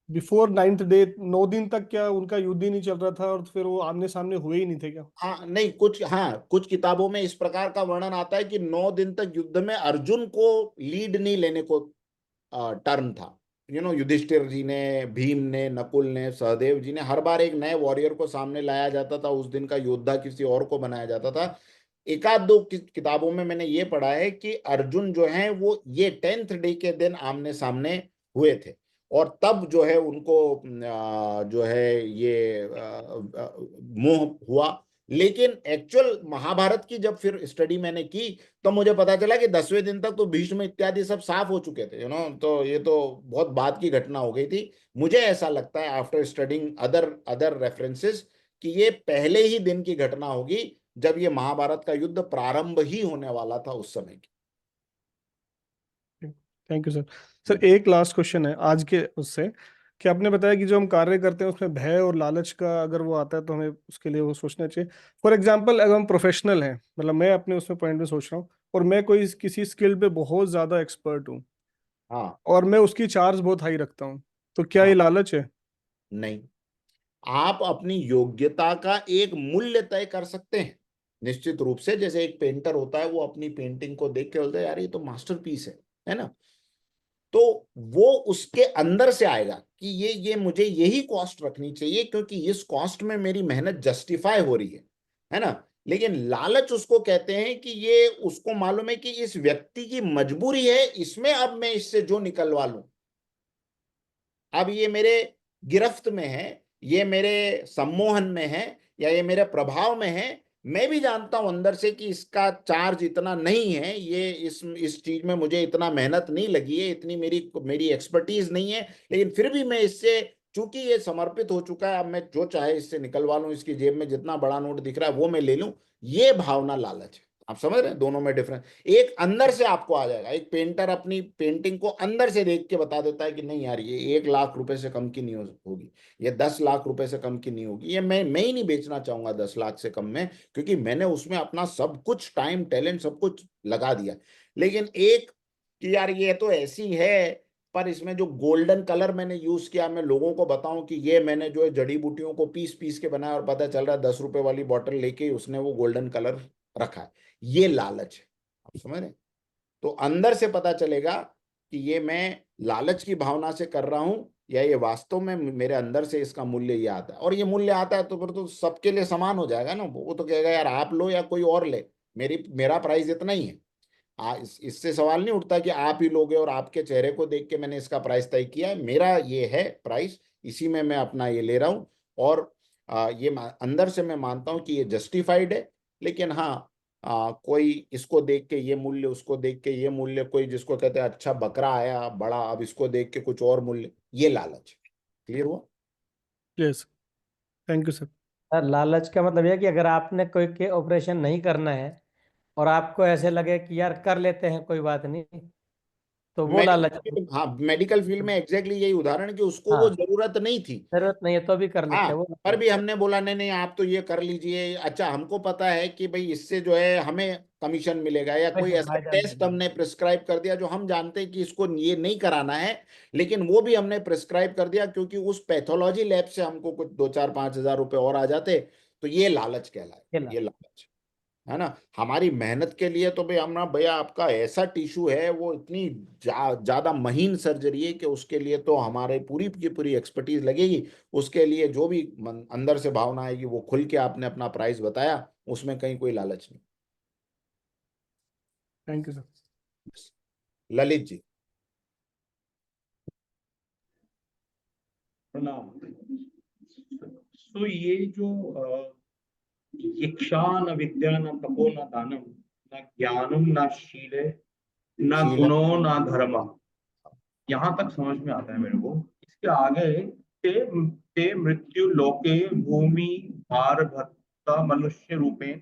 बिफोर 9th डे 9 दिन तक क्या उनका युद्ध ही नहीं चल रहा था, और फिर वो आमने सामने हुए ही नहीं थे क्या? हाँ नहीं, कुछ किताबों में इस प्रकार का वर्णन आता है कि 9 दिन तक युद्ध में अर्जुन को लीड नहीं लेने को टर्न था। युधिष्ठिर जी ने, भीम ने, नकुल ने, सहदेव जी ने, हर बार एक नए वॉरियर को सामने लाया जाता था, उस दिन का योद्धा किसी और को बनाया जाता था। एक आध दो किताबों में मैंने ये पढ़ा है कि अर्जुन जो है वो ये 10th डे के दिन आमने सामने हुए थे, और तब जो है उनको जो है ये मोह हुआ। लेकिन एक्चुअल महाभारत की जब फिर स्टडी मैंने की, तो मुझे पता चला कि 10वें दिन तक तो भीष्म इत्यादि सब साफ हो चुके थे। तो ये तो बहुत बाद की घटना हो गई थी। मुझे ऐसा लगता है after studying other other references कि ये पहले ही दिन की घटना होगी, जब ये महाभारत का युद्ध प्रारंभ ही होने वाला था उस समय की। Thank you sir. सर एक लास्ट क्वेश्चन है आज के उससे, कि आपने बताया कि जो हम कार्य करते हैं उसमें भय और लालच का अगर वो आता है तो हमें उसके लिए वो सोचना चाहिए। फॉर एग्जांपल अगर हम प्रोफेशनल हैं, मतलब मैं अपने उसमें पॉइंट में सोच रहा हूँ, और मैं कोई किसी स्किल पे बहुत ज्यादा एक्सपर्ट हूँ, हाँ और मैं उसकी चार्ज बहुत हाई रखता हूँ, तो क्या ये हाँ। लालच है? नहीं, आप अपनी योग्यता का एक मूल्य तय कर सकते हैं निश्चित रूप से। जैसे एक पेंटर होता है, वो अपनी पेंटिंग को देख के बोलता है यार ये तो मास्टरपीस है ना, तो वो उसके अंदर से आएगा कि ये मुझे यही कॉस्ट रखनी चाहिए क्योंकि इस कॉस्ट में मेरी मेहनत जस्टिफाई हो रही है ना। लेकिन लालच उसको कहते हैं कि ये उसको मालूम है कि इस व्यक्ति की मजबूरी है, इसमें अब मैं इससे जो निकलवा लूं, अब ये मेरे गिरफ्त में है, ये मेरे सम्मोहन में है, या ये मेरे प्रभाव में है। मैं भी जानता हूं अंदर से कि इसका चार्ज इतना नहीं है, ये इस चीज में मुझे इतना मेहनत नहीं लगी है, इतनी मेरी मेरी एक्सपर्टीज नहीं है, लेकिन फिर भी मैं इससे, चूंकि ये समर्पित हो चुका है, अब मैं जो चाहे इससे निकलवा लूं, इसकी जेब में जितना बड़ा नोट दिख रहा है वो मैं ले लूं। ये भावना लालच है। आप समझ रहे हैं दोनों में डिफरेंस? एक अंदर से आपको आ जाएगा, एक पेंटर अपनी पेंटिंग को अंदर से देख के बता देता है कि नहीं यार ये 1 लाख रुपए से कम की नहीं होगी, ये 10 लाख रुपए से कम की नहीं होगी, ये मैं ही नहीं बेचना चाहूंगा 10 लाख से कम में, क्योंकि मैंने उसमें अपना सब कुछ, टाइम टैलेंट सब कुछ लगा दिया। लेकिन एक कि यार ये तो ऐसी है, पर इसमें जो गोल्डन कलर मैंने यूज किया, मैं लोगों को बताऊं कि ये मैंने जो है जड़ी बूटियों को पीस पीस के बनाया, और पता चल रहा है 10 रुपए वाली बॉटल लेके उसने वो गोल्डन कलर रखा है, ये लालच है। आप समझ रहे हैं? तो अंदर से पता चलेगा कि ये मैं लालच की भावना से कर रहा हूं, या ये वास्तव में मेरे अंदर से इसका मूल्य ये आता है। और ये मूल्य आता है तो फिर तो सबके लिए समान हो जाएगा ना, वो तो कहेगा यार आप लो या कोई और ले, मेरा प्राइस इतना ही है। इससे सवाल नहीं उठता कि आप ही लोगे और आपके चेहरे को देख के मैंने इसका प्राइस तय किया है, मेरा ये है प्राइस, इसी में मैं अपना ये ले रहा हूं। और ये अंदर से मैं मानता हूं कि ये जस्टिफाइड है। लेकिन हाँ, कोई इसको देख के ये मूल्य, उसको देख के ये मूल्य, कोई जिसको कहते हैं अच्छा बकरा आया बड़ा, अब इसको देख के कुछ और मूल्य, ये लालच। क्लियर हुआ? Yes, thank you sir. Sir लालच का मतलब यह है कि अगर आपने कोई के ऑपरेशन नहीं करना है और आपको ऐसे लगे कि यार कर लेते हैं कोई बात नहीं, तो वो लालच है। मेडिकल, हाँ मेडिकल फील्ड में एग्जैक्टली यही उदाहरण कि उसको वो हाँ, जरूरत नहीं थी, जरूरत नहीं है तो भी कर लेते हाँ, हैं वो पर लालच भी है। हमने बोला नहीं नहीं आप तो ये कर लीजिए, अच्छा हमको पता है कि भाई इससे जो है हमें कमीशन मिलेगा, या कोई पैसे ऐसा फायदा टेस्ट मिलेगा। हमने प्रिस्क्राइब कर दिया जो हम जानते हैं कि इसको ये नहीं कराना है, लेकिन वो भी हमने प्रिस्क्राइब कर दिया क्योंकि उस पैथोलॉजी लैब से हमको कुछ 2 4 5 हज़ार रुपए और आ जाते। तो ये लालच कहलाए, ये ये लालच। लालच है ना। हमारी मेहनत के लिए तो भाई हम ना, भैया आपका ऐसा टिश्यू है वो इतनी ज्यादा महीन सर्जरी है कि उसके लिए तो हमारे पूरी की पूरी एक्सपर्टीज लगेगी। उसके लिए जो भी अंदर से भावना आएगी वो खुल के आपने अपना प्राइस बताया, उसमें कहीं कोई लालच नहीं। Thank you sir. Lalit ji. प्रणाम। सो ये जो शिक्षा न विद्या न तपो न दानम न ज्ञानम न शीले न शील। गुणो न धर्म, यहाँ तक समझ में आता है मेरे को। इसके आगे ते, ते मृत्यु लोके भूमि भार भत्ता मनुष्य रूपे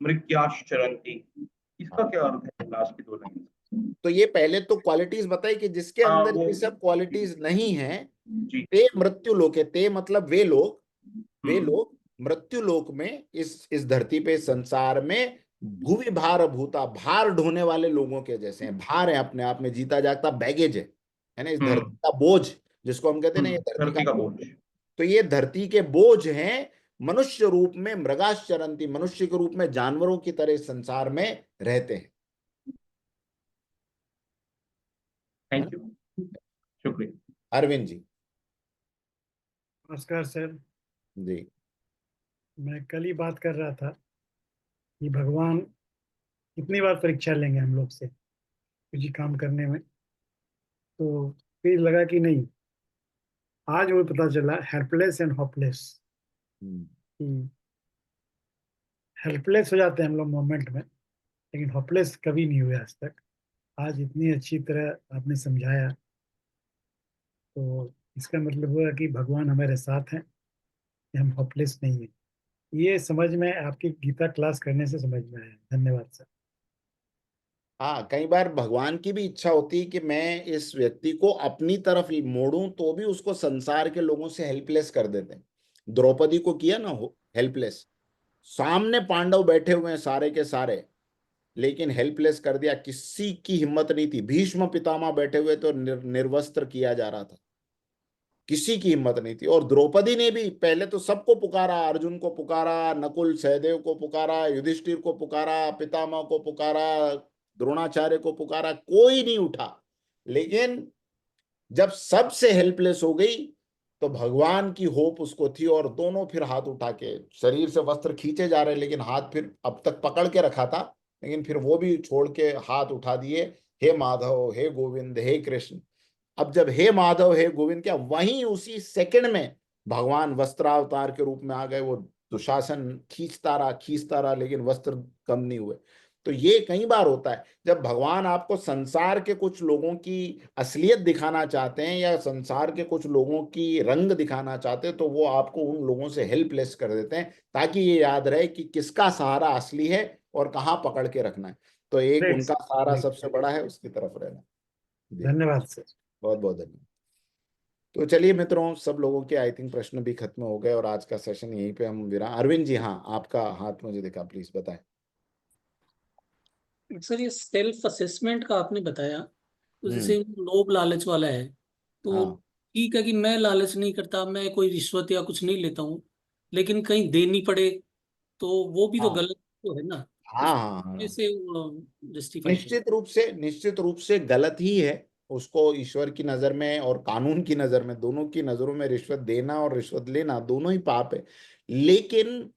मृत्याश्चरंती, इसका क्या अर्थ है लास्ट की 2 लाइन? तो ये पहले तो क्वालिटीज बताई कि जिसके हाँ अंदर वो ये सब क्वालिटीज नहीं है, जी। ते मृत्यु लोक है, ते मतलब वे हम्म लोग मृत्यु लोक में, इस धरती पे संसार में भूवि भार भूता, भार ढोने वाले लोगों के जैसे हैं। भार है अपने आप में, जीता जागता बैगेज है ना, इस धरती का बोझ जिसको हम कहते हैं ना, ये धरती का धरती का बोझ। बोझ। तो ये धरती के बोझ हैं, मनुष्य रूप में मृगाश्चरंती, मनुष्य के रूप में जानवरों की तरह इस संसार में रहते हैं, है थैंक ना। यू, शुक्रिया। अरविंद जी। नमस्कार सर। जी। मैं कल ही बात कर रहा था कि भगवान कितनी बार परीक्षा लेंगे हम लोग से कुछ ही काम करने में, तो फिर लगा कि नहीं, आज वो पता चला helpless and hopeless. Hmm. Helpless हो जाते हैं हम लोग मोमेंट में, लेकिन होपलेस कभी नहीं हुए आज तक। आज इतनी अच्छी तरह आपने समझाया, तो इसका मतलब हुआ कि भगवान हमारे साथ हैं, कि हम होपलेस नहीं है। ये समझ में आपकी गीता क्लास करने से समझ में आया। धन्यवाद सर। हाँ, कई बार भगवान की भी इच्छा होती है कि मैं इस व्यक्ति को अपनी तरफ मोड़ूं, तो भी उसको संसार के लोगों से हेल्पलेस कर देते हैं। द्रौपदी को किया ना हेल्पलेस, सामने पांडव बैठे हुए हैं सारे के सारे, लेकिन हेल्पलेस कर दिया, किसी की हिम्मत नहीं थी। भीष्म पितामह बैठे हुए तो निर्वस्त्र किया जा रहा था, किसी की हिम्मत नहीं थी। और द्रौपदी ने भी पहले तो सबको पुकारा, अर्जुन को पुकारा, नकुल सहदेव को पुकारा, युधिष्ठिर को पुकारा, पितामह को पुकारा, द्रोणाचार्य को पुकारा, कोई नहीं उठा। लेकिन जब सबसे हेल्पलेस हो गई तो भगवान की होप उसको थी, और दोनों फिर हाथ उठा के, शरीर से वस्त्र खींचे जा रहे लेकिन हाथ फिर अब तक पकड़ के रखा था, लेकिन फिर वो भी छोड़ के हाथ उठा दिए, हे माधव, हे गोविंद, हे कृष्ण। अब जब हे माधव हे गोविंद क्या, वहीं उसी सेकंड में भगवान वस्त्रावतार के रूप में आ गए। वो दुशासन खींचता रहा लेकिन वस्त्र कम नहीं हुए। तो ये कई बार होता है जब भगवान आपको संसार के कुछ लोगों की असलियत दिखाना चाहते हैं या संसार के कुछ लोगों की रंग दिखाना चाहते हैं, तो वो आपको उन लोगों से हेल्पलेस कर देते हैं, ताकि ये याद रहे कि किसका सहारा असली है और कहाँ पकड़ के रखना है। तो एक ग्रेट उनका सहारा सबसे बड़ा है, उसकी तरफ रहना। जी, धन्यवाद सर। बहुत बहुत धन्यवाद। तो चलिए मित्रों, सब लोगों के आई थिंक प्रश्न भी खत्म हो गए और आज का सेशन यहीं पे हम विराम। अरविंद जी, हाँ, आपका हाथ मुझे दिखा, प्लीज बताएं। सर ये सेल्फ असेसमेंट का आपने बताया, तो हम्म। जैसे लोभ लालच वाला है, तो हाँ ठीक है कि मैं लालच नहीं करता, मैं कोई रिश्वत या कुछ नहीं लेता हूँ, लेकिन कहीं देनी पड़े तो वो भी तो हाँ गलत तो है ना। हाँ हाँ हाँ। कैसे जस्टिफाई कर। निश्चित रूप से गलत ही है। उसको ईश्वर की नजर में और कानून की नजर में, दोनों की नजरों में रिश्वत देना और रिश्वत लेना दोनों ही पाप है। लेकिन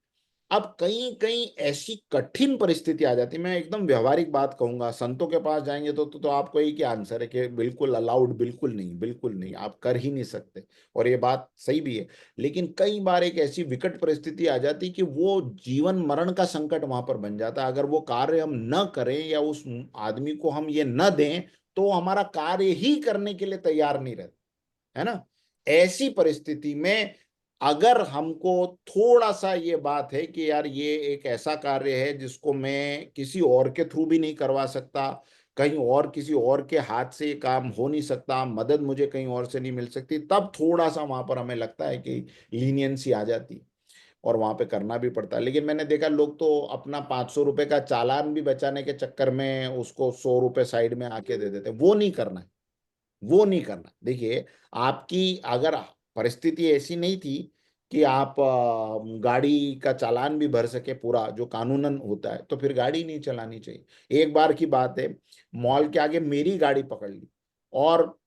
अब कहीं कहीं ऐसी कठिन परिस्थिति आ जाती है, मैं एकदम व्यवहारिक बात कहूंगा, संतों के पास जाएंगे तो आपको एक ही आंसर है कि बिल्कुल अलाउड, बिल्कुल नहीं, बिल्कुल नहीं, आप कर ही नहीं सकते। और ये बात सही भी है। लेकिन कई बार एक ऐसी विकट परिस्थिति आ जाती कि वो जीवन मरण का संकट वहां पर बन जाता है। अगर वो कार्य हम न करें या उस आदमी को हम ये न दें, तो हमारा कार्य ही करने के लिए तैयार नहीं रहता, है ना। ऐसी परिस्थिति में अगर हमको थोड़ा सा ये बात है कि यार ये एक ऐसा कार्य है जिसको मैं किसी और के थ्रू भी नहीं करवा सकता, कहीं और किसी और के हाथ से ये काम हो नहीं सकता, मदद मुझे कहीं और से नहीं मिल सकती, तब थोड़ा सा वहां पर हमें लगता है कि लीनियंसी आ जाती है और वहां पे करना भी पड़ता है। लेकिन मैंने देखा लोग तो अपना 500 रुपए का चालान भी बचाने के चक्कर में उसको 100 रुपए साइड में आके दे देते। वो नहीं करना है, वो नहीं करना। देखिए, आपकी अगर परिस्थिति ऐसी नहीं थी कि आप गाड़ी का चालान भी भर सके पूरा जो कानूनन होता है, तो फिर गाड़ी नहीं चलानी चाहिए। एक बार की बात है, मॉल के आगे मेरी गाड़ी पकड़ ली और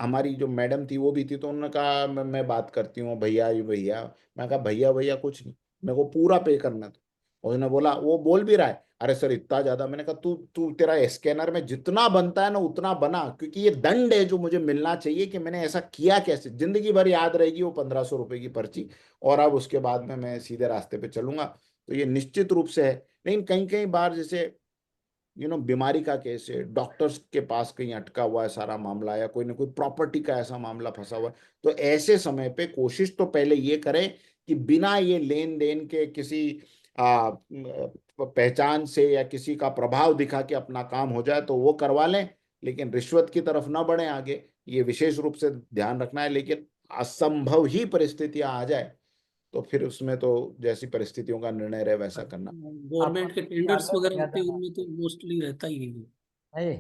हमारी जो मैडम थी वो भी थी, तो उन्होंने कहा मैं बात करती हूँ भैया, ये भैया। मैं कहा भैया भैया कुछ नहीं, मेरे को पूरा पे करना था। और उसने बोला, वो बोल भी रहा है, अरे सर इतना ज्यादा। मैंने कहा तू तू तेरा स्कैनर में जितना बनता है ना उतना बना, क्योंकि ये दंड है जो मुझे मिलना चाहिए कि मैंने ऐसा किया कैसे। जिंदगी भर याद रहेगी वो 1500 रुपए की पर्ची, और अब उसके बाद में मैं सीधे रास्ते पे चलूंगा। तो ये निश्चित रूप से है। लेकिन कई कई बार जैसे बीमारी का केस है, डॉक्टर्स के पास कहीं अटका हुआ है सारा मामला, या कोई ना कोई प्रॉपर्टी का ऐसा मामला फंसा हुआ है, तो ऐसे समय पे कोशिश तो पहले ये करें कि बिना ये लेन देन के, किसी पहचान से या किसी का प्रभाव दिखा के अपना काम हो जाए तो वो करवा लें। लेकिन रिश्वत की तरफ ना बढ़े आगे, ये विशेष रूप से ध्यान रखना है। लेकिन असंभव ही परिस्थितियां आ जाए तो फिर उसमें तो जैसी परिस्थितियों का निर्णय रहे वैसा करना। गवर्नमेंट के आपत्ति टेंडर्स अगर वगैरह होते हैं ज्यादा उनमें तो मोस्टली रहता ही है। है,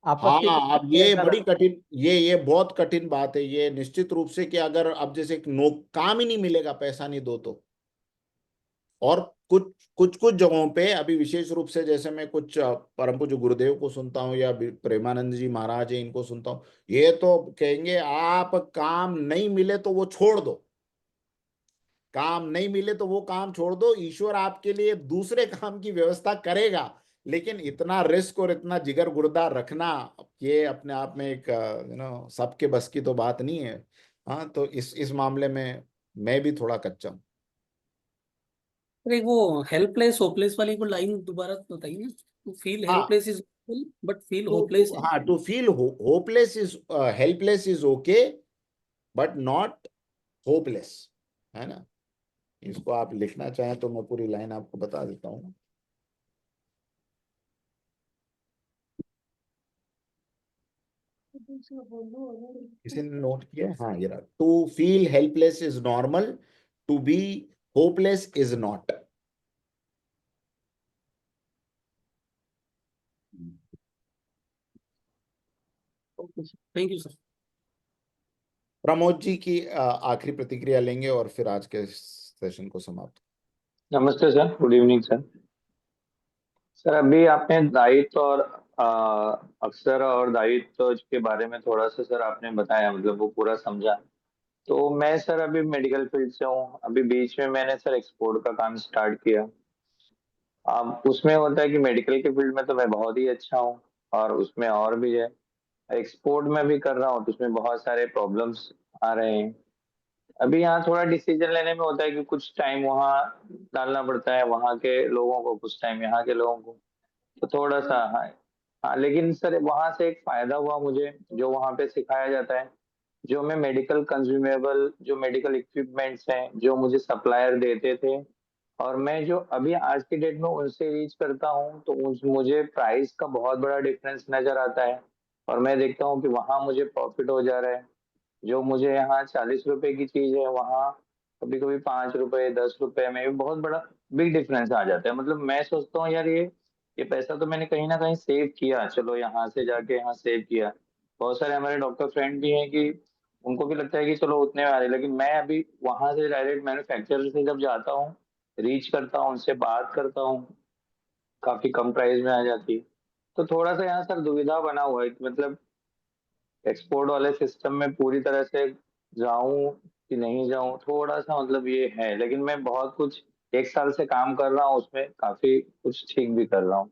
हाँ, आपत्ति अब कभी ये ऐसा बड़ी लगता कठिन, ये बहुत कठिन बात है ये, निश्चित रूप से कि अगर अब जैसे नो काम ही नहीं मिलेगा, पैसा नहीं दो तो। और कुछ कुछ कुछ जगहों पे अभी विशेष रूप से, जैसे मैं कुछ परम पूज्य गुरुदेव को सुनता हूँ या प्रेमानंद जी महाराज है इनको सुनता हूँ, ये तो कहेंगे आप काम नहीं मिले तो वो छोड़ दो, काम नहीं मिले तो वो काम छोड़ दो, ईश्वर आपके लिए दूसरे काम की व्यवस्था करेगा। लेकिन इतना रिस्क और इतना जिगर गुर्दा रखना, ये अपने आप में एक सबके बस की तो बात नहीं है। हाँ, तो इस मामले में मैं भी थोड़ा कच्चा हूँ। अरे वो हेल्पलेस होपलेस वाली को लाइन दोबारा बताइए ना। टू फील हाँ, helpless is but feel to hopeless. To हाँ, to feel hopeless is, helpless is okay, but not hopeless, है ना। इसको आप लिखना चाहें तो मैं पूरी लाइन आपको बता देता हूँ। किसी ने नोट किया है? हाँ, ये रहा, to feel helpless is normal, to be hopeless is not. Okay, thank you sir. Pramod ji की आखिरी प्रतिक्रिया लेंगे और फिर आज के सेशन को समाप्त। नमस्ते sir, good evening sir. Sir अभी आपने दायित्व और अक्सर और दायित्व के बारे में थोड़ा सा सर आपने बताया, मतलब वो पूरा समझा। तो मैं सर अभी मेडिकल फील्ड से हूँ। अभी बीच में मैंने सर एक्सपोर्ट का काम स्टार्ट किया। अब उसमें होता है कि मेडिकल के फील्ड में तो मैं बहुत ही अच्छा हूँ, और उसमें और भी है, एक्सपोर्ट में भी कर रहा हूँ, तो उसमें बहुत सारे प्रॉब्लम्स आ रहे हैं। अभी यहाँ थोड़ा डिसीजन लेने में होता है कि कुछ टाइम वहाँ डालना पड़ता है वहाँ के लोगों को, कुछ टाइम यहाँ के लोगों को, तो थोड़ा सा हाँ। हाँ, लेकिन सर वहाँ से एक फायदा हुआ मुझे, जो वहाँ पे सिखाया जाता है, जो मैं मेडिकल कंज्यूमेबल, जो मेडिकल इक्विपमेंट्स हैं, जो मुझे सप्लायर देते थे, और मैं जो अभी आज की डेट में उनसे रीच करता हूँ, तो मुझे प्राइस का बहुत बड़ा डिफरेंस नजर आता है, और मैं देखता हूँ कि वहाँ मुझे प्रॉफिट हो जा रहा है। जो मुझे यहाँ 40 रुपए की चीज है, वहाँ कभी कभी 5 रुपए 10 रुपए में भी बहुत बड़ा बिग डिफरेंस आ जाता है। मतलब मैं सोचता हूँ यार, ये पैसा तो मैंने कहीं ना कहीं सेव किया, चलो यहाँ से जाके यहाँ सेव किया। बहुत सारे हमारे डॉक्टर फ्रेंड भी हैं कि उनको भी लगता है कि चलो उतने में आ रहे, लेकिन मैं अभी वहां से डायरेक्ट मैन्युफैक्चरर से जब जाता हूँ, रीच करता हूँ, उनसे बात करता हूँ, काफी कम प्राइस में आ जाती है। तो थोड़ा सा यहाँ सर दुविधा बना हुआ है कि मतलब एक्सपोर्ट वाले सिस्टम में पूरी तरह से जाऊं कि नहीं जाऊं, थोड़ा सा मतलब ये है। लेकिन मैं बहुत कुछ 1 साल से काम कर रहा हूँ, उसमें काफी कुछ ठीक भी कर रहा हूँ,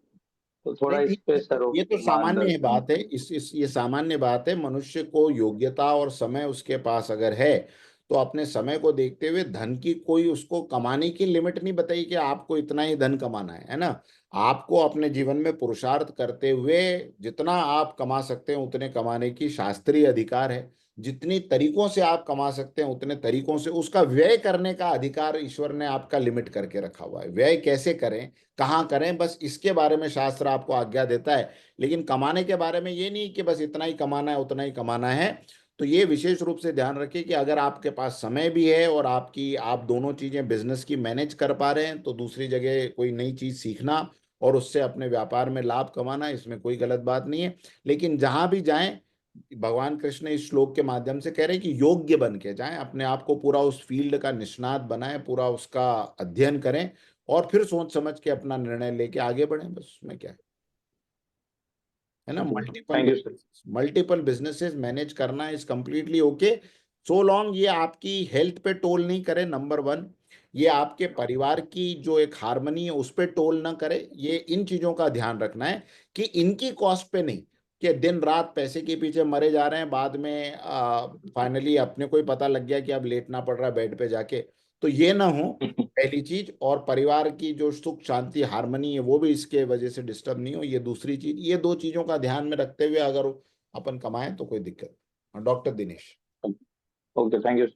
तो थोड़ा नहीं इस ठीक पे है, सर ये तो सामान्य है मार्गदर्शन। बात है। इस ये सामान्य बात है। मनुष्य को योग्यता और समय उसके पास अगर है तो अपने समय को देखते हुए धन की कोई उसको कमाने की लिमिट नहीं बताई कि आपको इतना ही धन कमाना है ना। आपको अपने जीवन में पुरुषार्थ करते हुए जितना आप कमा सकते हैं उतने कमाने की शास्त्रीय अधिकार है। जितनी तरीकों से आप कमा सकते हैं उतने तरीकों से उसका व्यय करने का अधिकार ईश्वर ने आपका लिमिट करके रखा हुआ है। व्यय कैसे करें, कहाँ करें, बस इसके बारे में शास्त्र आपको आज्ञा देता है। लेकिन कमाने के बारे में ये नहीं कि बस इतना ही कमाना है उतना ही कमाना है। तो ये विशेष रूप से ध्यान रखिए कि अगर आपके पास समय भी है और आप दोनों चीजें बिजनेस की मैनेज कर पा रहे हैं तो दूसरी जगह कोई नई चीज सीखना और उससे अपने व्यापार में लाभ कमाना, इसमें कोई गलत बात नहीं है। लेकिन जहां भी जाएं, भगवान कृष्ण इस श्लोक के माध्यम से कह रहे हैं कि योग्य बन के जाएं, अपने आप को पूरा उस फील्ड का निष्णात बनाएं, पूरा उसका अध्ययन करें और फिर सोच समझ के अपना निर्णय लेके आगे बढ़ें। बस उसमें क्या है ना। Thank you sir. Multiple businesses manage करना is completely okay, so long ये आपकी हेल्थ पे टोल नहीं करे, नंबर वन। ये आपके परिवार की जो एक हार्मनी है उस पे टोल ना करे। ये इन चीजों का ध्यान रखना है कि इनकी कॉस्ट पे नहीं, कि दिन रात पैसे के पीछे मरे जा रहे हैं, बाद में फाइनली अपने को ही पता लग गया कि अब लेटना पड़ रहा है बेड पे जाके। तो ये ना हो, पहली चीज। और परिवार की जो सुख शांति हार्मनी है वो भी इसके वजह से डिस्टर्ब नहीं हो, ये दूसरी चीज। ये दो चीजों का ध्यान में रखते हुए अगर अपन कमाएं तो कोई दिक्कत नहीं। Doctor Dinesh. Okay, thank you.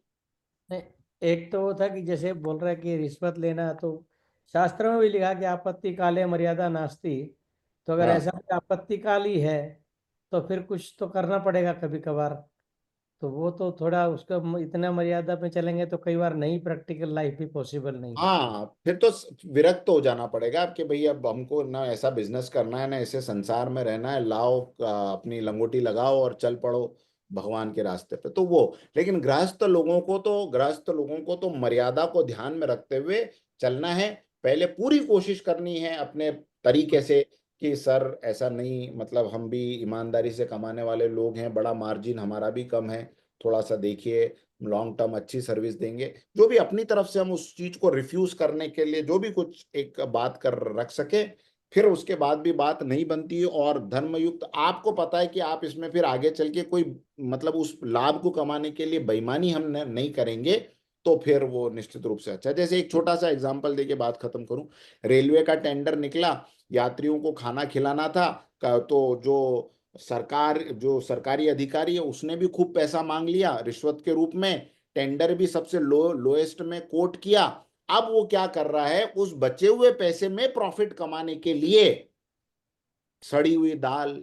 नहीं, एक तो वो था कि जैसे बोल रहा है कि रिश्वत लेना, तो शास्त्र में भी लिखा कि आपत्ति काले मर्यादा नास्ति। तो अगर हाँ ऐसा कोई आपत्ति काल ही है तो फिर कुछ तो करना पड़ेगा कभी कभार। तो वो तो थोड़ा उसका इतना मर्यादा में चलेंगे तो कई बार नहीं, प्रैक्टिकल लाइफ भी पॉसिबल नहीं है। हाँ, फिर तो विरक्त हो जाना पड़ेगा आपके, भाई अब हमको ना ऐसा बिजनेस करना है ना ऐसे संसार में रहना है। लाओ अपनी लंगोटी लगाओ और चल पड़ो भगवान के रास्ते पे। तो वो, लेकिन गृहस्थ लोगों को तो मर्यादा को ध्यान में रखते हुए चलना है। पहले पूरी कोशिश करनी है अपने तरीके से कि सर ऐसा नहीं, मतलब हम भी ईमानदारी से कमाने वाले लोग हैं, बड़ा मार्जिन हमारा भी कम है, थोड़ा सा देखिए, लॉन्ग टर्म अच्छी सर्विस देंगे। जो भी अपनी तरफ से हम उस चीज को रिफ्यूज करने के लिए जो भी कुछ एक बात कर रख सके, फिर उसके बाद भी बात नहीं बनती और धर्मयुक्त आपको पता है कि आप इसमें फिर आगे चल के कोई, मतलब उस लाभ को कमाने के लिए बेईमानी हम नहीं करेंगे, तो फिर वो निश्चित रूप से अच्छा। जैसे एक छोटा सा एग्जांपल देके बात खत्म करूं, रेलवे का टेंडर निकला, यात्रियों को खाना खिलाना था तो जो सरकारी अधिकारी है उसने भी खूब पैसा मांग लिया रिश्वत के रूप में। टेंडर भी सबसे लोएस्ट में कोट किया। अब वो क्या कर रहा है, उस बचे हुए पैसे में प्रॉफिट कमाने के लिए सड़ी हुई दाल,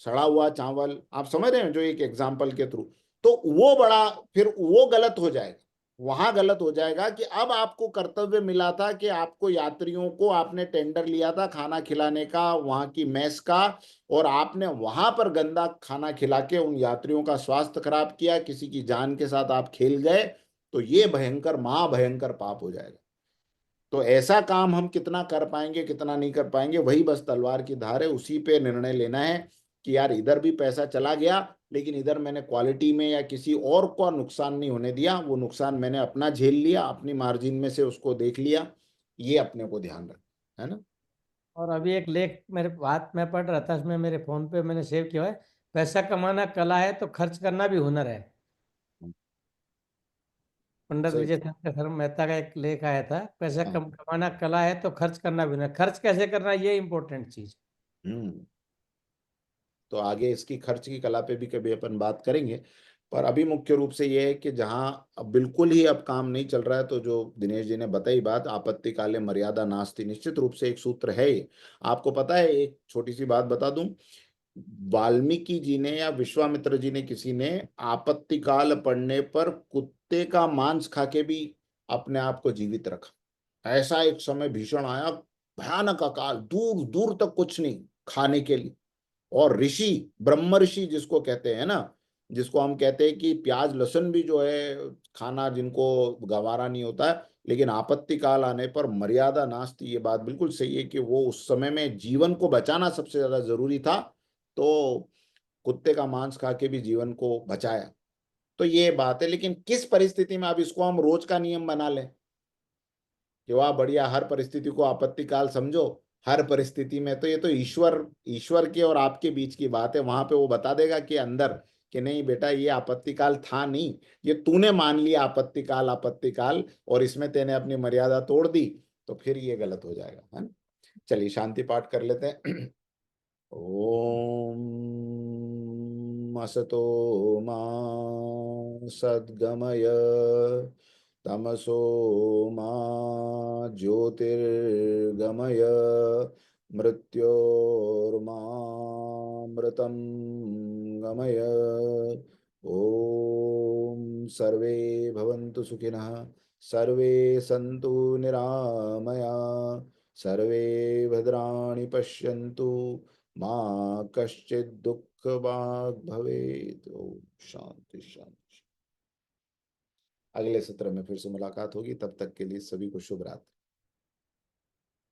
सड़ा हुआ चावल, आप समझ रहे हैं जो एक एग्जांपल के थ्रू, तो वो बड़ा, फिर वो गलत हो जाएगा। वहां गलत हो जाएगा कि अब आपको कर्तव्य मिला था कि आपको यात्रियों को, आपने टेंडर लिया था खाना खिलाने का वहां की मेस का, और आपने वहां पर गंदा खाना खिला के उन यात्रियों का स्वास्थ्य खराब किया, किसी की जान के साथ आप खेल गए, तो ये भयंकर, महाभयंकर पाप हो जाएगा। तो ऐसा काम हम कितना कर पाएंगे, कितना नहीं कर पाएंगे, वही बस तलवार की धार है। उसी पे निर्णय लेना है कि यार इधर भी पैसा चला गया, लेकिन इधर मैंने क्वालिटी में या किसी और को नुकसान नहीं होने दिया, वो नुकसान मैंने अपना झेल लिया, अपनी मार्जिन में से उसको देख लिया। ये अपने को ध्यान रख, है ना। और अभी एक लेख मेरे बात मैं पढ़ रहा था, उसमें मेरे फोन पे मैंने सेव किया है, पैसा कमाना कला है तो खर्च करना भी हुनर है। पंडित सही। विजय शंकर मेहता का एक लेख आया था, पैसा हाँ। कमाना कला है तो खर्च करना भी हुनर। खर्च कैसे करना, ये इंपॉर्टेंट चीज। हम्म। तो आगे इसकी खर्च की कला पे भी कभी अपन बात करेंगे, पर अभी मुख्य रूप से ये है कि जहां अब बिल्कुल ही अब काम नहीं चल रहा है, तो जो दिनेश जी ने बताई बात, आपत्ति काले मर्यादा नास्ति, निश्चित रूप से एक सूत्र है ये। आपको पता है, एक छोटी सी बात बता दूं, वाल्मीकि जी ने या विश्वामित्र जी ने, किसी ने आपत्ति काल पड़ने पर कुत्ते का मांस खा के भी अपने आप को जीवित रखा। ऐसा एक समय भीषण आया, भयानक अकाल, दूर दूर तक कुछ नहीं खाने के लिए। और ऋषि, ब्रह्म ऋषि जिसको कहते हैं ना, जिसको हम कहते हैं कि प्याज लहसुन भी जो है खाना जिनको गवारा नहीं होता है, लेकिन आपत्ति काल आने पर मर्यादा नास्ति, ये बात बिल्कुल सही है कि वो उस समय में जीवन को बचाना सबसे ज्यादा जरूरी था, तो कुत्ते का मांस खा के भी जीवन को बचाया। तो ये बात है, लेकिन किस परिस्थिति में, अब इसको हम रोज का नियम बना लें कि वाह बढ़िया, हर परिस्थिति को आपत्ति काल समझो, हर परिस्थिति में, तो ये तो ईश्वर ईश्वर के और आपके बीच की बात है। वहां पे वो बता देगा कि अंदर कि नहीं बेटा, ये आपत्ति काल था नहीं, ये तूने मान लिया आपत्ति काल, और इसमें तेने अपनी मर्यादा तोड़ दी, तो फिर ये गलत हो जाएगा, है ना। चलिए शांति पाठ कर लेते हैं। ओम असतो मा सद्गमय, तमसो मा ज्योतिर्गमय, मृत्योर्मामृतं गमय। ओम सर्वे भवन्तु सुखिनः, सर्वे सन्तु निरामया, सर्वे भद्राणि पश्यन्तु, माँ कश्चित् दुख भाग भवेत्। ओम शांति शांति। अगले सत्र में फिर से मुलाकात होगी, तब तक के लिए सभी को शुभ रात्रि।